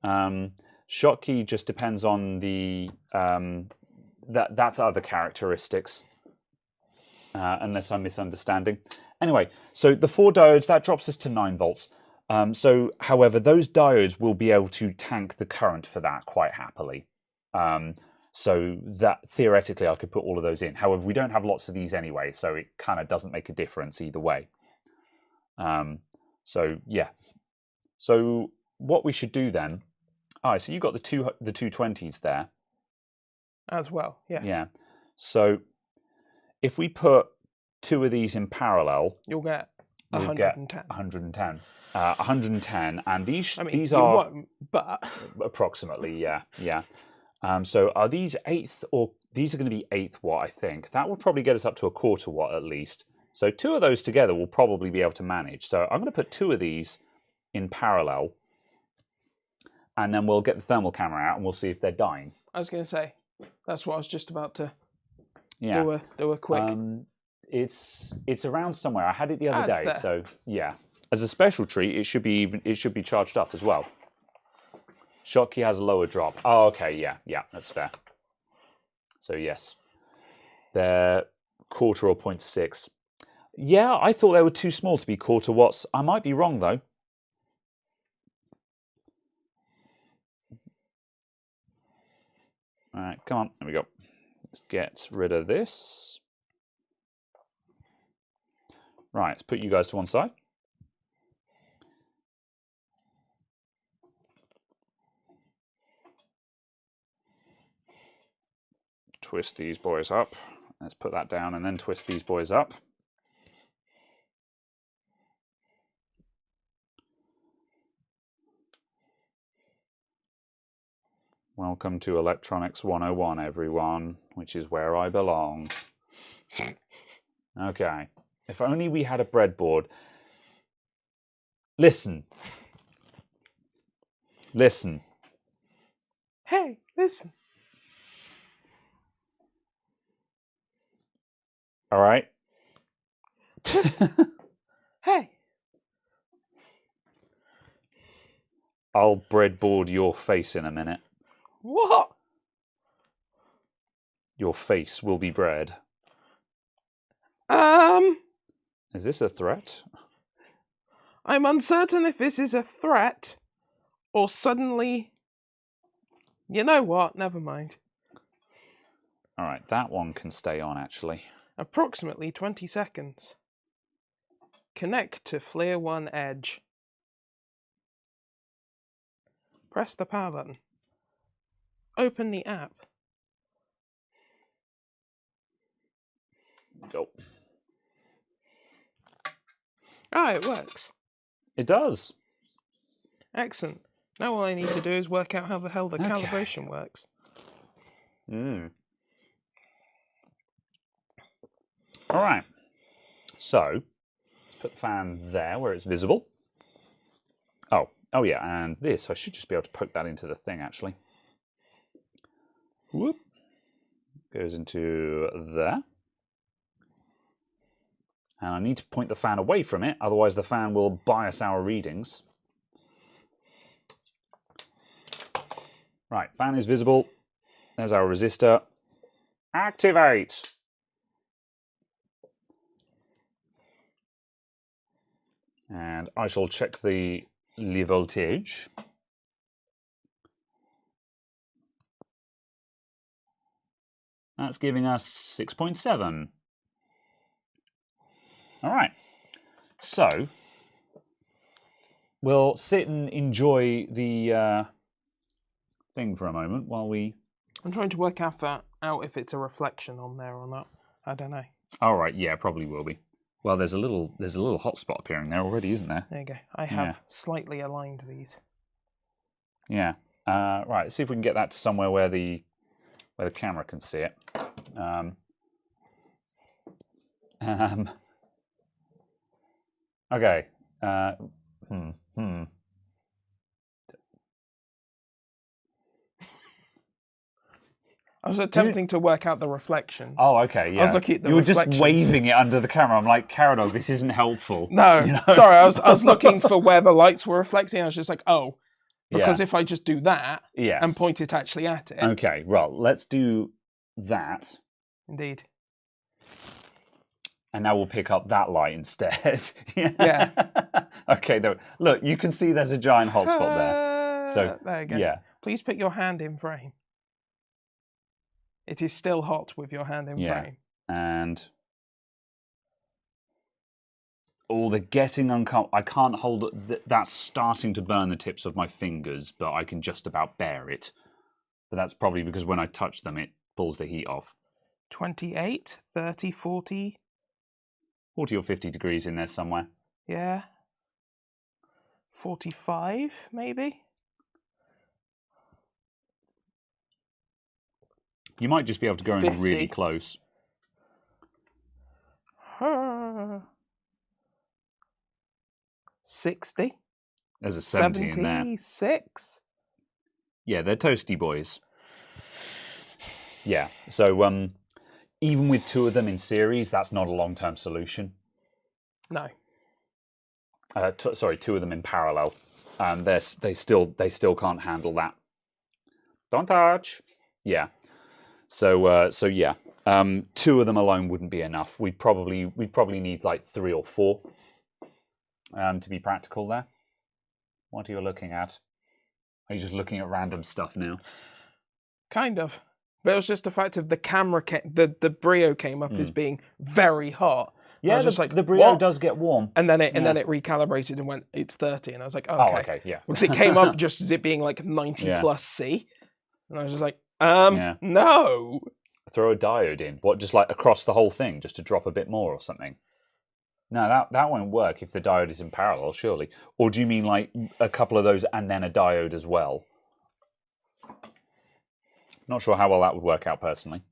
Schottky just depends on the... that's other characteristics. Unless I'm misunderstanding. Anyway, so the 4 diodes, that drops us to 9 volts. However, those diodes will be able to tank the current for that quite happily. So that theoretically I could put all of those in. However, we don't have lots of these anyway, so it kind of doesn't make a difference either way. So yeah. So what we should do then... so you've got the 220s there. As well, yes. Yeah. So if we put 2 of these in parallel... You'll get 110. 110. 110, and these these are... won't, but... Approximately, yeah, yeah. So are these 1/8 or... These are going to be 1/8 watt, I think. That would probably get us up to 1/4 watt at least. So 2 of those together will probably be able to manage. So I'm going to put 2 of these in parallel, and then we'll get the thermal camera out and we'll see if they're dying. I was going to say, that's what I was just about to do a quick... It's around somewhere. I had it the other day, there. So yeah. As a special treat, it should be charged up as well. Schottky has a lower drop. Oh, okay, yeah, that's fair. So yes, they're 1/4 or 0.6. Yeah, I thought they were too small to be 1/4 watts. I might be wrong though. All right, come on, there we go. Let's get rid of this. Right, let's put you guys to one side. Twist these boys up. Let's put that down and then twist these boys up. Welcome to Electronics 101, everyone, which is where I belong. Okay. If only we had a breadboard. Listen. Listen. Hey, listen. All right. Just, hey. I'll breadboard your face in a minute. What? Your face will be bread. Is this a threat? I'm uncertain if this is a threat or suddenly... You know what? Never mind. All right, that one can stay on, actually. Approximately 20 seconds. Connect to FLIR 1 edge. Press the power button. Open the app. Go. Ah, it works. It does. Excellent. Now all I need to do is work out how the hell the calibration works. All right. So, put the fan there where it's visible. Oh yeah, and this, I should just be able to poke that into the thing, actually. Whoop. Goes into there. And I need to point the fan away from it, otherwise the fan will bias our readings. Right, fan is visible. There's our resistor. Activate. And I shall check the voltage. That's giving us 6.7. All right. So we'll sit and enjoy the thing for a moment while we... I'm trying to work out if it's a reflection on there or not. I don't know. All right, yeah, probably will be. Well, there's a little hotspot appearing there already, isn't there? There you go. I have slightly aligned these. Yeah. Right. See if we can get that to somewhere where the camera can see it. Okay. I was attempting to work out the reflections. Oh, okay, yeah. I was looking at the You were reflections. just waving it under the camera. I'm like, Caradog, this isn't helpful. No, you know? sorry, I was looking for where the lights were reflecting. I was just like, oh, because Yeah. if I just do that Yes. and point it actually at it. Okay, well, let's do that. Indeed. And now we'll pick up that light instead. Yeah. Okay, look, you can see there's a giant hotspot there. So there you go. Yeah. Please put your hand in frame. It is still hot with your hand in frame. And they're getting uncomfortable. I can't hold it. That's starting to burn the tips of my fingers, but I can just about bear it. But that's probably because when I touch them, it pulls the heat off. 28, 30, 40. 40 or 50 degrees in there somewhere. Yeah. 45, maybe? You might just be able to go 50. in really close. 60. There's a 70 in there. 76. Yeah, they're toasty boys. Yeah, so even with two of them in series, that's not a long-term solution. No. Sorry, two of them in parallel. They still can't handle that. Don't touch. Yeah. So yeah, two of them alone wouldn't be enough. We'd probably need like 3 or 4 to be practical there. What are you looking at? Are you just looking at random stuff now? Kind of. But it was just the fact of the camera, the Brio came up as being very hot. Yeah, the Brio does get warm. And then it recalibrated and went, it's 30. And I was like, okay. Oh, okay, yeah. Because it came up just as it being like 90 plus C. And I was just like, no. Throw a diode in. What, just like across the whole thing, just to drop a bit more or something? No, that won't work if the diode is in parallel, surely. Or do you mean like a couple of those and then a diode as well? Not sure how well that would work out personally.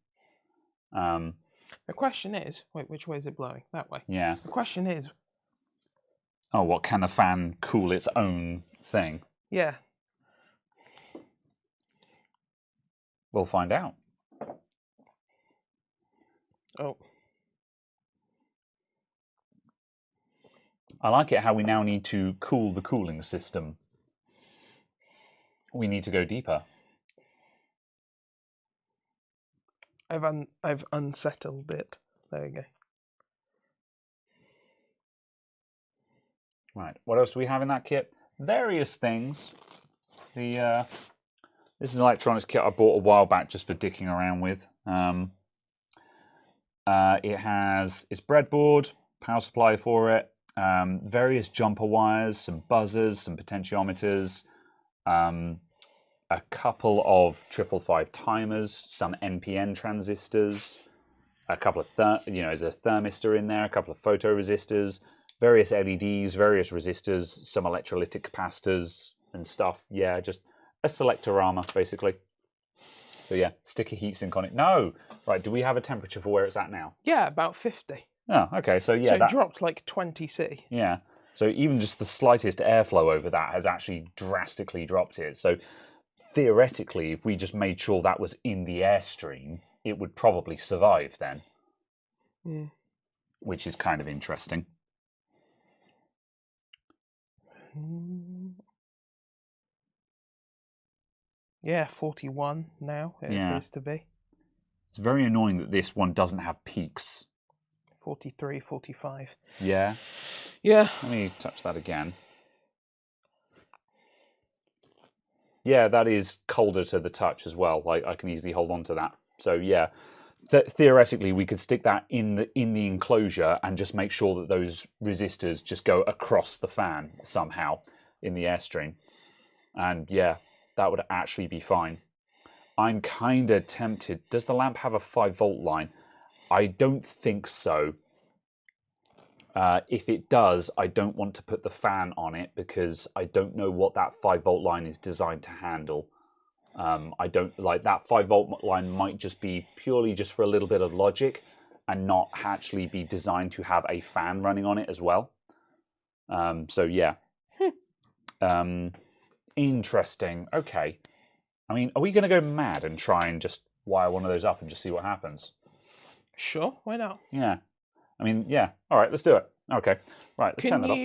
The question is, wait, which way is it blowing? That way. Yeah. The question is... Oh, what, can the fan cool its own thing? Yeah. We'll find out. Oh. I like it how we now need to cool the cooling system. We need to go deeper. I've unsettled it. There we go. Right. What else do we have in that kit? Various things. This is an electronics kit I bought a while back just for dicking around with. It has its breadboard, power supply for it, various jumper wires, some buzzers, some potentiometers, a couple of 555 timers, some NPN transistors, a couple of there's a thermistor in there, a couple of photoresistors, various LEDs, various resistors, some electrolytic capacitors and stuff. Yeah, just a selectorama basically. So yeah, stick a heatsink on it. No, right. Do we have a temperature for where it's at now? Yeah, about 50. Oh, okay. So yeah, so it dropped like 20 C. Yeah. So even just the slightest airflow over that has actually drastically dropped it. So theoretically, if we just made sure that was in the airstream, it would probably survive then. Which is kind of interesting. Yeah, 41 now, it appears to be. It's very annoying that this one doesn't have peaks. 43, 45. Yeah? Yeah. Let me touch that again. Yeah, that is colder to the touch as well. Like, I can easily hold on to that. So yeah, theoretically, we could stick that in the enclosure and just make sure that those resistors just go across the fan somehow in the airstream. And yeah, that would actually be fine. I'm kind of tempted. Does the lamp have a 5-volt line? I don't think so. If it does, I don't want to put the fan on it because I don't know what that 5-volt line is designed to handle. I don't like that 5-volt line might just be purely just for a little bit of logic and not actually be designed to have a fan running on it as well. So yeah. Interesting. Okay. I mean, are we going to go mad and try and just wire one of those up and just see what happens? Sure, why not? Yeah. I mean, yeah. All right, let's do it. Okay. Right, let's turn that off.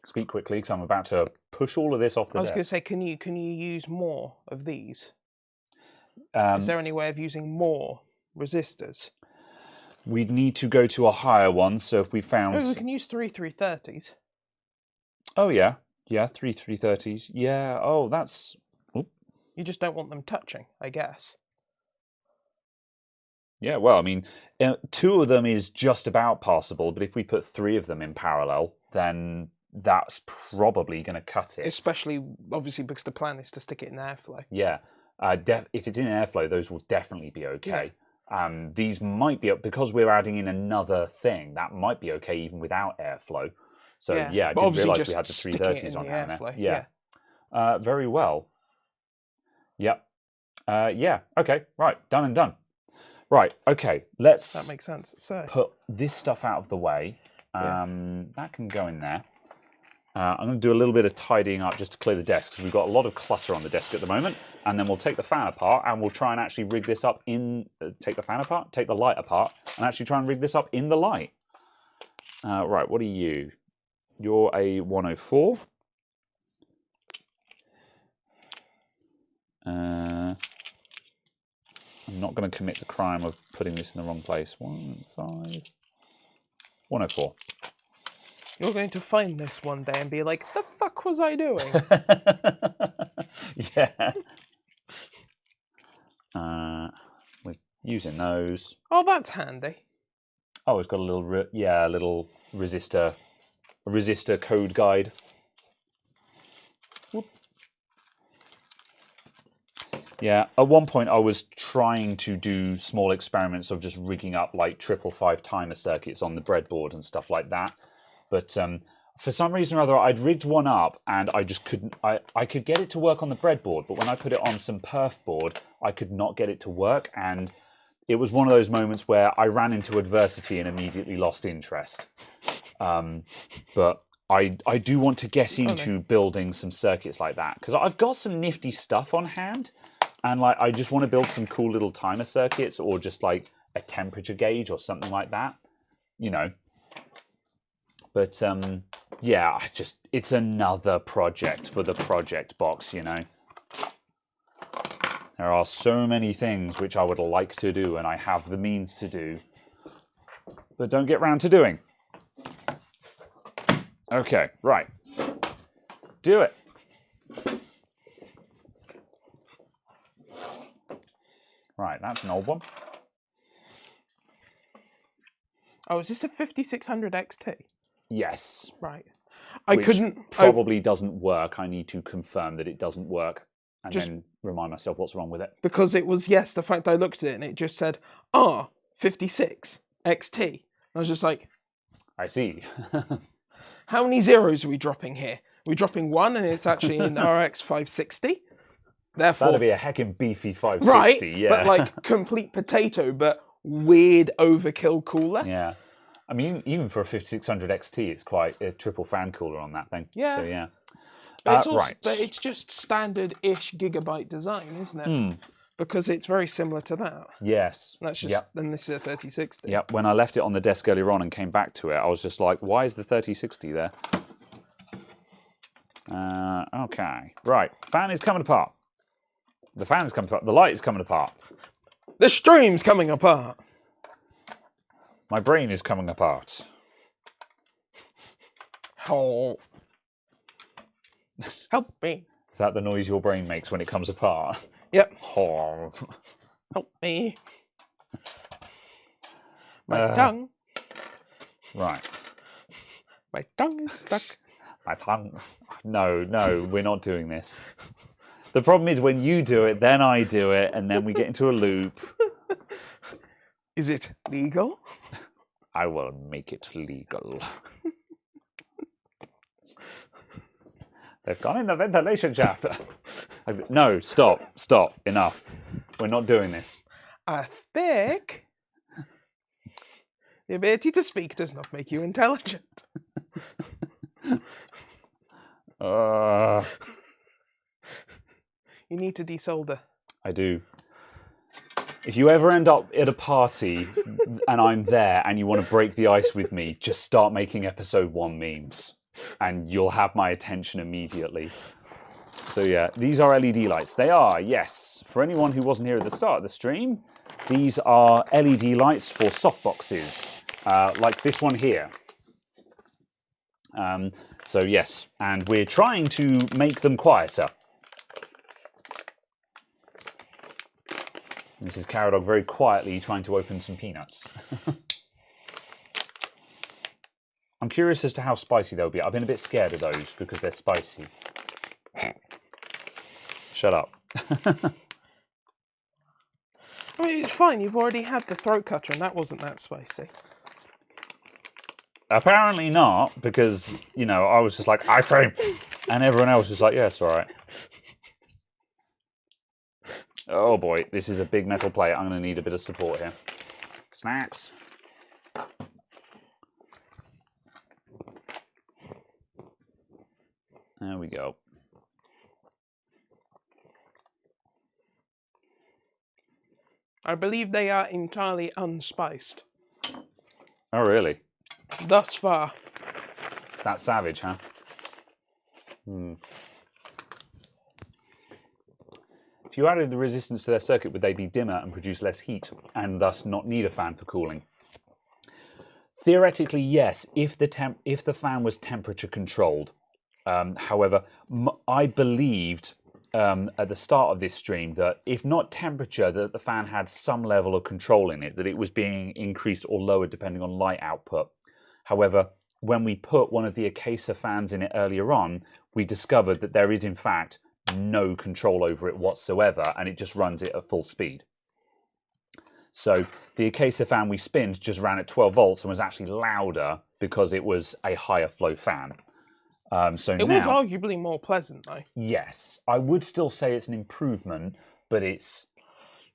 Speak quickly because I'm about to push all of this off the desk. I was going to say, can you use more of these? Is there any way of using more resistors? We'd need to go to a higher one, so if we found... Oh, we can use 3 330s. Oh, yeah. Yeah, 3 330s. Yeah, oh, that's... Oop. You just don't want them touching, I guess. Yeah, well, I mean, 2 of them is just about possible, but if we put 3 of them in parallel, then that's probably going to cut it. Especially, obviously, because the plan is to stick it in airflow. Yeah. If it's in airflow, those will definitely be okay. Yeah. These might be, because we're adding in another thing, that might be okay even without airflow. So, yeah, I didn't realise we had the 330s on hand there. Yeah. Very well. Yep. Yeah, okay, right, done and done. Right, okay, let's that makes sense. So put this stuff out of the way. That can go in there. I'm going to do a little bit of tidying up just to clear the desk because we've got a lot of clutter on the desk at the moment. And then we'll take the fan apart and we'll try and actually rig this up in... take the fan apart, take the light apart, and actually try and rig this up in the light. Right, what are you? You're a 104. I'm not going to commit the crime of putting this in the wrong place. 104. You're going to find this one day and be like, the fuck was I doing? Yeah. We're using those. Oh, that's handy. Oh, it's got a little, little resistor code guide. Whoop. Yeah, at one point I was trying to do small experiments of just rigging up like 555 timer circuits on the breadboard and stuff like that. But for some reason or other, I'd rigged one up and I just couldn't... I could get it to work on the breadboard, but when I put it on some perf board, I could not get it to work. And it was one of those moments where I ran into adversity and immediately lost interest. But I do want to get into building some circuits like that because I've got some nifty stuff on hand. And like, I just want to build some cool little timer circuits or just like a temperature gauge or something like that, you know. But yeah, it's another project for the project box, you know. There are so many things which I would like to do and I have the means to do, but don't get round to doing. Okay, right. Do it. Right, that's an old one. Oh, is this a 5600 XT? Yes. Right. Which probably doesn't work. I need to confirm that it doesn't work and then remind myself what's wrong with it. Because it was, yes, the fact I looked at it and it just said, 56 XT. And I was just like... I see. How many zeros are we dropping here? We're dropping 1 and it's actually an RX 560. Therefore, that'd be a heckin' beefy 560, right, yeah. But like complete potato, but weird overkill cooler. Yeah. I mean, even for a 5600 XT, it's quite a triple fan cooler on that thing. Yeah. So, yeah. But it's also, but it's just standard-ish gigabyte design, isn't it? Because it's very similar to that. Yes. That's just, then this is a 3060. Yep, when I left it on the desk earlier on and came back to it, I was just like, why is the 3060 there? Okay, right. Fan is coming apart. The fan is coming apart. The light is coming apart. The stream's coming apart. My brain is coming apart. Oh. Help me. Is that the noise your brain makes when it comes apart? Yep. Oh. Help me. My tongue. Right. My tongue is stuck. My tongue. No, we're not doing this. The problem is when you do it, then I do it, and then we get into a loop. Is it legal? I will make it legal. They've gone in the ventilation shaft. No, stop, enough. We're not doing this. I think the ability to speak does not make you intelligent. You need to desolder. I do. If you ever end up at a party and I'm there and you want to break the ice with me, just start making episode 1 memes and you'll have my attention immediately. So yeah, these are LED lights. They are, yes. For anyone who wasn't here at the start of the stream, these are LED lights for softboxes, like this one here. So yes, and we're trying to make them quieter. This is Caradog very quietly trying to open some peanuts. I'm curious as to how spicy they'll be. I've been a bit scared of those because they're spicy. Shut up. I mean, it's fine. You've already had the throat cutter and that wasn't that spicy. Apparently not, because, you know, I was just like, ice cream! And everyone else was like, yeah, it's all right. Oh boy, this is a big metal plate. I'm going to need a bit of support here. Snacks. There we go. I believe they are entirely unspiced. Oh, really? Thus far. That's savage, huh? If you added the resistance to their circuit, would they be dimmer and produce less heat, and thus not need a fan for cooling? Theoretically, yes, if the fan was temperature controlled. However, I believed at the start of this stream that if not temperature, that the fan had some level of control in it, that it was being increased or lowered depending on light output. However, when we put one of the Acacia fans in it earlier on, we discovered that there is in fact no control over it whatsoever, and it just runs it at full speed. So the Acacia fan we spinned just ran at 12 volts and was actually louder because it was a higher flow fan. So it was arguably more pleasant, though. Yes, I would still say it's an improvement, but it's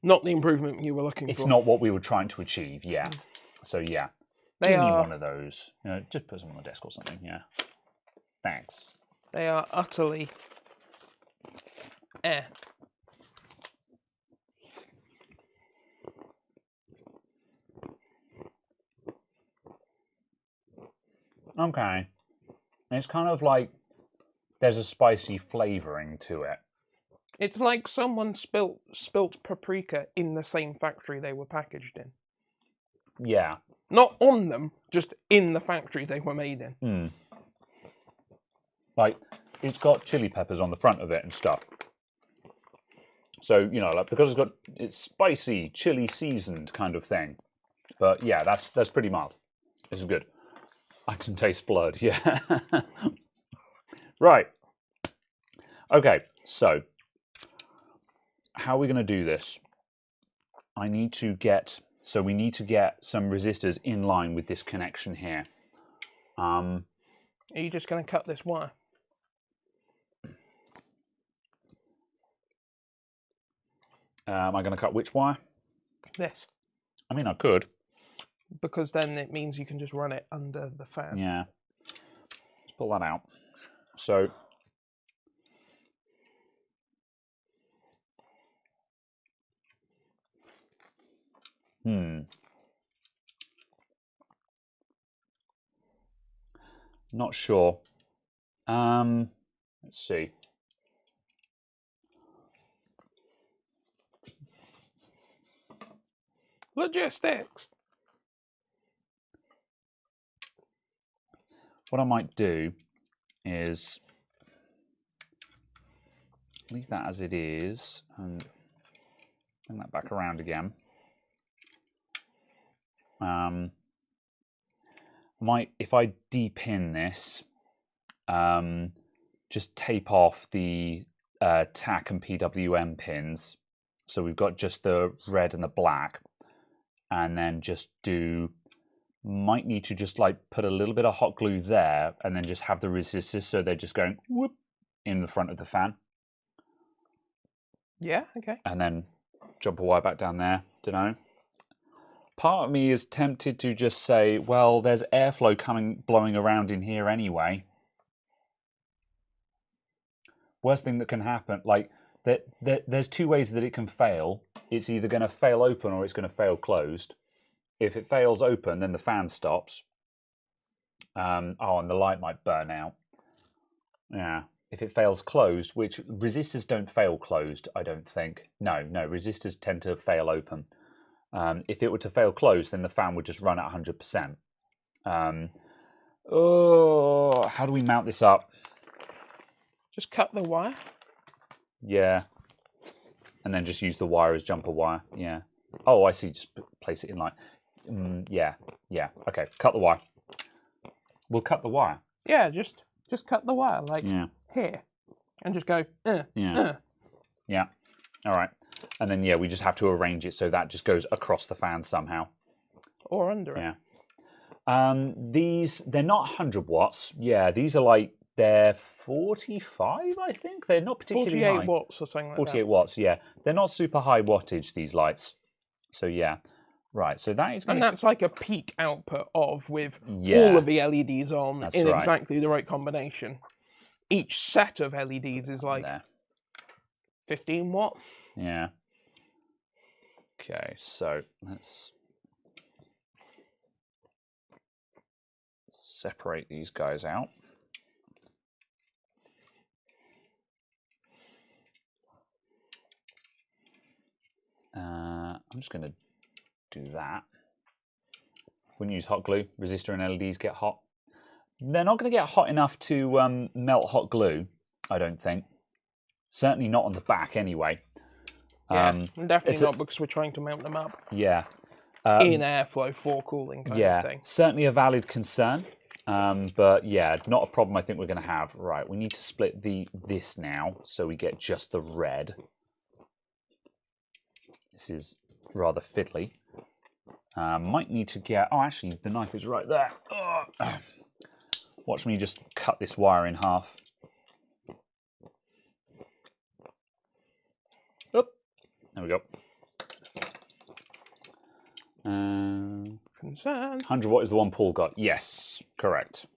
not the improvement you were looking for. It's not what we were trying to achieve. Yeah. So yeah, give me one of those. You know, just put them on the desk or something. Yeah. Thanks. They are utterly Okay. And it's kind of like there's a spicy flavouring to it. It's like someone spilt paprika in the same factory they were packaged in. Yeah. Not on them, just in the factory they were made in. Like, it's got chili peppers on the front of it and stuff. So, you know, like, because it's spicy, chili seasoned kind of thing. But yeah, that's pretty mild. This is good. I can taste blood, yeah. Right. Okay, so how are we going to do this? We need to get some resistors in line with this connection here. Are you just going to cut this wire? Am I going to cut which wire? This. I mean, I could. Because then it means you can just run it under the fan. Yeah. Let's pull that out. So Not sure. Let's see. Logistics. What I might do is leave that as it is and bring that back around again. If I depin this, just tape off the TAC and PWM pins, so we've got just the red and the black, and then just might need to just like put a little bit of hot glue there, and then just have the resistors so they're just going whoop in the front of the fan. Yeah, okay. And then jump a wire back down there. Don't know. Part of me is tempted to just say, well, there's airflow blowing around in here anyway. Worst thing that can happen, like, there's two ways that it can fail. It's either going to fail open or it's going to fail closed. If it fails open, then the fan stops. And the light might burn out. Yeah. If it fails closed, which resistors don't fail closed, I don't think. No, resistors tend to fail open. If it were to fail closed, then the fan would just run at 100%. How do we mount this up? Just cut the wire. Yeah. And then just use the wire as jumper wire. Yeah. Oh, I see. Just place it in like... yeah. Okay, cut the wire. We'll cut the wire. Yeah, just cut the wire, like here. And just go, Yeah. All right. And then, yeah, we just have to arrange it so that just goes across the fan somehow. Or under it. Yeah. They're not 100 watts. Yeah, these are like, they're 45, I think. They're not particularly 48 high. watts or something like 48 that. watts, yeah. They're not super high wattage, these lights. So, yeah. Right, so that is going to... And that's like a peak output with all of the LEDs on exactly the right combination. Each set of LEDs is like 15 watt. Yeah. Okay, so let's separate these guys out. I'm just going to do that. Wouldn't use hot glue. Resistor and LEDs get hot. They're not going to get hot enough to melt hot glue, I don't think. Certainly not on the back, anyway. Yeah, definitely not because we're trying to mount them up. Yeah. In airflow for cooling kind of thing. Certainly a valid concern. But yeah, not a problem I think we're going to have. Right, we need to split this now so we get just the red. This is rather fiddly. Might need to get... Oh, actually, the knife is right there. Watch me just cut this wire in half. Oop. There we go. 100 watt is the one Paul got. Yes, correct.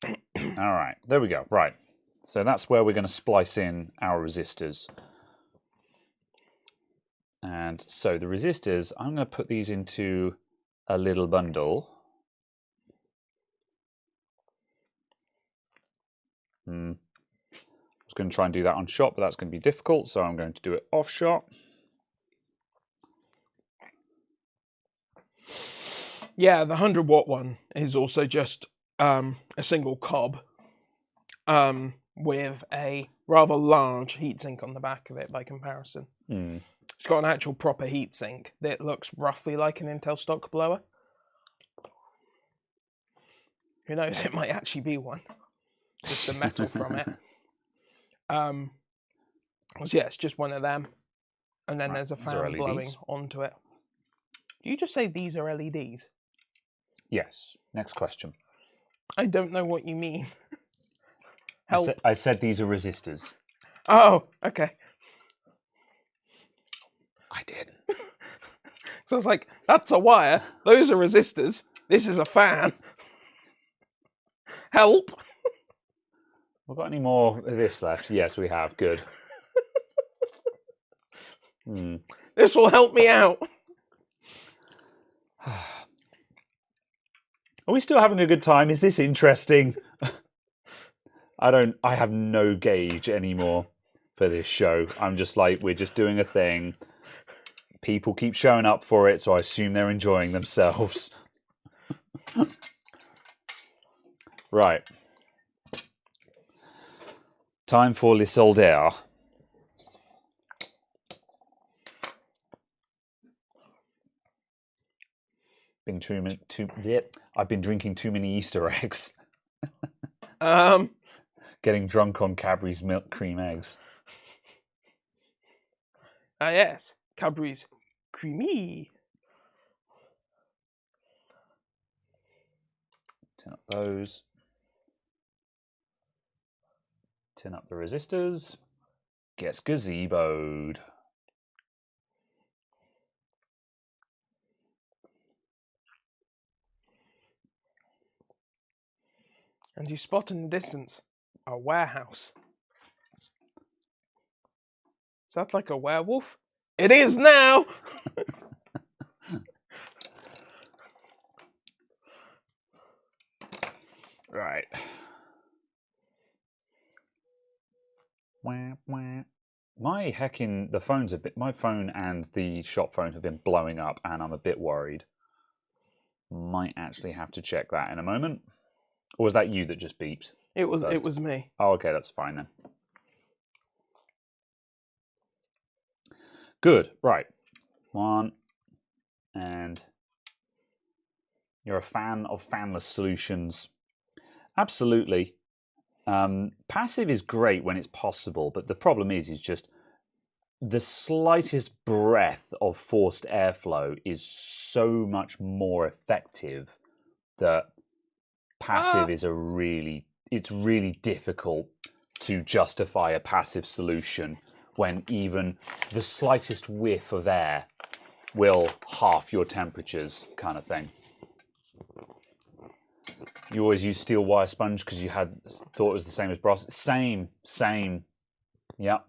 All right, there we go. Right, so that's where we're going to splice in our resistors. And so the resistors, I'm going to put these into a little bundle. I was going to try and do that on shot, but that's going to be difficult, so I'm going to do it off shot. Yeah, the 100 watt one is also just a single cob with a rather large heatsink on the back of it by comparison. It's got an actual proper heatsink that looks roughly like an Intel stock blower. Who knows, it might actually be one. Just the metal from it. So yeah, it's just one of them. And then there's a fan blowing onto it. Do you just say these are LEDs? Yes. Next question. I don't know what you mean. I said these are resistors. Oh, okay. I did. So it's like, that's a wire. Those are resistors. This is a fan. Help. We've got any more of this left? Yes, we have. Good. This will help me out. Are we still having a good time? Is this interesting? I have no gauge anymore for this show. I'm just like, we're just doing a thing. People keep showing up for it, so I assume they're enjoying themselves. Right. Time for le solder. I've been drinking too many Easter eggs. Getting drunk on Cadbury's milk cream eggs. Ah, yes. Cadbury's creamy. Tin up those. Tin up the resistors. Gets gazeboed. And you spot in the distance a warehouse. Is that like a werewolf? It is now! Right. My heckin' the phone's a bit. My phone and the shop phone have been blowing up, and I'm a bit worried. Might actually have to check that in a moment. Or was that you that just beeped? It was me. Oh, okay, that's fine then. Good. Right. One. And you're a fan of fanless solutions. Absolutely. Passive is great when it's possible, but the problem is just the slightest breath of forced airflow is so much more effective that passive is it's really difficult to justify a passive solution when even the slightest whiff of air will half your temperatures, kind of thing. You always use steel wire sponge because you thought it was the same as brass. Same. Yeah.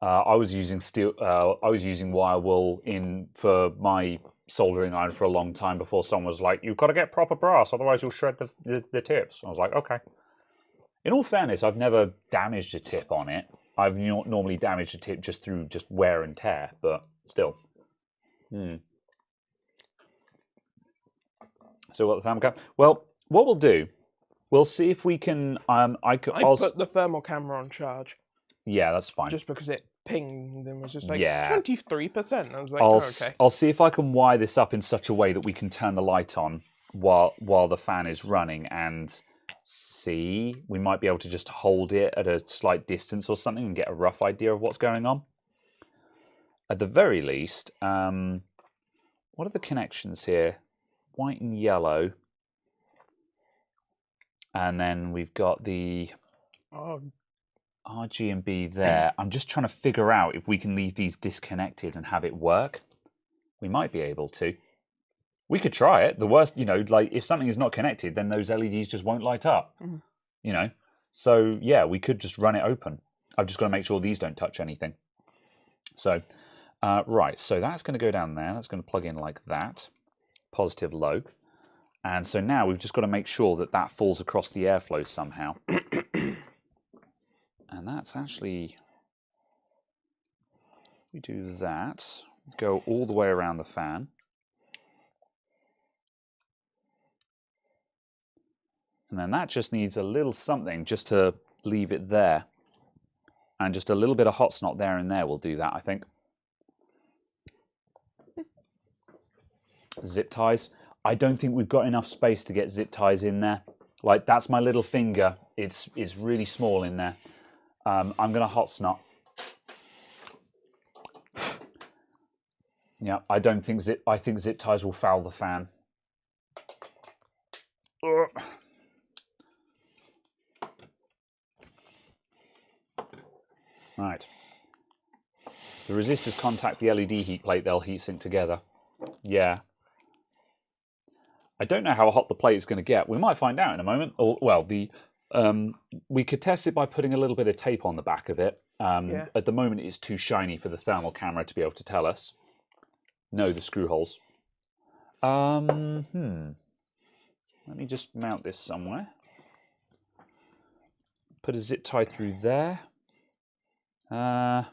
I was using wire wool for my soldering iron for a long time before someone was like, "You've got to get proper brass, otherwise you'll shred the tips." I was like, "Okay." In all fairness, I've never damaged a tip on it. I've normally damaged a tip just through wear and tear, but still. So what the thermocam? Well, what we'll do, we'll see if we can. I put the thermal camera on charge. Yeah, that's fine. Just because it pinged and was just like 23%. I was like, okay. I'll see if I can wire this up in such a way that we can turn the light on while the fan is running, and see. We might be able to just hold it at a slight distance or something and get a rough idea of what's going on. At the very least, what are the connections here? White and yellow. And then we've got the RG and B there. I'm just trying to figure out if we can leave these disconnected and have it work. We might be able to. We could try it. The worst, like if something is not connected, then those LEDs just won't light up. So yeah, we could just run it open. I've just got to make sure these don't touch anything. So, right, so that's going to go down there. That's going to plug in like that. Positive low. And so now we've just got to make sure that that falls across the airflow somehow. And that's actually, we do that, go all the way around the fan. And then that just needs a little something just to leave it there. And just a little bit of hot snot there and there will do that, I think. Zip ties. I don't think we've got enough space to get zip ties in there. Like, that's my little finger. It's really small in there. I'm going to hot snot. Yeah, I think zip ties will foul the fan. Right. The resistors contact the LED heat plate, they'll heat sink together. Yeah. I don't know how hot the plate is going to get. We might find out in a moment. Or, well, the We could test it by putting a little bit of tape on the back of it. Yeah. At the moment, it's too shiny for the thermal camera to be able to tell us. No, the screw holes. Let me just mount this somewhere. Put a zip tie through there. I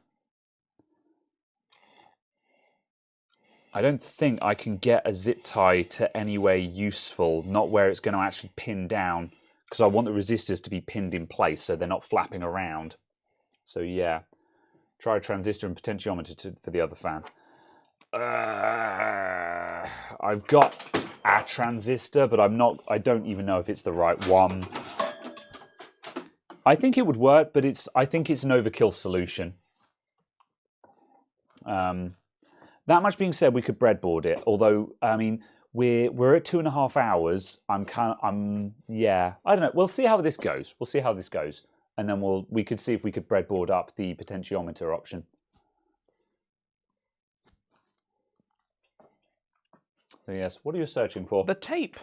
don't think I can get a zip tie to anywhere useful, not where it's going to actually pin down, because I want the resistors to be pinned in place so they're not flapping around. So yeah, try a transistor and potentiometer for the other fan. I've got a transistor, but I don't even know if it's the right one. I think it would work, but I think it's an overkill solution. That much being said, we could breadboard it. Although, I mean, we're at 2.5 hours. Yeah, I don't know. We'll see how this goes. And then we could see if we could breadboard up the potentiometer option. So yes, what are you searching for? The tape.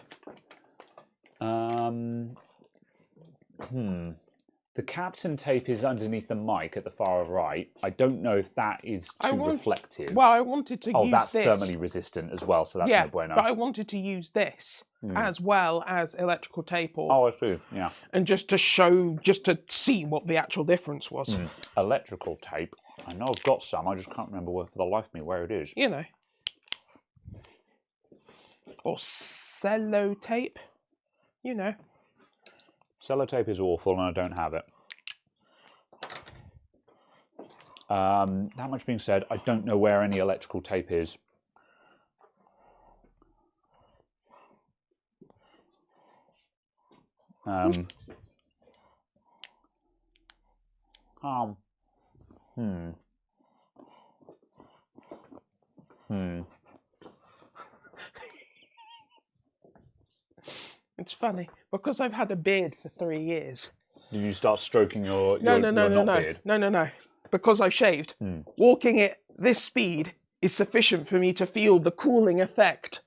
The captain tape is underneath the mic at the far right. I don't know if that is too reflective. Well, I wanted to use this. Oh, that's thermally resistant as well, so that's no bueno. But I wanted to use this as well as electrical tape. Oh, I see, yeah. And just to see what the actual difference was. Electrical tape. I know I've got some, I just can't remember for the life of me where it is. You know. Or sellotape. You know. Sellotape is awful and I don't have it. That much being said, I don't know where any electrical tape is. It's funny, because I've had a beard for 3 years. Did you start stroking your No. beard? No. Because I've shaved. Walking at this speed is sufficient for me to feel the cooling effect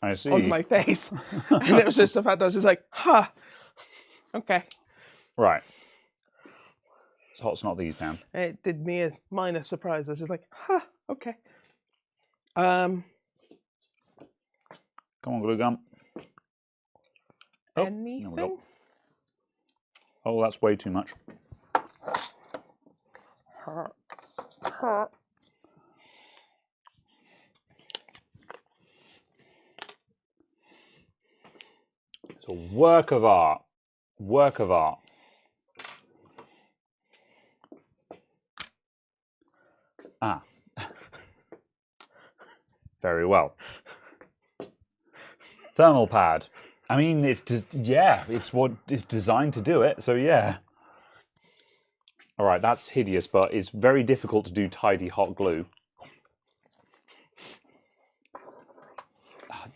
on my face. And it was just the fact that I was just like, okay. Right. It's hot snot these down. It did me a minor surprise. I was just like, okay. Come on, glue gun. Anything? Oh, that's way too much. It's a work of art. Work of art. Very well. Thermal pad. I mean, it's just, yeah, it's what is designed to do it, so yeah. All right, that's hideous, but it's very difficult to do tidy hot glue.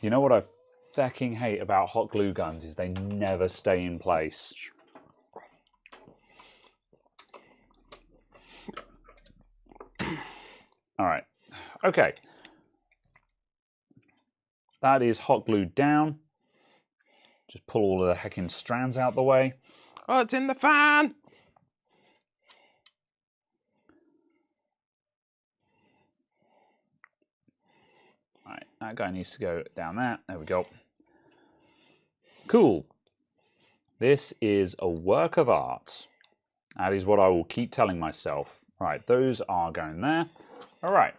You know what I fucking hate about hot glue guns is they never stay in place. All right, okay. That is hot glued down. Just pull all of the heckin' strands out the way. Oh, it's in the fan! Right, that guy needs to go down there. There we go. Cool. This is a work of art. That is what I will keep telling myself. Right, those are going there. All right.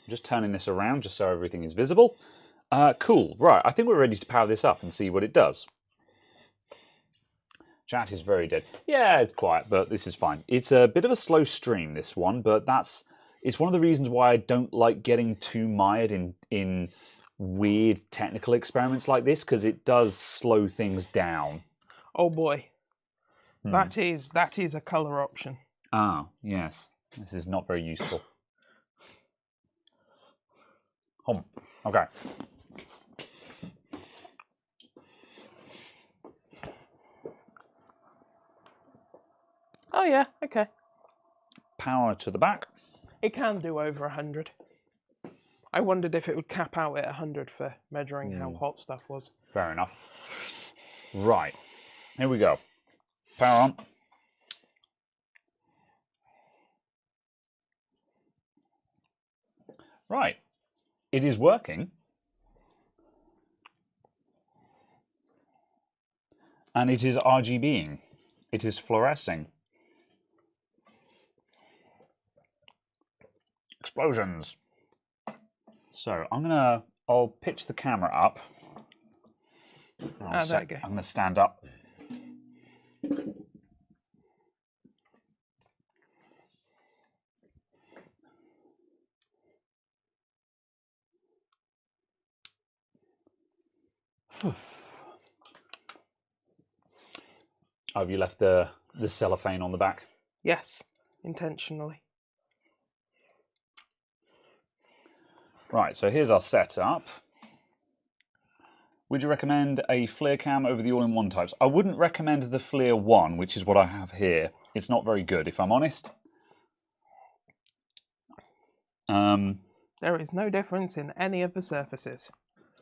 Just turning this around just so everything is visible. Cool. Right, I think we're ready to power this up and see what it does. Chat is very dead. Yeah, it's quiet, but this is fine. It's a bit of a slow stream, this one, but it's one of the reasons why I don't like getting too mired in weird technical experiments like this, because it does slow things down. Oh boy. That is a color option. Ah, yes. This is not very useful. Okay. Oh yeah, okay. Power to the back. It can do over 100. I wondered if it would cap out at 100 for measuring how hot stuff was. Fair enough. Right, here we go. Power on. Right, it is working. And it is RGBing. It is fluorescing. Explosions. So I'll pitch the camera up. There you go. I'm gonna stand up. Have you left the cellophane on the back? Yes, intentionally. Right, so here's our setup. Would you recommend a FLIR cam over the all-in-one types? I wouldn't recommend the FLIR 1, which is what I have here. It's not very good, if I'm honest. There is no difference in any of the surfaces.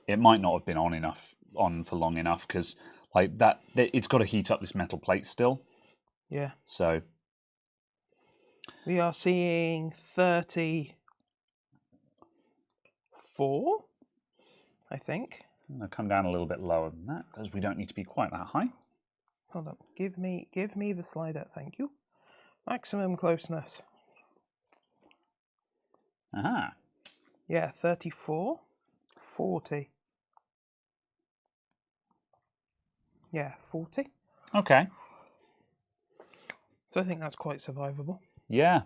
It might not have been on for long enough, because like that, it's got to heat up this metal plate still. Yeah. So we are seeing 34, I think. I'm going to come down a little bit lower than that, because we don't need to be quite that high. Hold on. Give me the slider, thank you. Maximum closeness. Aha. Yeah, 34, 40. Yeah, 40. Okay. So I think that's quite survivable. Yeah.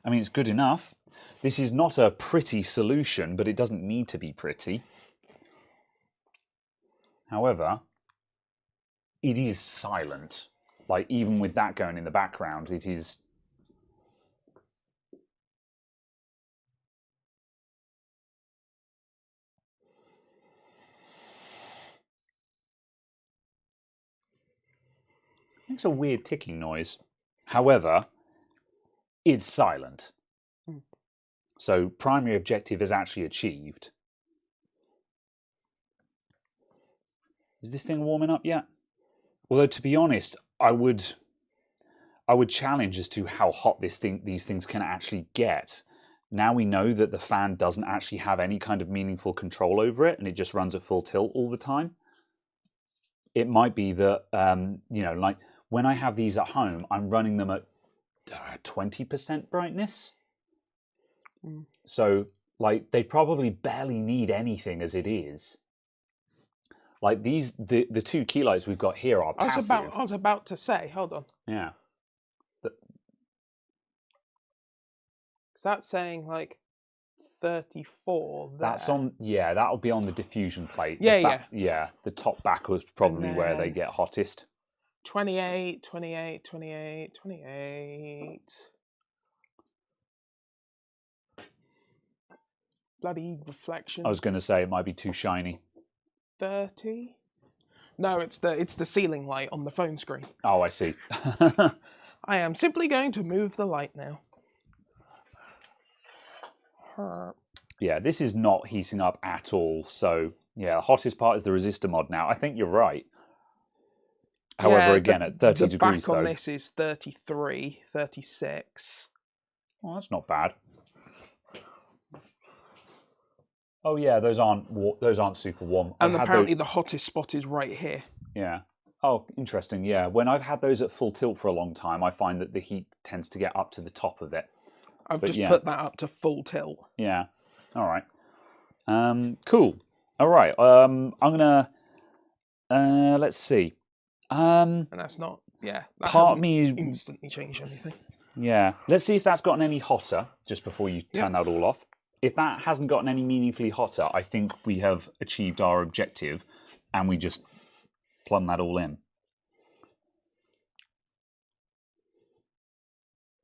I mean, it's good enough. This is not a pretty solution, but it doesn't need to be pretty. However, it is silent. Like, even with that going in the background, it is... It makes a weird ticking noise. However, it's silent. So primary objective is actually achieved. Is this thing warming up yet? Although, to be honest, I would challenge as to how hot these things can actually get. Now we know that the fan doesn't actually have any kind of meaningful control over it, and it just runs at full tilt all the time. It might be that, you know, like when I have these at home, I'm running them at 20% brightness. So, like, they probably barely need anything as it is. Like the two key lights we've got here are passive. I was about to say, hold on. Yeah. Because that's saying like 34 there. That's on, yeah, that'll be on the diffusion plate. Yeah, yeah. The top back was probably And where they then- get hottest. 28, 28, 28, 28. Bloody reflection. I was going to say it might be too shiny. 30. No, it's the ceiling light on the phone screen. Oh, I see. I am simply going to move the light now. Yeah, this is not heating up at all. So, yeah, the hottest part is the resistor mod now. I think you're right. However, again, at 30 degrees, the back on though. this is 33, 36. Well, that's not bad. Oh yeah, those aren't super warm. And apparently the hottest spot is right here. Yeah. Oh, interesting. Yeah. When I've had those at full tilt for a long time, I find that the heat tends to get up to the top of it. I've just put that up to full tilt. Yeah. All right. Cool. All right. I'm gonna. Let's see. And that's not. Yeah. That Part me instantly changed anything. Yeah. Let's see if that's gotten any hotter just before you turn that all off. If that hasn't gotten any meaningfully hotter, I think we have achieved our objective, and we just plumb that all in.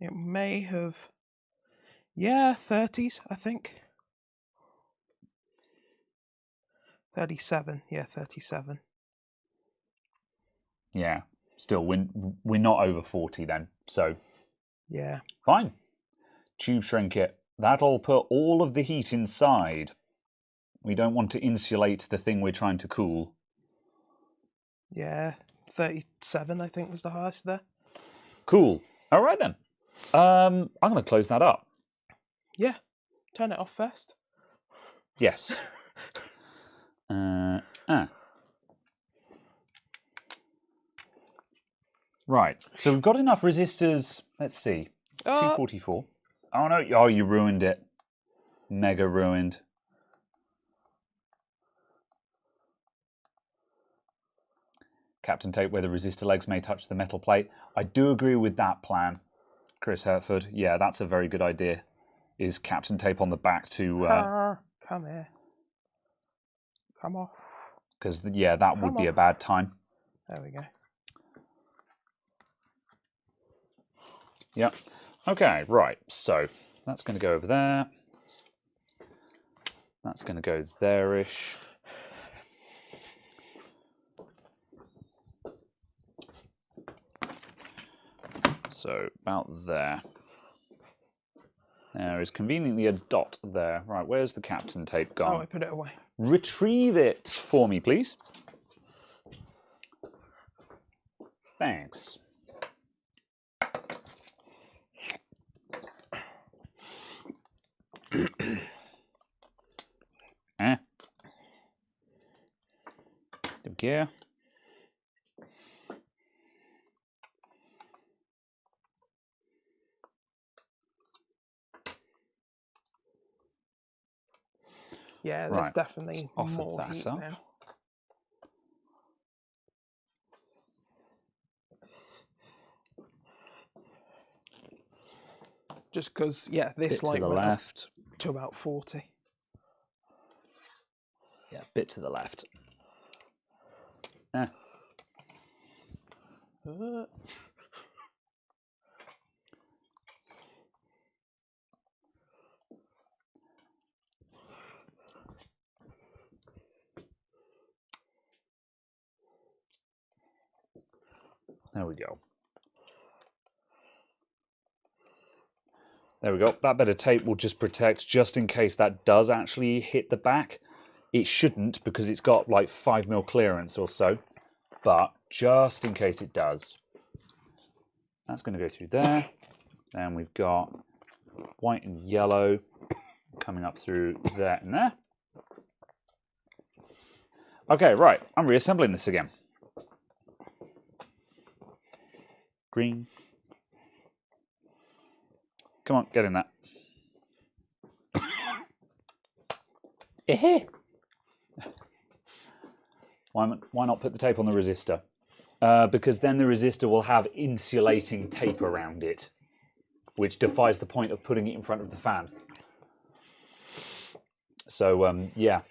It may have. Yeah, 30s, I think. 37. Yeah, 37. Yeah. Still, we're not over 40 then, so yeah, fine. Tube shrink it. That'll put all of the heat inside. We don't want to insulate the thing we're trying to cool. Yeah, 37 I think was the highest there. Cool. All right then. I'm going to close that up. Yeah, turn it off first. Yes. Right. So we've got enough resistors. Let's see. 244. Oh no! Oh, you ruined it. Mega ruined. Captain tape where the resistor legs may touch the metal plate. I do agree with that plan, Chris Hertford. Yeah, that's a very good idea. Is captain tape on the back to... Come here. Come off. Because, yeah, that would be a bad time. There we go. Yep. Okay, right. So that's going to go over there. That's going to go there-ish. So about there. There is conveniently a dot there. Right, where's the captain tape gone? Oh, I put it away. Retrieve it for me, please. Thanks. The gear. Yeah, there's definitely offer more that heat up. now. Just because, yeah, this light went left up to about 40. Yeah, bit to the left. There we go. There we go. That bit of tape will just protect just in case that does actually hit the back. It shouldn't because it's got like 5mm clearance or so, but just in case it does. That's going to go through there. And we've got white and yellow coming up through there and there. Okay, right. I'm reassembling this again. Green. Come on, get in that. Why not put the tape on the resistor? Because then the resistor will have insulating tape around it, which defies the point of putting it in front of the fan. So, yeah,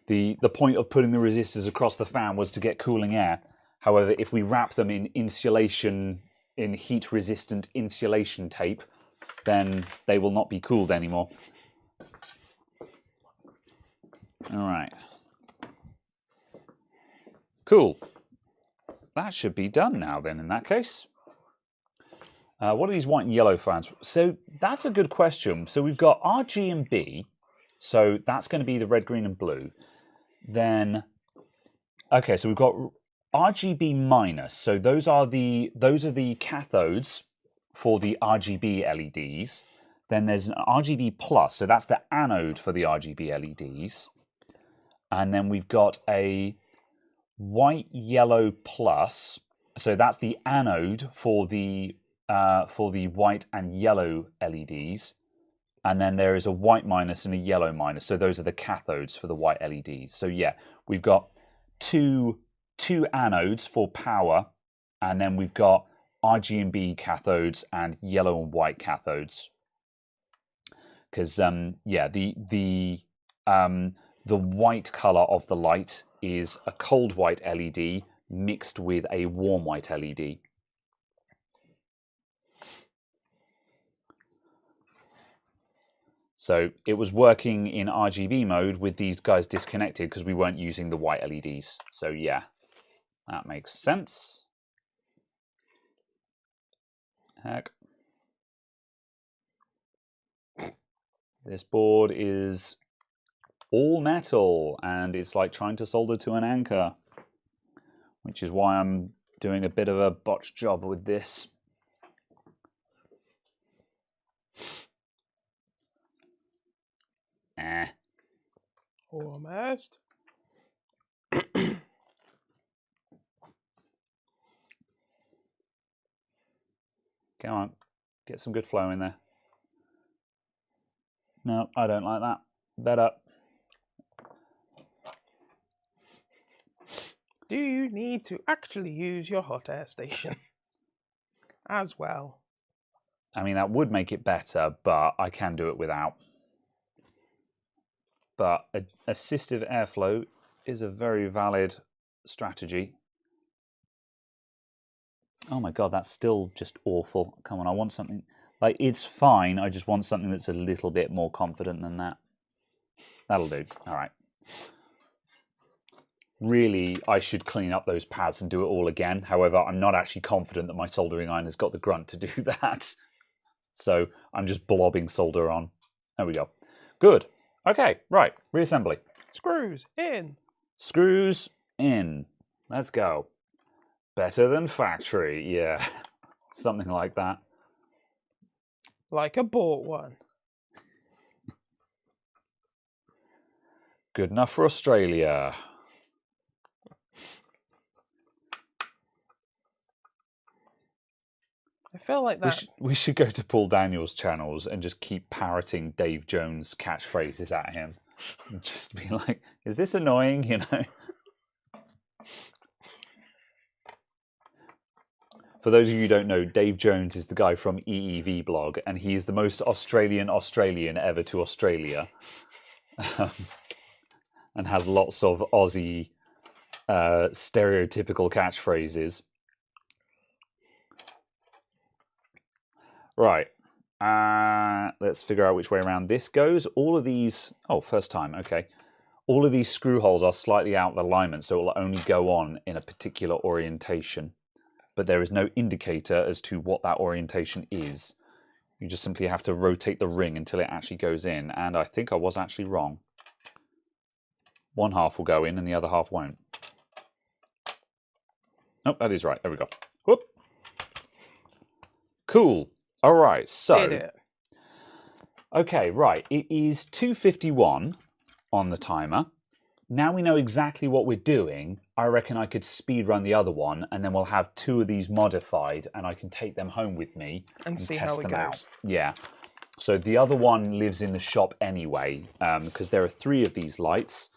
the point of putting the resistors across the fan was to get cooling air. However, if we wrap them in insulation, in heat-resistant insulation tape, then they will not be cooled anymore. All right. Cool. That should be done now then, in that case. What are these white and yellow fans? So that's a good question. So we've got RG and B. So that's going to be the red, green, and blue. Then, okay, so we've got RGB minus. So those are the cathodes for the RGB LEDs. Then there's an RGB plus. So that's the anode for the RGB LEDs. And then we've got a white, yellow plus. So that's the anode for the white and yellow LEDs. And then there is a white minus and a yellow minus. So those are the cathodes for the white LEDs. So yeah, we've got two anodes for power, and then we've got RG and B cathodes and yellow and white cathodes. Because yeah, the white color of the light is a cold white LED mixed with a warm white LED. So it was working in RGB mode with these guys disconnected because we weren't using the white LEDs. So yeah, that makes sense. Heck. This board is all metal and it's like trying to solder to an anchor. which is why I'm doing a bit of a botched job with this. Almost. Come on, get some good flow in there. No, I don't like that. Better. Do you need to actually use your hot air station as well? I mean, that would make it better, but I can do it without. But assistive airflow is a very valid strategy. Oh my god, that's still just awful. Come on, I want something... Like, it's fine, I just want something that's a little bit more confident than that. That'll do. All right. Really, I should clean up those pads and do it all again. However, I'm not actually confident that my soldering iron has got the grunt to do that. So I'm just blobbing solder on. There we go. Good. Okay, right. Reassembly. Screws in. Screws in. Let's go. Better than factory. Yeah. Something like that. Like a bought one. Good enough for Australia. I feel like that. We should go to Paul Daniels' channels and just keep parroting Dave Jones' catchphrases at him. And just be like, is this annoying, you know? For those of you who don't know, Dave Jones is the guy from EEV blog, and he's the most Australian ever to Australia. And has lots of Aussie stereotypical catchphrases. Right. Let's figure out which way around this goes. All of these... Oh, first time. Okay. All of these screw holes are slightly out of alignment, so it will only go on in a particular orientation. But there is no indicator as to what that orientation is. You just simply have to rotate the ring until it actually goes in. And I think I was actually wrong. One half will go in and the other half won't. Nope, that is right. There we go. Whoop. Cool. All right, so... Okay, right. It is 2:51 on the timer. Now we know exactly what we're doing. I reckon I could speed run the other one, and then we'll have two of these modified, and I can take them home with me and see test how it them goes. out. Yeah. So the other one lives in the shop anyway, because there are 3 of these lights.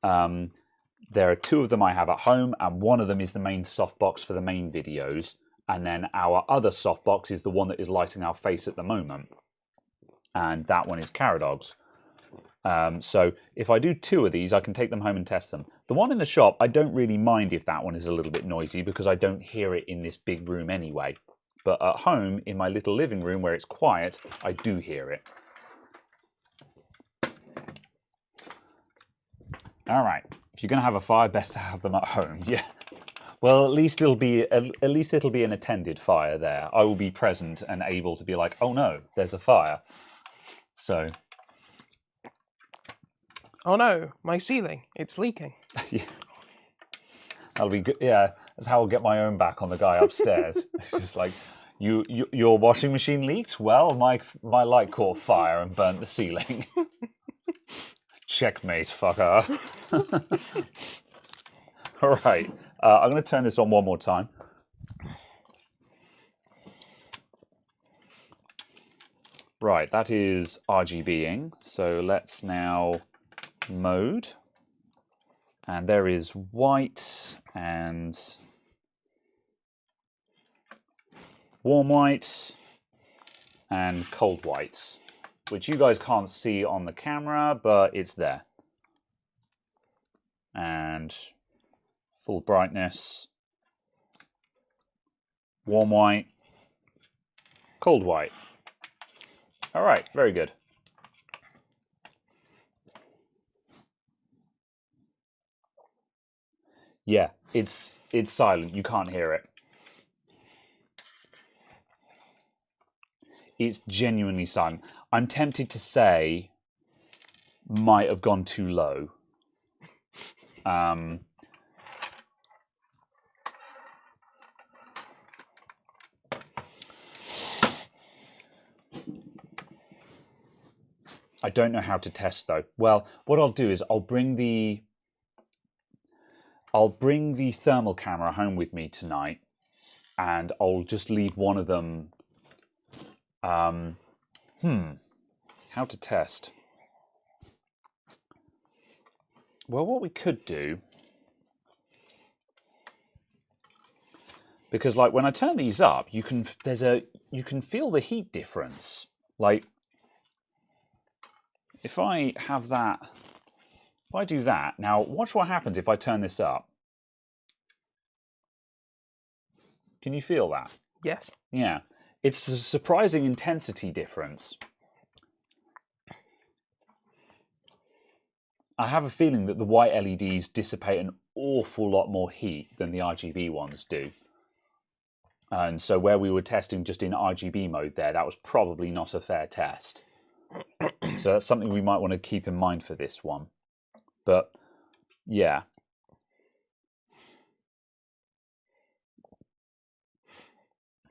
There are 2 of them I have at home, and one of them is the main softbox for the main videos. And then our other softbox is the one that is lighting our face at the moment. And that one is Caradog's. So if I do 2 of these, I can take them home and test them. The one in the shop, I don't really mind if that one is a little bit noisy because I don't hear it in this big room anyway. But at home, in my little living room where it's quiet, I do hear it. All right. If you're going to have a fire, best to have them at home. Yeah. Well, at least it'll be an attended fire there. I will be present and able to be like, oh no, there's a fire. So. Oh no, my ceiling, it's leaking. Yeah. That'll be good. Yeah, that's how I'll get my own back on the guy upstairs. It's just like, your washing machine leaked? Well, my light caught fire and burnt the ceiling. Checkmate, fucker. All right, I'm going to turn this on one more time. Right, that is RGBing. So let's now mode. And there is white and warm white and cold white, which you guys can't see on the camera, but it's there. And full brightness, warm white, cold white. All right, very good. Yeah, it's silent. You can't hear it. It's genuinely silent. I'm tempted to say might have gone too low. I don't know how to test though. Well, what I'll do is I'll bring the thermal camera home with me tonight, and I'll just leave one of them. How to test? Well, what we could do, because like when I turn these up, you can feel the heat difference. Like if I have that, if I do that, now watch what happens if I turn this up. Can you feel that? Yes. Yeah, it's a surprising intensity difference. I have a feeling that the white LEDs dissipate an awful lot more heat than the RGB ones do. And so where we were testing just in RGB mode there, that was probably not a fair test. So that's something we might want to keep in mind for this one. But yeah.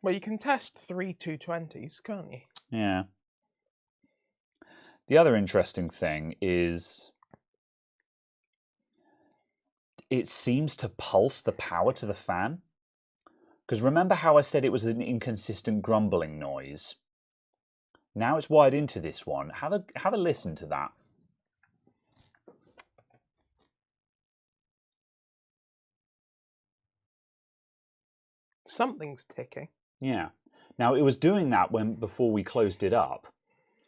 Well, you can test 3 220s, can't you? Yeah. The other interesting thing is it seems to pulse the power to the fan. Because remember how I said it was an inconsistent grumbling noise? Now it's wired into this one. Have a listen to that. Something's ticking. Yeah. Now it was doing that before we closed it up.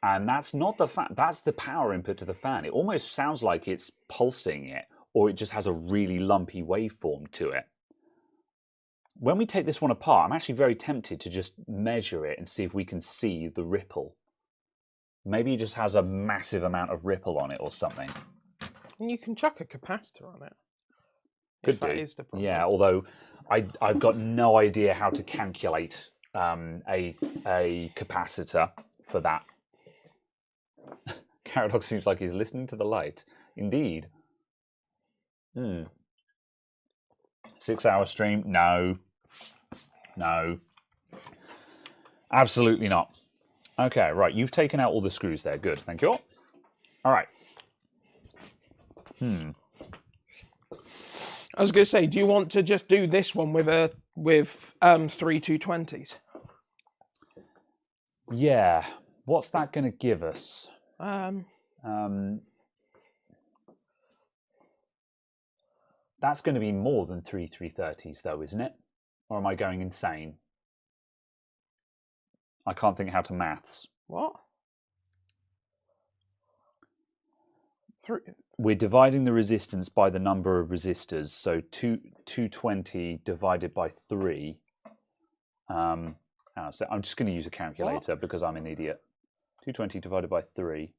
And that's not the fan, that's the power input to the fan. It almost sounds like it's pulsing it, or it just has a really lumpy waveform to it. When we take this one apart, I'm actually very tempted to just measure it and see if we can see the ripple. Maybe it just has a massive amount of ripple on it or something. And you can chuck a capacitor on it. Could do. That is the problem. Yeah, although I've got no idea how to calculate a capacitor for that. Caradox seems like he's listening to the light. Indeed. 6-hour stream? No. No. Absolutely not. Okay, right. You've taken out all the screws there. Good. Thank you. All right. I was going to say, do you want to just do this one with 3 220s? Yeah. What's that going to give us? That's going to be more than 3 330s, though, isn't it? Or am I going insane? I can't think how to maths. What? We're dividing the resistance by the number of resistors, so 220 divided by 3. So I'm just going to use a calculator because I'm an idiot. 220 divided by 3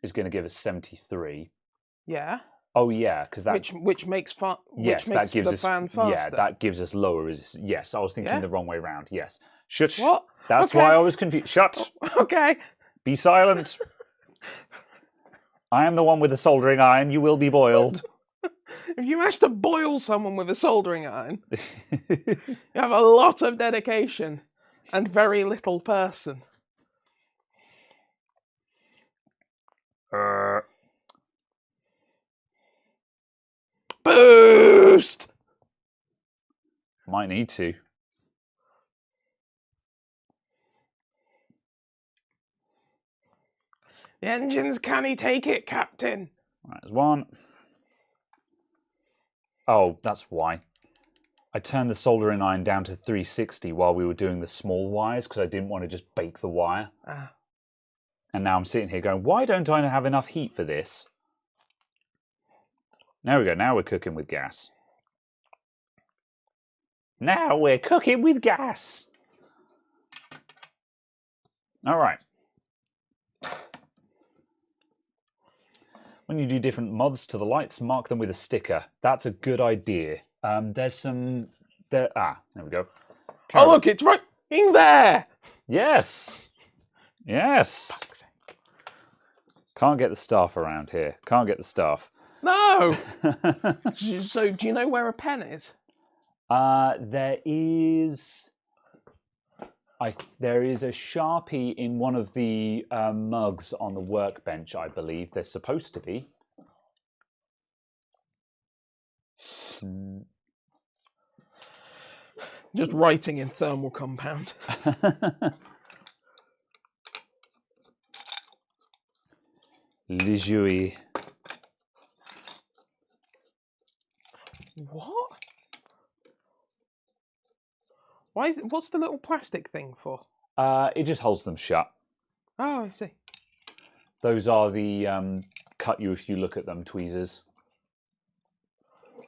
is going to give us 73. Yeah. Oh yeah, because that which makes that gives the us fan faster. Yeah, that gives us lower resistance. Yes, I was thinking the wrong way round. Yes. Shush. What? That's why I was confused. Shut. Okay. Be silent. I am the one with the soldering iron. You will be boiled. If you manage to boil someone with a soldering iron, you have a lot of dedication and very little person. Boost! Might need to. The engines, can he take it, Captain? Right, there's one. Oh, that's why. I turned the soldering iron down to 360 while we were doing the small wires because I didn't want to just bake the wire. And now I'm sitting here going, why don't I have enough heat for this? There we go. Now we're cooking with gas. Now we're cooking with gas. All right. When you do different mods to the lights, mark them with a sticker. That's a good idea. There's some... there we go. Oh, look, it's right in there! Yes. Yes. Can't get the staff around here. Can't get the staff. No! So, do you know where a pen is? There is... There is a Sharpie in one of the mugs on the workbench, I believe. There's supposed to be. Just writing in thermal compound. Lijui. What? Why is it? What's the little plastic thing for? It just holds them shut. Oh, I see. Those are the cut you if you look at them tweezers.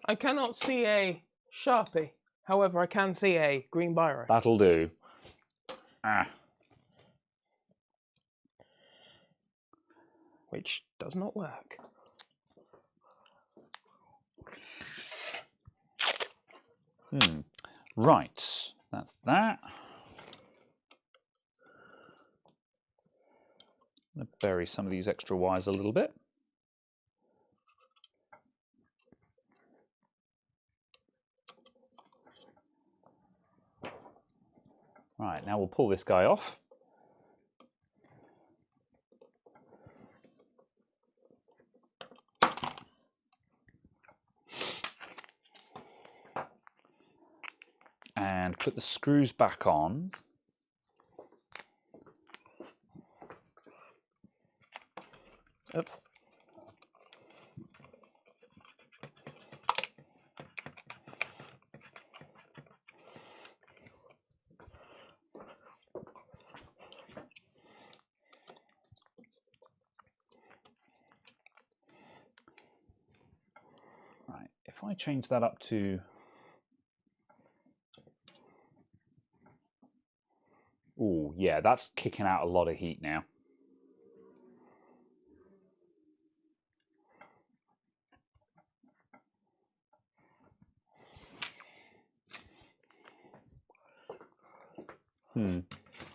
I cannot see a Sharpie. However, I can see a green biro. That'll do. Which does not work. Right, that's that. I'm going to bury some of these extra wires a little bit. Right, now we'll pull this guy off. And put the screws back on. Oops. Right, if I change that up to... Oh, yeah, that's kicking out a lot of heat now.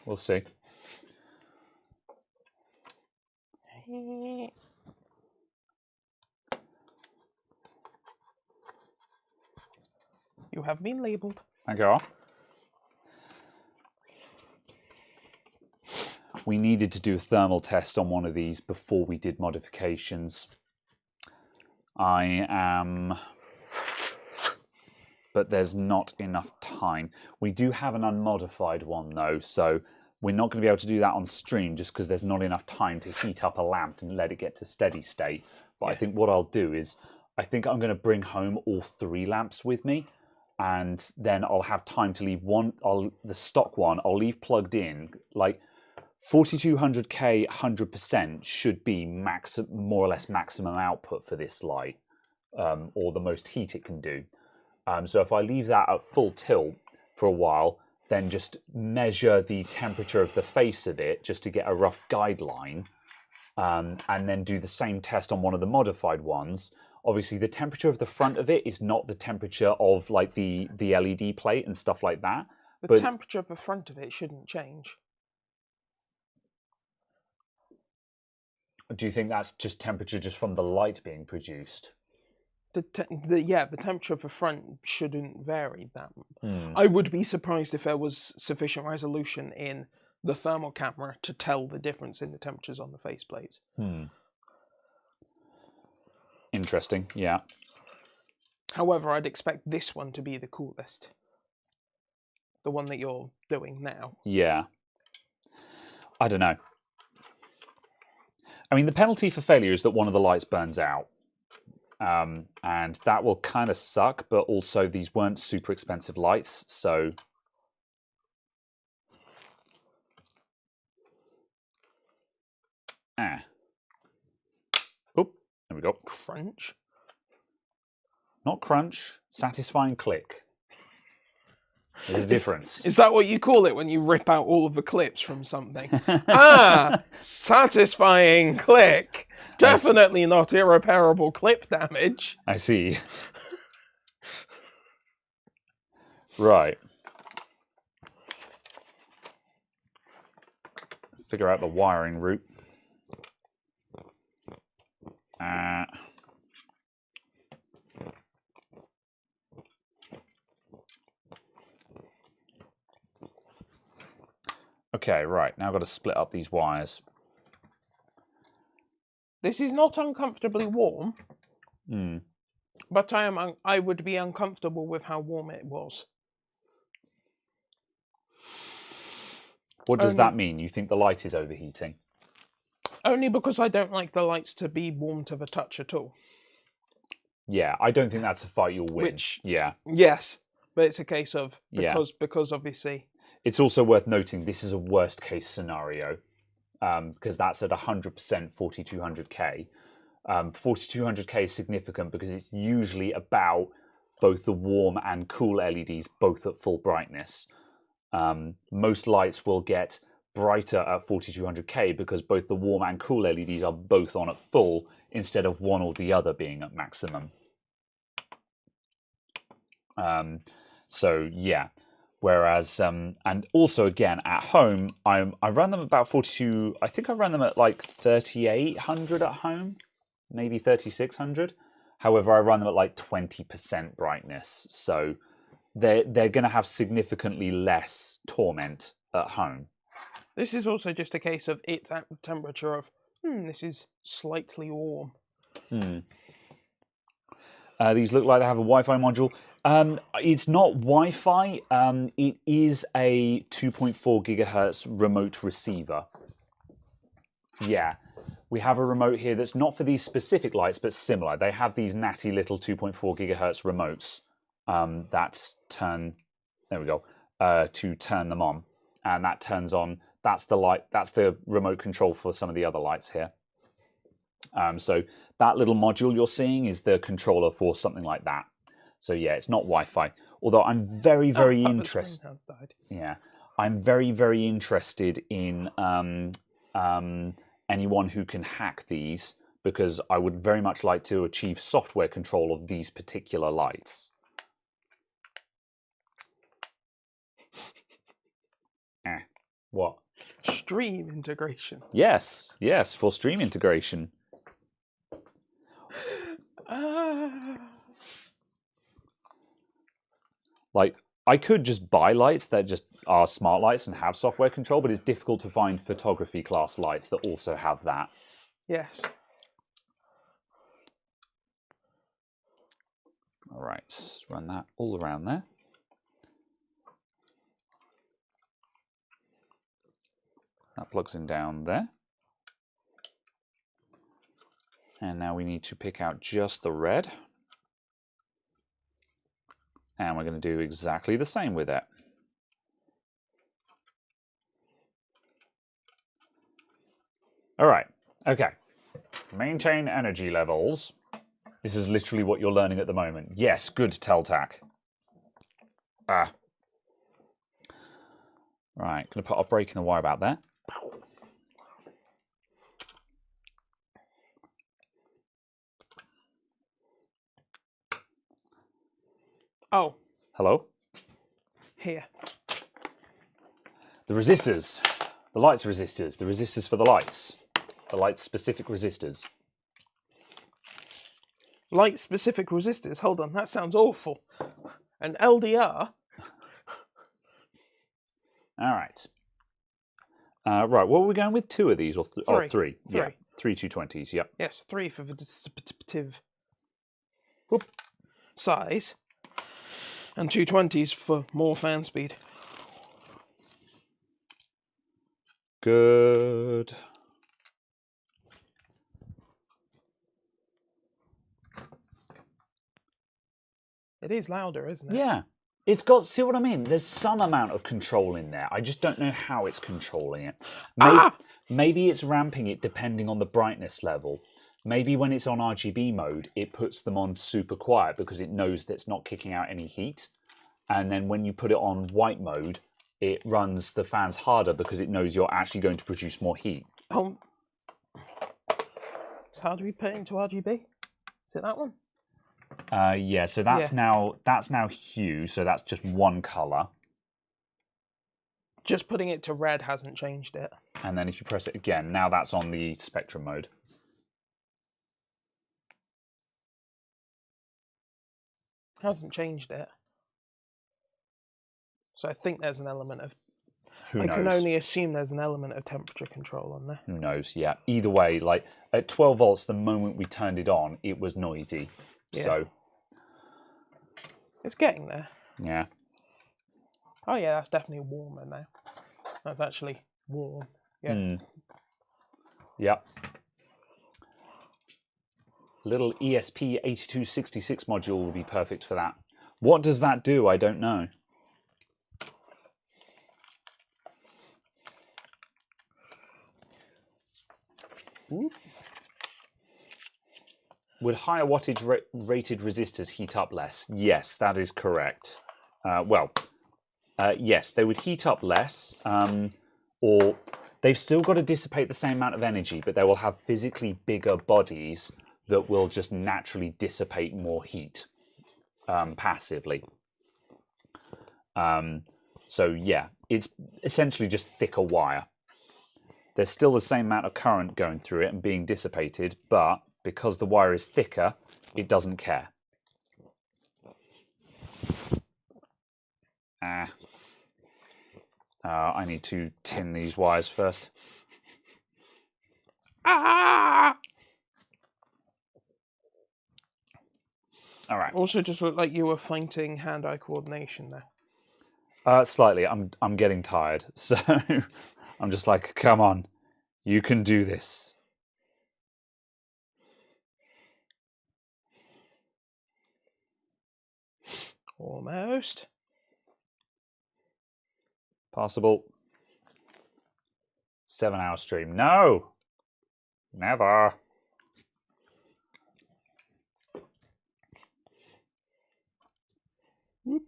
We'll see. You have been labeled. Thank you. We needed to do a thermal test on one of these before we did modifications. But there's not enough time. We do have an unmodified one though, so we're not going to be able to do that on stream just because there's not enough time to heat up a lamp and let it get to steady state. But I think what I'll do is, I think I'm going to bring home all 3 lamps with me, and then I'll have time to leave one, the stock one, I'll leave plugged in. Like 4200K 100% should be more or less maximum output for this light, or the most heat it can do. So if I leave that at full tilt for a while, then just measure the temperature of the face of it just to get a rough guideline, and then do the same test on one of the modified ones. Obviously, the temperature of the front of it is not the temperature of like the LED plate and stuff like that. The temperature of the front of it shouldn't change. Do you think that's just temperature just from the light being produced? The temperature of the front shouldn't vary that much. I would be surprised if there was sufficient resolution in the thermal camera to tell the difference in the temperatures on the faceplates. Interesting, yeah. However, I'd expect this one to be the coolest. The one that you're doing now. Yeah. I don't know. I mean, the penalty for failure is that one of the lights burns out. And that will kind of suck, but also these weren't super expensive lights, so... Oop, there we go. Crunch? Not crunch, satisfying click. There's a difference. Is that what you call it when you rip out all of the clips from something? Satisfying click. Definitely not irreparable clip damage. I see. Right. Figure out the wiring route. Okay, right. Now I've got to split up these wires. This is not uncomfortably warm, but I would be uncomfortable with how warm it was. What does that mean? You think the light is overheating? Only because I don't like the lights to be warm to the touch at all. Yeah, I don't think that's a fight you'll win. Yeah. Yes, but it's a case of because obviously. It's also worth noting this is a worst case scenario because that's at 100% 4200K. 4200K is significant because it's usually about both the warm and cool LEDs both at full brightness. Most lights will get brighter at 4200K because both the warm and cool LEDs are both on at full instead of one or the other being at maximum. So yeah, whereas and also again at home I run them about 42. I think I run them at like 3800 at home, maybe 3600. However, I run them at like 20% brightness, so they're going to have significantly less torment at home. This is also just a case of it's at the temperature of this is slightly warm. These look like they have a Wi-Fi module. It's not Wi-Fi. It is a 2.4 gigahertz remote receiver. Yeah, we have a remote here that's not for these specific lights, but similar. They have these natty little 2.4 gigahertz remotes that turn. There we go. To turn them on, and that turns on. That's the light. That's the remote control for some of the other lights here. So that little module you're seeing is the controller for something like that. So yeah, it's not Wi-Fi. Although I'm very interested. Yeah, I'm very interested in anyone who can hack these because I would very much like to achieve software control of these particular lights. What? Stream integration. Yes, for stream integration. Like, I could just buy lights that just are smart lights and have software control, but it's difficult to find photography class lights that also have that. Yes. All right, run that all around there. That plugs in down there. And now we need to pick out just the red. And we're going to do exactly the same with it. All right, okay. Maintain energy levels. This is literally what you're learning at the moment. Yes, good, Teltac. Right, going to put a break in the wire about there. Oh. Hello? Here. The resistors. The lights resistors. The resistors for the lights. The light-specific resistors. Light-specific resistors? Hold on, that sounds awful. An LDR? All right. Right, what were we going with? 2 of these or three? Three. Three. Yeah, 3 220s, yep. Yes, 3 for the dissipative size, and 220s for more fan speed. Good. It is louder, isn't it? Yeah. It's got, see what I mean? There's some amount of control in there. I just don't know how it's controlling it. Maybe it's ramping it depending on the brightness level. Maybe when it's on RGB mode, it puts them on super quiet because it knows that it's not kicking out any heat. And then when you put it on white mode, it runs the fans harder because it knows you're actually going to produce more heat. So how do we put it into RGB? Is it that one? Yeah, so that's now hue, so that's just one color. Just putting it to red hasn't changed it. And then if you press it again, now that's on the spectrum mode. Hasn't changed it. So I think there's an element of... Who I knows? can only assume there's an element of temperature control on there. Who knows? Yeah. Either way, like at 12 volts, the moment we turned it on, it was noisy. Yeah. So It's getting there. yeah. Oh yeah, that's definitely warmer now. That's actually warm. Yeah. Yep. Little ESP8266 module will be perfect for that. What does that do? I don't know. Whoop. Would higher wattage rated resistors heat up less? Yes, that is correct. Yes, they would heat up less, or they've still got to dissipate the same amount of energy, but they will have physically bigger bodies that will just naturally dissipate more heat passively. So yeah, it's essentially just thicker wire. There's still the same amount of current going through it and being dissipated, but because the wire is thicker, it doesn't care. I need to tin these wires first. Ah! All right. Also, just looked like you were feinting hand-eye coordination there. Slightly. I'm getting tired, so I'm just like, come on, you can do this. Almost. Possible. 7-hour stream. No, never. Whoop.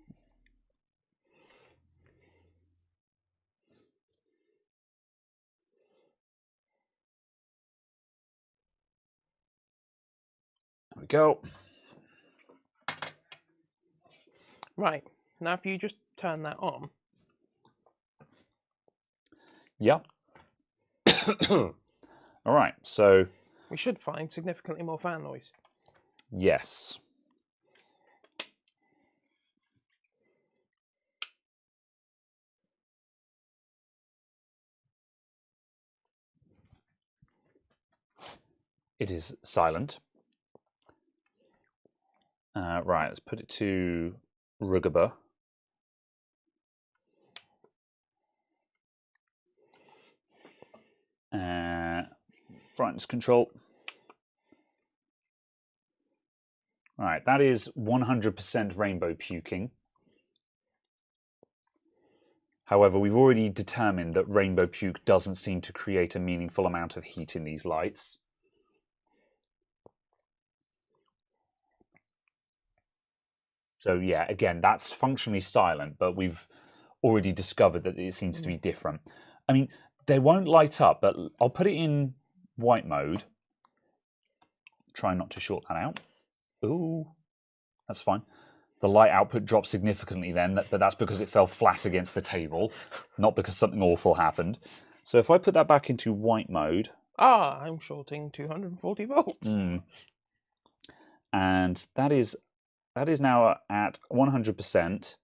There we go. Right. Now, if you just turn that on. Yep. All right, so We should find significantly more fan noise. yes. It is silent. Right, let's put it to Rugaba. Brightness control. All right, that is 100% rainbow puking. However, we've already determined that rainbow puke doesn't seem to create a meaningful amount of heat in these lights. So yeah, again, that's functionally silent, but we've already discovered that it seems to be different. I mean, they won't light up, but I'll put it in white mode. Try not to short that out. Ooh, that's fine. The light output dropped significantly then, but that's because it fell flat against the table, not because something awful happened. So if I put that back into white mode... Ah, I'm shorting 240 volts. And that is now at 100%,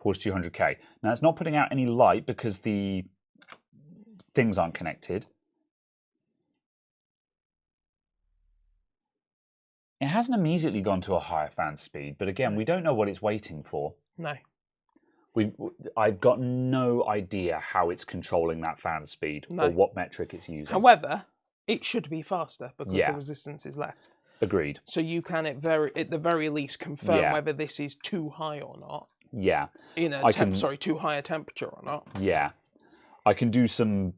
4200K. Now it's not putting out any light because the things aren't connected. It hasn't immediately gone to a higher fan speed, but again, we don't know what it's waiting for. No. I've got no idea how it's controlling that fan speed or what metric it's using. However, it should be faster because the resistance is less. Agreed. So you can, at the very least, confirm whether this is too high or not. Yeah. Too high a temperature or not. Yeah. I can do some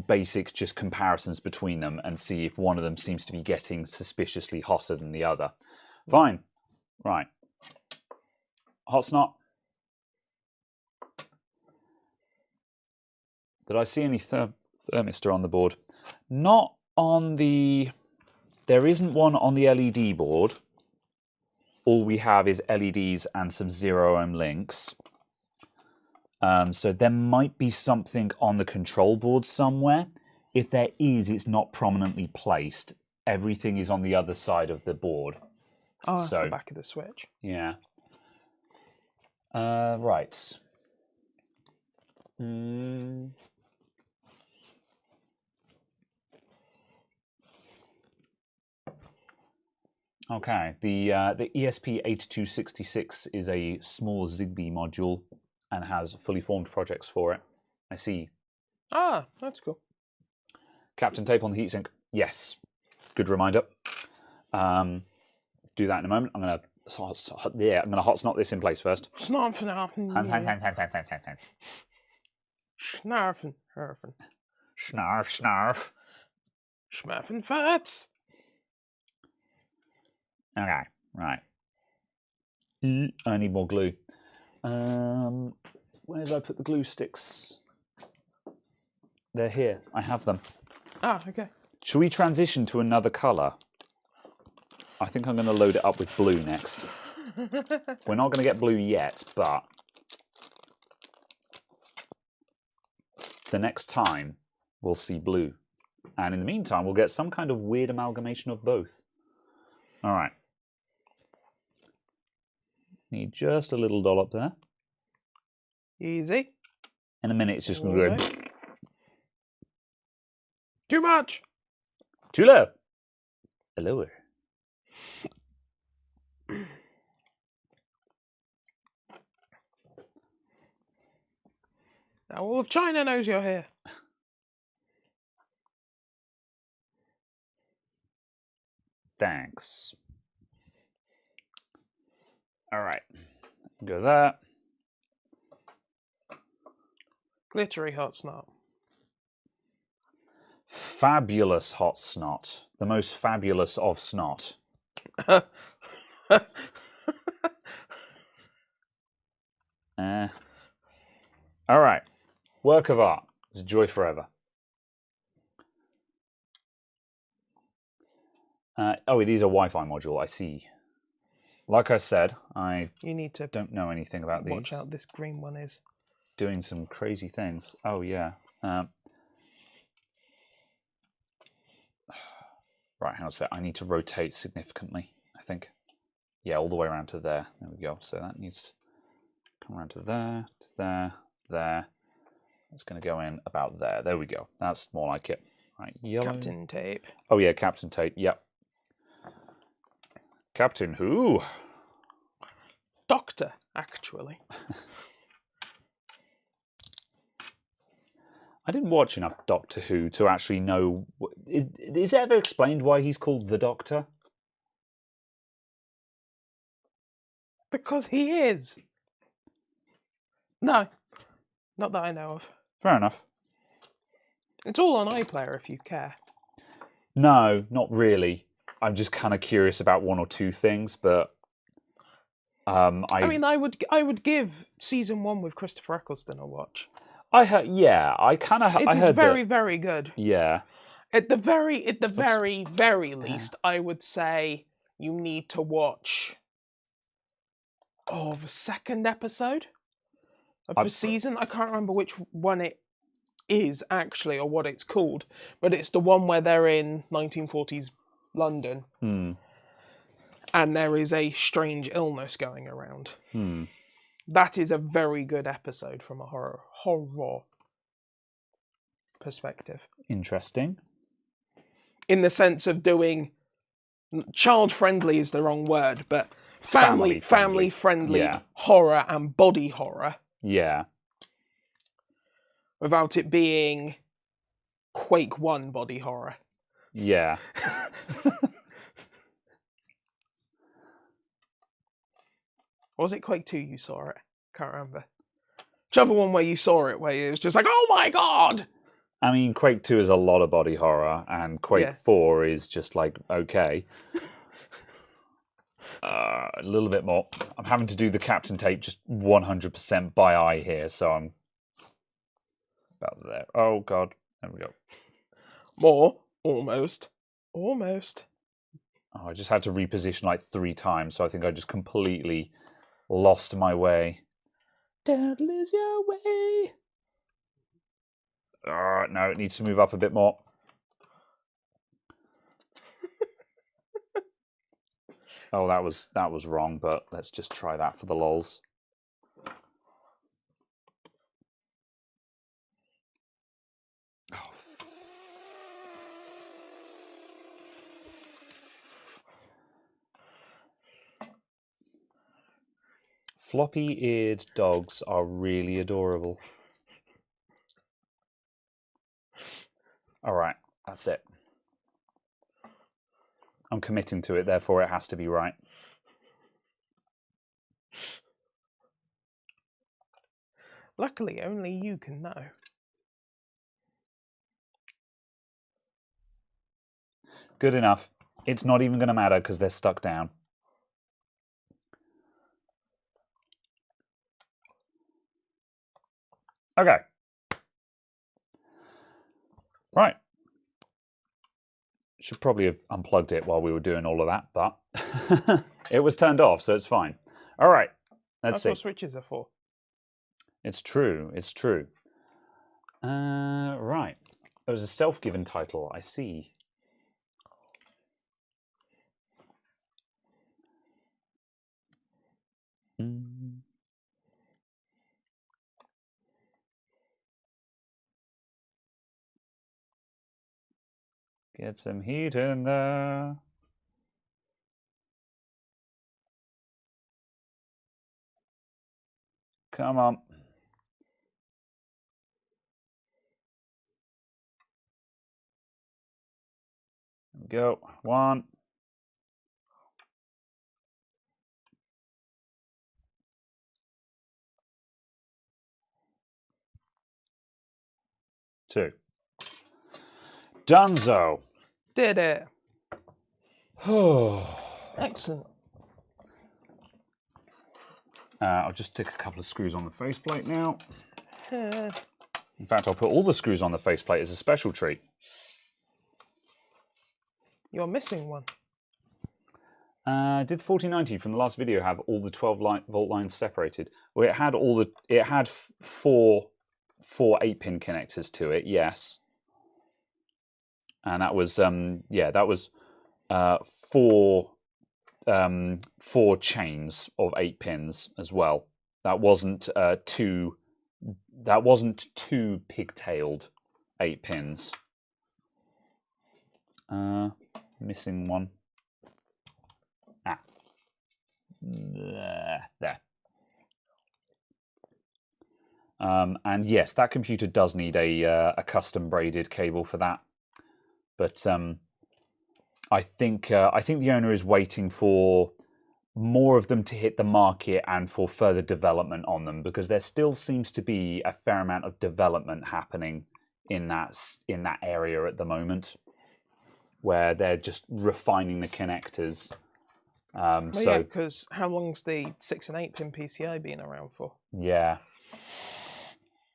basic just comparisons between them and see if one of them seems to be getting suspiciously hotter than the other. Fine. Right. Hot snot. Did I see any thermistor on the board? Not on the... There isn't one on the LED board. All we have is LEDs and some 0-ohm links. So there might be something on the control board somewhere. If there is, it's not prominently placed. Everything is on the other side of the board. Oh, that's the back of the switch. Yeah. Right. Mm. Okay, the ESP8266 is a small Zigbee module and has fully formed projects for it. I see. Ah, that's cool. Captain tape on the heatsink. Yes, good reminder. Do that in a moment. I'm gonna hot snot this in place first. Snarf, snarf, Snarf, snarf. Schmaffen fats. Okay, right. I need more glue. Where did I put the glue sticks? They're here. I have them. Ah, okay. Shall we transition to another colour? I think I'm going to load it up with blue next. We're not going to get blue yet, but the next time we'll see blue. And in the meantime, we'll get some kind of weird amalgamation of both. All right. Need just a little dollop there. Easy. In a minute, it's just going to go... Too much. Too low. Lower. Now all of China knows you're here. Thanks. All right. Go there. Glittery hot snot. Fabulous hot snot. The most fabulous of snot. All right. Work of art. It's a joy forever. Oh, it is a Wi-Fi module. I see. Like I said, you need to don't know anything about these. Watch out, this green one is doing some crazy things. Oh yeah. Right, how's that? I need to rotate significantly, I think. Yeah, all the way around to there. There we go. So that needs to come around to there, there. It's going to go in about there. There we go. That's more like it. Right, yellow. Captain tape. Oh yeah, Captain tape. Yep. Captain who? Doctor, actually. I didn't watch enough Doctor Who to actually know. Is it ever explained why he's called the Doctor? Because he is. No, not that I know of. Fair enough. It's all on iPlayer if you care. No, not really. I'm just kind of curious about one or two things, but I mean, I would give season 1 with Christopher Eccleston a watch. I heard, yeah, I kind of. It is very good. Yeah. At the very least, I would say you need to watch. The second episode of the season. I can't remember which one it is actually or what it's called, but it's the one where they're in 1940s London, and there is a strange illness going around. That is a very good episode from a horror perspective. Interesting. In the sense of doing child-friendly is the wrong word, but family-friendly yeah. horror and body horror. Yeah. Without it being Quake 1 body horror. Yeah. Or was it Quake 2 you saw it? Can't remember. Whichever one where you saw it, where it was just like, oh my god! I mean, Quake 2 is a lot of body horror, and Quake 4 is just like, okay. A little bit more. I'm having to do the Captain tape just 100% by eye here, so I'm about there. Oh god, there we go. More, almost. Oh, I just had to reposition like 3 times, so I think I just completely lost my way. Don't lose your way. No, it needs to move up a bit more. Oh, that was wrong, but let's just try that for the lols. Floppy-eared dogs are really adorable. All right, that's it. I'm committing to it, therefore it has to be right. Luckily, only you can know. Good enough. It's not even going to matter because they're stuck down. Okay. Right. Should probably have unplugged it while we were doing all of that, but it was turned off, so it's fine. All right. Let's see. That's what switches are for. It's true. It's true. Right. There was a self-given title. I see. Get some heat in there. Come on. Go. 1. 2. Dunzo. Did it. Excellent. I'll just stick a couple of screws on the faceplate now. In fact, I'll put all the screws on the faceplate as a special treat. You're missing one. Did the 4090 from the last video have all the 12-volt lines separated? Well, it had all the. It had four 8-pin connectors to it. Yes, and that was yeah, that was 4 chains of 8 pins as well. That wasn't two. That wasn't 2 pigtailed 8 pins. Missing one. There. And yes, that computer does need a custom braided cable for that. But I think the owner is waiting for more of them to hit the market and for further development on them, because there still seems to be a fair amount of development happening in that area at the moment, where they're just refining the connectors. Well, yeah, because how long's the 6 and 8 pin PCI been around for? Yeah,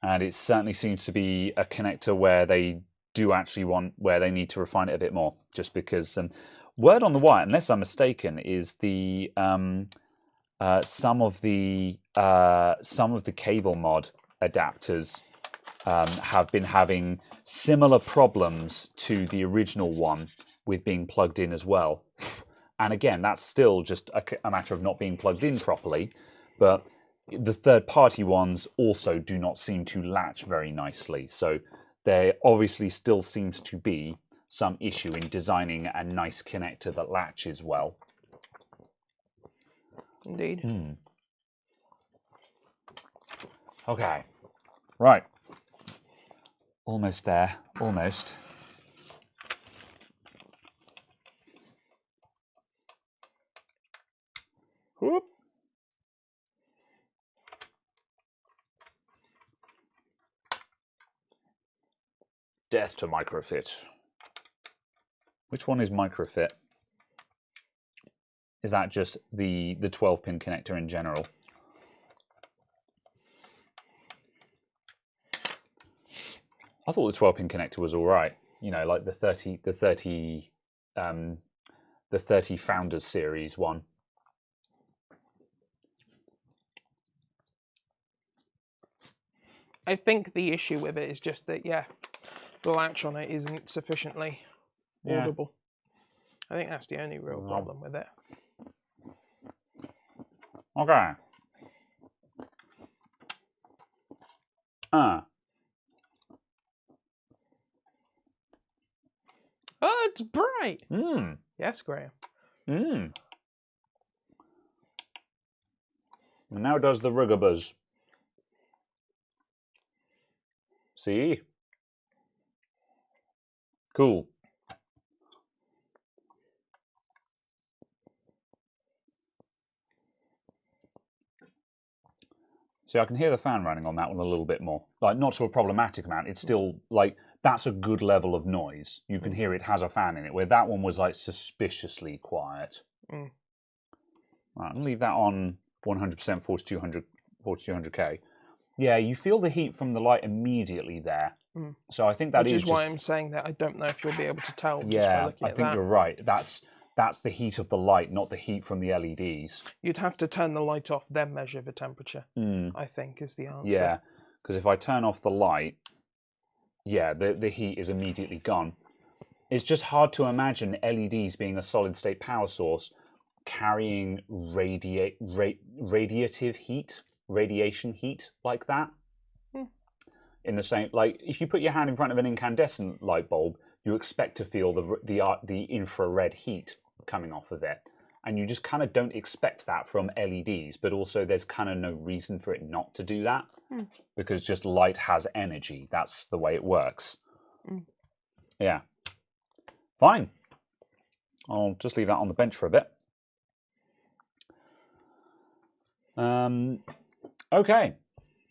and it certainly seems to be a connector where they do actually where they need to refine it a bit more, just because word on the wire, unless I'm mistaken, is the some of the cable mod adapters have been having similar problems to the original one with being plugged in as well. And again, that's still just a matter of not being plugged in properly, but the third-party ones also do not seem to latch very nicely. So there obviously still seems to be some issue in designing a nice connector that latches well. Indeed. Okay. Right. Almost there. Almost. Whoop. Death to microfit. Which one is microfit? Is that just the 12-pin connector in general? I thought the 12-pin connector was all right. You know, like the 30 Founders Series one. I think the issue with it is just that, yeah, the latch on it isn't sufficiently audible. I think that's the only real problem with it. Okay. Oh, it's bright. Mmm. Yes, Graham. Mmm. And now does the rugabuzz. See? Cool. See, I can hear the fan running on that one a little bit more. Like, not to a problematic amount. It's still, like, that's a good level of noise. You can hear it has a fan in it, where that one was, like, suspiciously quiet. Mm. Right, I'm going to leave that on 100% 4200K. Yeah, you feel the heat from the light immediately there. Mm. So I think that Which is just why I'm saying that I don't know if you'll be able to tell just by yeah, looking I at think that. you're right. That's the heat of the light, not the heat from the LEDs. You'd have to turn the light off, then measure the temperature, I think is the answer. Yeah, because if I turn off the light, yeah, the heat is immediately gone. It's just hard to imagine LEDs being a solid-state power source carrying radiative heat, radiation heat like that. In the same, like, if you put your hand in front of an incandescent light bulb, you expect to feel the infrared heat coming off of it, and you just kind of don't expect that from LEDs. But also, there's kind of no reason for it not to do that, because just light has energy. That's the way it works. Yeah, fine. I'll just leave that on the bench for a bit. Okay.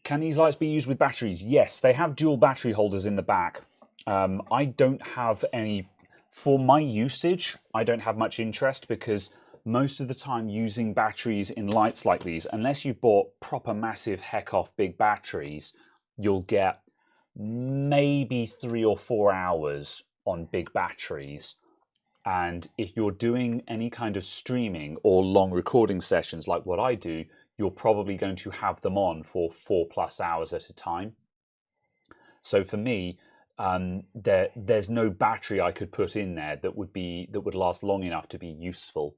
Can these lights be used with batteries? Yes, they have dual battery holders in the back. I don't have any, for my usage, I don't have much interest because most of the time using batteries in lights like these, unless you've bought proper massive heck off big batteries, you'll get maybe 3 or 4 hours on big batteries. And if you're doing any kind of streaming or long recording sessions like what I do, you're probably going to have them on for 4+ hours at a time. So for me, there's no battery I could put in there that would last long enough to be useful.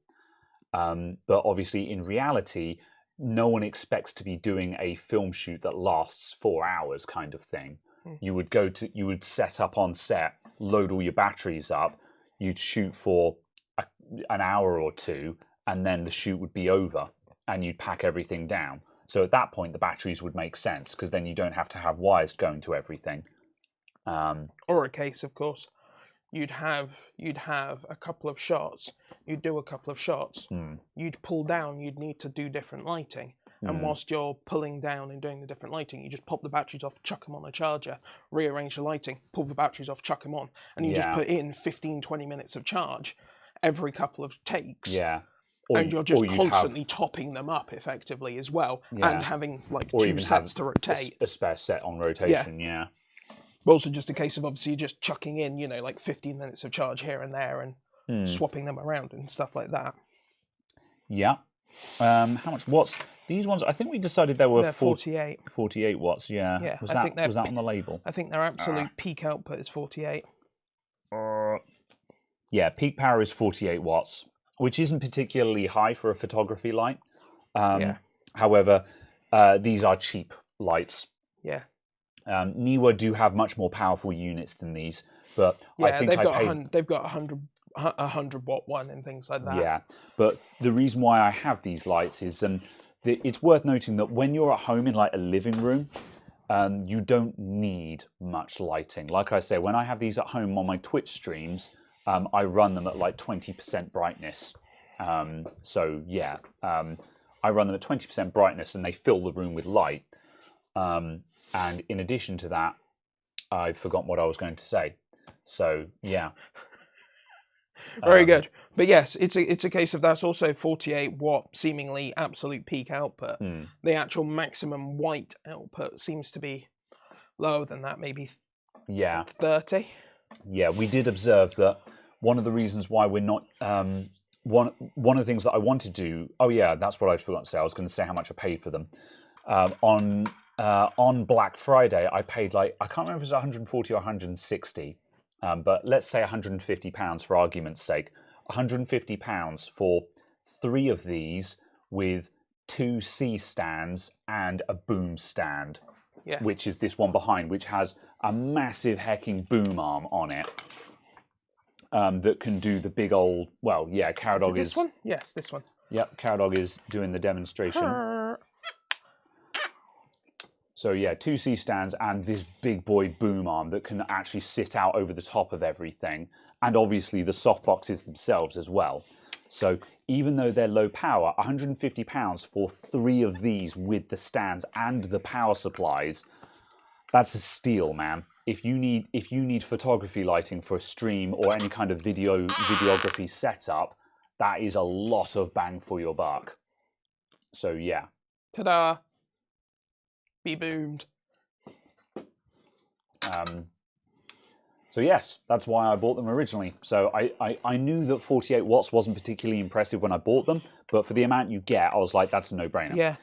But obviously, in reality, no one expects to be doing a film shoot that lasts 4 hours, kind of thing. You would set up on set, load all your batteries up, you'd shoot for an hour or two, and then the shoot would be over. And you'd pack everything down. So at that point, the batteries would make sense because then you don't have to have wires going to everything. Or a case, of course, you'd have a couple of shots. You'd do a couple of shots. You'd pull down. You'd need to do different lighting. And whilst you're pulling down and doing the different lighting, you just pop the batteries off, chuck them on a charger, rearrange the lighting, pull the batteries off, chuck them on, and you just put in 15-20 minutes of charge every couple of takes. Yeah. And you're just constantly topping them up effectively as well, and having like 2 sets to rotate. A spare set on rotation, yeah. But also just a case of obviously just chucking in, like 15 minutes of charge here and there and swapping them around and stuff like that. Yeah. How much watts? These ones, I think we decided they were 48. 48 watts, yeah. Was that on the label? I think their absolute peak output is 48. Yeah, peak power is 48 watts. Which isn't particularly high for a photography light. However, these are cheap lights. Yeah. Neewer do have much more powerful units than these, but I think they've got 100 watt one and things like that. Yeah, but the reason why I have these lights is it's worth noting that when you're at home in like a living room, you don't need much lighting. Like I say, when I have these at home on my Twitch streams, I run them at like 20% brightness. So yeah, I run them at 20% brightness and they fill the room with light. And in addition to that, I've forgotten what I was going to say. So yeah. Very good. But yes, it's a case of that's also 48 watt seemingly absolute peak output. The actual maximum white output seems to be lower than that, maybe 30. Yeah, we did observe that one of the reasons why we're not one of the things that I wanted to do. Oh yeah, that's what I forgot to say. I was going to say how much I paid for them. On Black Friday, I paid I can't remember if it was 140 or 160, but let's say £150 for argument's sake. £150 for 3 of these with 2 C stands and a boom stand, which is this one behind, which has a massive hecking boom arm on it. that can do the big old, well, yeah, Caradog is... this one? Yes, this one. Yep, Caradog is doing the demonstration. So yeah, 2 C-stands and this big boy boom arm that can actually sit out over the top of everything. And obviously the softboxes themselves as well. So even though they're low power, £150 for 3 of these with the stands and the power supplies, that's a steal, man. If you need photography lighting for a stream or any kind of videography setup, that is a lot of bang for your buck. So yeah. Ta-da! Be boomed. So yes, that's why I bought them originally. So I knew that 48 watts wasn't particularly impressive when I bought them, but for the amount you get, I was like, that's a no-brainer. Yeah.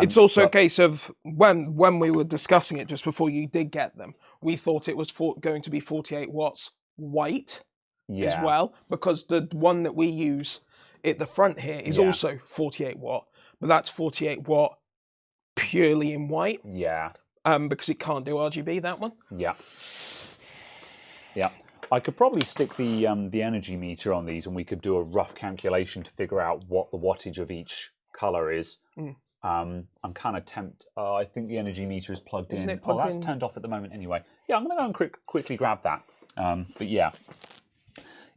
It's also a case of when we were discussing it just before you did get them, we thought it was going to be 48 watts white as well, because the one that we use at the front here is also 48 watt, but that's 48 watt purely in white. Yeah. Because it can't do RGB, that one. Yeah. Yeah. I could probably stick the energy meter on these and we could do a rough calculation to figure out what the wattage of each color is. I'm kind of tempted. I think the energy meter is plugged in. Oh, that's turned off at the moment anyway. Yeah, I'm going to go and quickly grab that. But yeah.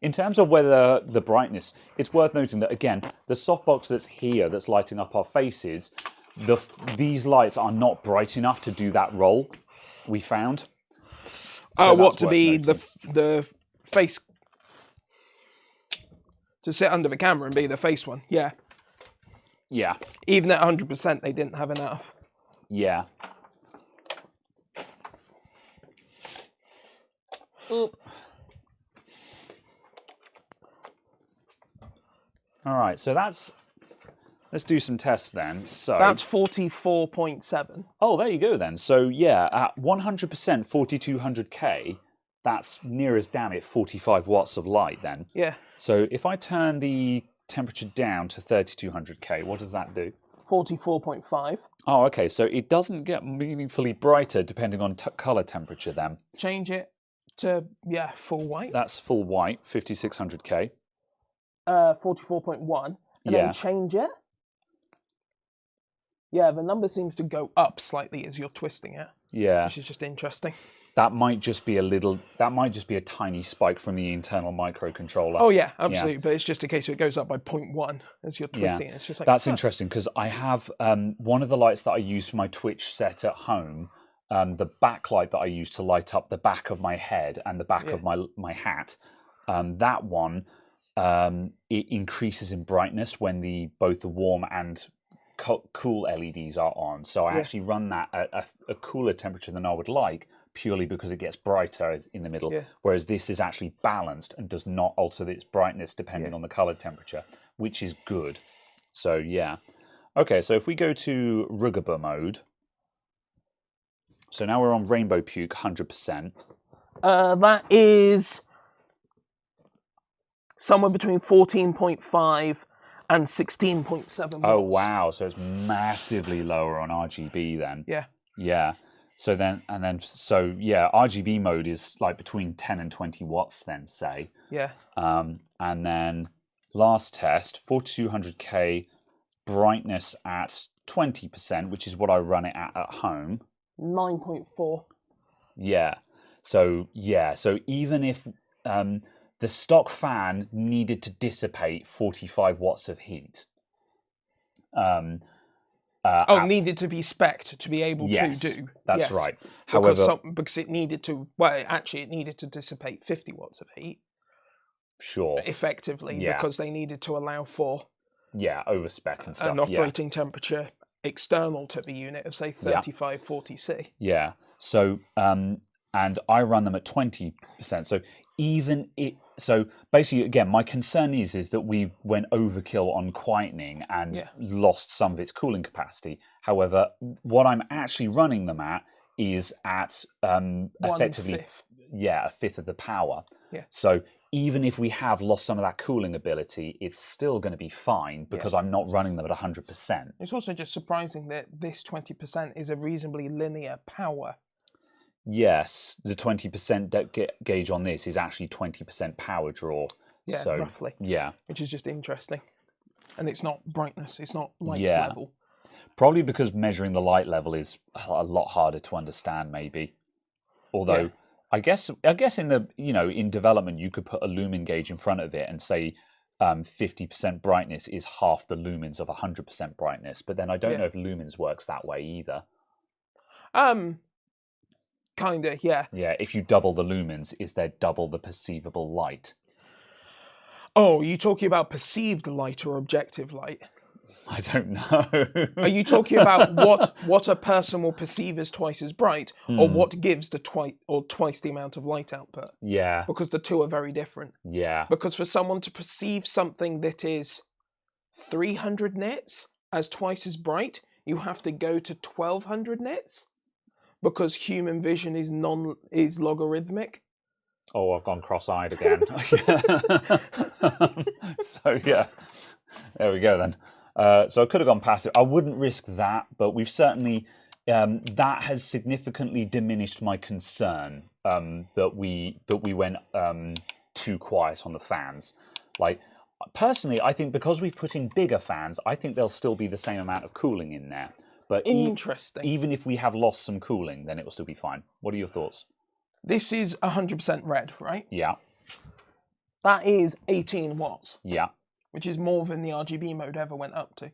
In terms of whether the brightness, it's worth noting that, again, the softbox that's here that's lighting up our faces, these lights are not bright enough to do that role, we found. So what, to be the face, to sit under the camera and be the face one? Yeah. Yeah. Even at 100%, they didn't have enough. Yeah. Oop. All right, so let's do some tests then. So that's 44.7. Oh, there you go then. So yeah, at 100% 4200K, that's near as damn it 45 watts of light then. Yeah. So if I turn the temperature down to 3200K, what does that do? 44.5. Oh, okay. So it doesn't get meaningfully brighter depending on color temperature then. Change it to, yeah, full white. That's full white, 5600K. 44.1. And then change it. Yeah, the number seems to go up slightly as you're twisting it. Yeah. Which is just interesting. That might just be a tiny spike from the internal microcontroller. Oh yeah, absolutely. Yeah. But it's just a case of it goes up by 0.1 as you're twisting it. It's just like, that's interesting because I have one of the lights that I use for my Twitch set at home, the backlight that I use to light up the back of my head and the back of my hat. That one, it increases in brightness when both the warm and cool LEDs are on. So I actually run that at a cooler temperature than I would like, purely because it gets brighter in the middle, whereas this is actually balanced and does not alter its brightness depending on the color temperature, which is good. So yeah. Okay, so if we go to Rugaba mode, so now we're on Rainbow Puke 100%. That is somewhere between 14.5 and 16.7 watts. Oh wow, so it's massively lower on RGB then. Yeah. Yeah. So RGB mode is like between 10 and 20 watts then, say. Yeah. And then last test, 4200K brightness at 20%, which is what I run it at home. 9.4. Yeah. So even if the stock fan needed to dissipate 45 watts of heat. Needed to be spec'd to be able to do. That's right. However, because it needed to, it needed to dissipate 50 watts of heat. Sure. Effectively, because they needed to allow for overspec and stuff. An operating temperature external to the unit of say 35, 40 C. Yeah. So and I run them at 20%. So basically, again, my concern is that we went overkill on quietening and lost some of its cooling capacity. However, what I'm actually running them at is at effectively, a fifth of the power. Yeah. So even if we have lost some of that cooling ability, it's still going to be fine because I'm not running them at 100%. It's also just surprising that this 20% is a reasonably linear power. Yes, the 20% gauge on this is actually 20% power draw. Yeah, so, roughly. Yeah. Which is just interesting. And it's not brightness, it's not light Yeah. level. Probably because measuring the light level is a lot harder to understand, maybe. Although, I guess in the in development you could put a lumen gauge in front of it and say 50% brightness is half the lumens of 100% brightness. But then I don't know if lumens works that way either. Kinda, yeah. Yeah, if you double the lumens, is there double the perceivable light? Oh, are you talking about perceived light or objective light? I don't know. Are you talking about what a person will perceive as twice as bright, or what gives the twice the amount of light output? Yeah. Because the two are very different. Yeah. Because for someone to perceive something that is 300 nits as twice as bright, you have to go to 1200 nits. Because human vision is logarithmic. Oh, I've gone cross-eyed again. So yeah, there we go then. So I could have gone past it. I wouldn't risk that, but we've certainly that has significantly diminished my concern that we went too quiet on the fans. Like personally, I think because we've put in bigger fans, I think there'll still be the same amount of cooling in there. But interesting. Even if we have lost some cooling, then it will still be fine. What are your thoughts? This is 100% red, right? Yeah. That is 18 watts. Yeah. Which is more than the RGB mode ever went up to.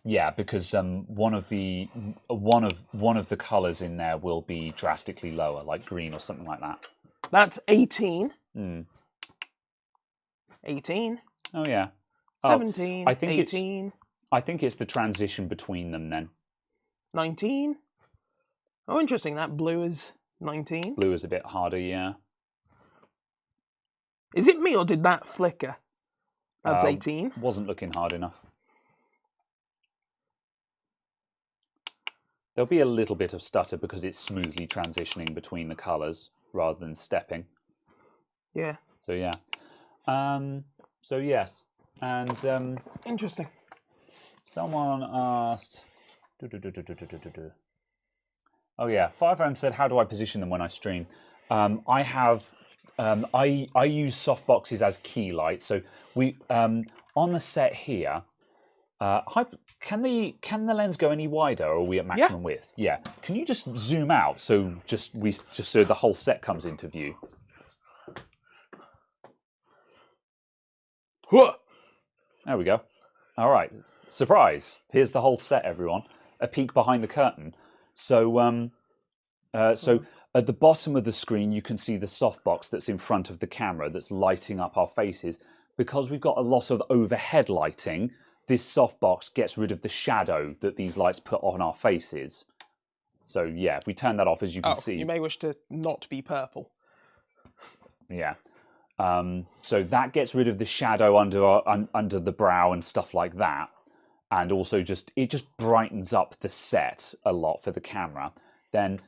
Yeah, because one of the colours in there will be drastically lower, like green or something like that. That's 18. 18. Oh yeah. 17. I think 18. I think it's the transition between them then. 19. Oh, interesting. That blue is 19. Blue is a bit harder, yeah. Is it me or did that flicker? That's 18. Wasn't looking hard enough. There'll be a little bit of stutter because it's smoothly transitioning between the colours rather than stepping. Yeah. So yeah. So yes. And interesting. Someone asked. Oh yeah, Firephone said, "How do I position them when I stream?" I have. I use softboxes as key lights. So we on the set here. Can the lens go any wider, or are we at maximum width? Yeah. Can you just zoom out so so the whole set comes into view? There we go. All right. Surprise! Here's the whole set, everyone. A peek behind the curtain. So so at the bottom of the screen, you can see the softbox that's in front of the camera that's lighting up our faces. Because we've got a lot of overhead lighting, this softbox gets rid of the shadow that these lights put on our faces. So yeah, if we turn that off, as you can see... You may wish to not be purple. Yeah. So that gets rid of the shadow under the brow and stuff like that. And also it just brightens up the set a lot for the camera. Then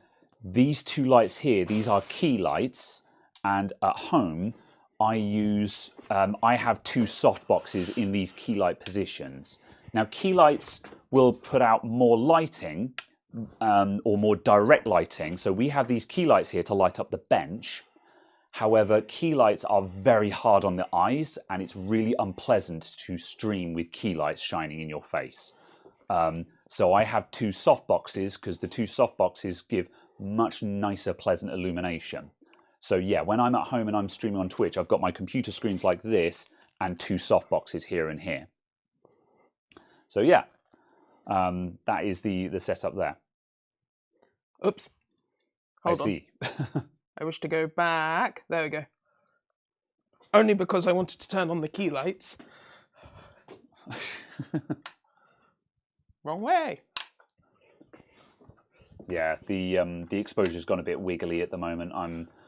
these two lights here, these are key lights. And at home, I have two softboxes in these key light positions. Now, key lights will put out more lighting or more direct lighting. So we have these key lights here to light up the bench. However, key lights are very hard on the eyes, and it's really unpleasant to stream with key lights shining in your face. So I have two softboxes because the two softboxes give much nicer, pleasant illumination. So yeah, when I'm at home and I'm streaming on Twitch, I've got my computer screens like this and two softboxes here and here. So yeah, that is the setup there. Oops. Hold on. I see. I wish to go back. There we go. Only because I wanted to turn on the key lights. Wrong way. Yeah, the exposure's gone a bit wiggly at the moment.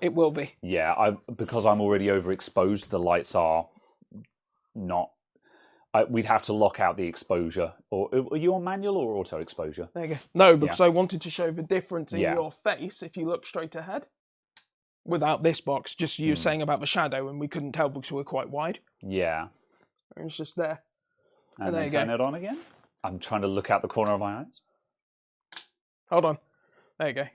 It will be. Yeah, because I'm already overexposed. The lights are not. We'd have to lock out the exposure. Or are you on manual or auto exposure? There you go. No, because I wanted to show the difference in your face if you look straight ahead. Without this box, just you saying about the shadow, and we couldn't tell because we were quite wide. Yeah. It was just there. And then turn it on again. I'm trying to look out the corner of my eyes. Hold on. There you go.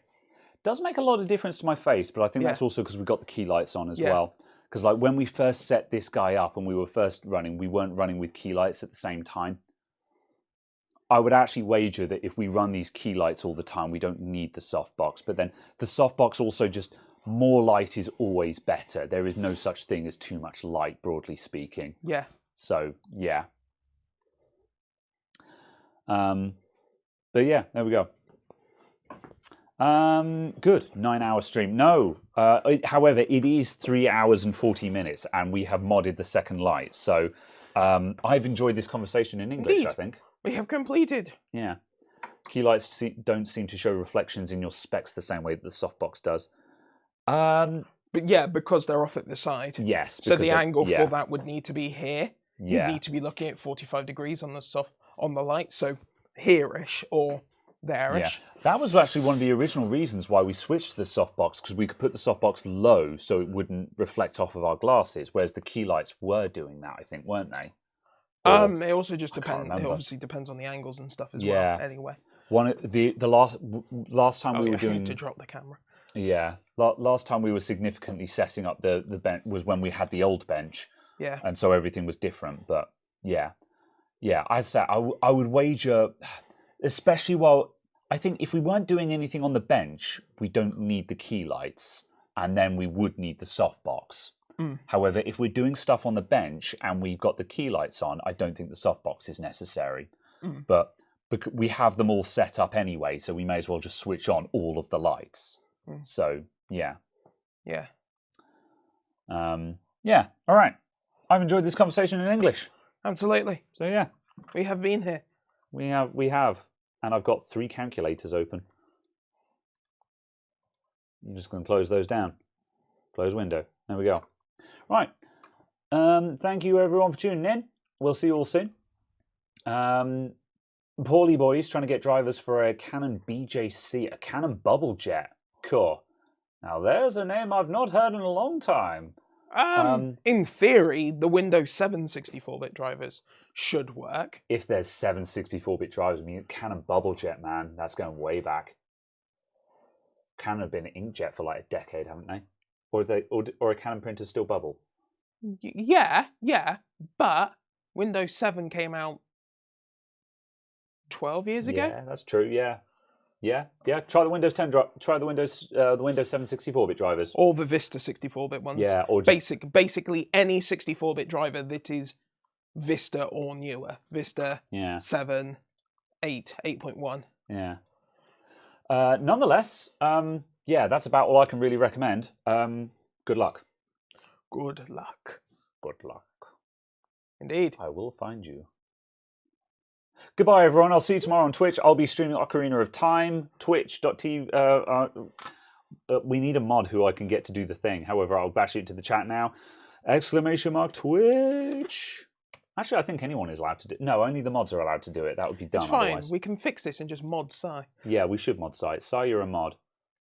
does make a lot of difference to my face, but I think that's also because we've got the key lights on as well. Because like when we first set this guy up and we were first running, we weren't running with key lights at the same time. I would actually wager that if we run these key lights all the time, we don't need the softbox. But then the softbox also just, more light is always better. There is no such thing as too much light, broadly speaking. Yeah. So, yeah. But yeah, there we go. Good. 9-hour stream. No. However, it is 3 hours and 40 minutes, and we have modded the second light. So I've enjoyed this conversation in English, I think. We have completed. Yeah. Key lights don't seem to show reflections in your specs the same way that the softbox does. But yeah, because they're off at the side. Yes. So the angle for that would need to be here. Yeah. You'd need to be looking at 45 degrees on the light. So here-ish or there-ish. Yeah. That was actually one of the original reasons why we switched to the softbox, because we could put the softbox low so it wouldn't reflect off of our glasses, whereas the key lights were doing that, I think, weren't they? It also just depends. It obviously depends on the angles and stuff as well. Anyway, the last time we were doing to drop the camera. Yeah, last time we were significantly setting up the bench was when we had the old bench. Yeah, and so everything was different. But yeah. I said I would wager, especially while I think if we weren't doing anything on the bench, we don't need the key lights, and then we would need the softbox. However, if we're doing stuff on the bench and we've got the key lights on, I don't think the softbox is necessary. But we have them all set up anyway, so we may as well just switch on all of the lights. So, yeah. Yeah. Yeah, all right. I've enjoyed this conversation in English. Absolutely. So, yeah. We have been here. We have. And I've got 3 calculators open. I'm just going to close those down. Close window. There we go. Right. Thank you, everyone, for tuning in. We'll see you all soon. Paulie Boy's trying to get drivers for a Canon BJC, a Canon Bubble Jet. Cool. Now, there's a name I've not heard in a long time. In theory, the Windows 7 64-bit drivers should work. If there's 7 64-bit drivers, I mean, Canon Bubble Jet, man, that's going way back. Canon have been inkjet for like a decade, haven't they? Or a Canon printer still bubble? Yeah, but Windows 7 came out 12 years ago. Yeah, that's true. Yeah. Try the Windows 10. Try the Windows 7 64-bit drivers, or the Vista 64-bit ones. Yeah, or just... basically any 64-bit driver that is Vista or newer. Vista 7, 8, 8.1. Yeah. Nonetheless, that's about all I can really recommend. Good luck. Good luck. Good luck. Indeed. I will find you. Goodbye, everyone. I'll see you tomorrow on Twitch. I'll be streaming Ocarina of Time, twitch.tv. We need a mod who I can get to do the thing. However, I'll bash it to the chat now. ! Twitch. Actually, I think anyone is allowed to do it. No, only the mods are allowed to do it. That would be dumb. It's fine. Otherwise. We can fix this and just mod Psy. Yeah, we should mod Psy. Psy, you're a mod.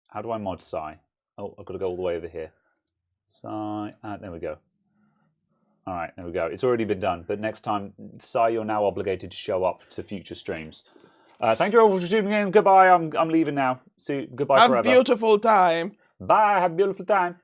How do I mod Psy? Oh, I've got to go all the way over here. Psy. There we go. All right, there we go. It's already been done. But next time, Psy, you're now obligated to show up to future streams. Thank you all for tuning in. Goodbye. I'm leaving now. See you. Goodbye forever. Have a beautiful time. Bye. Have a beautiful time.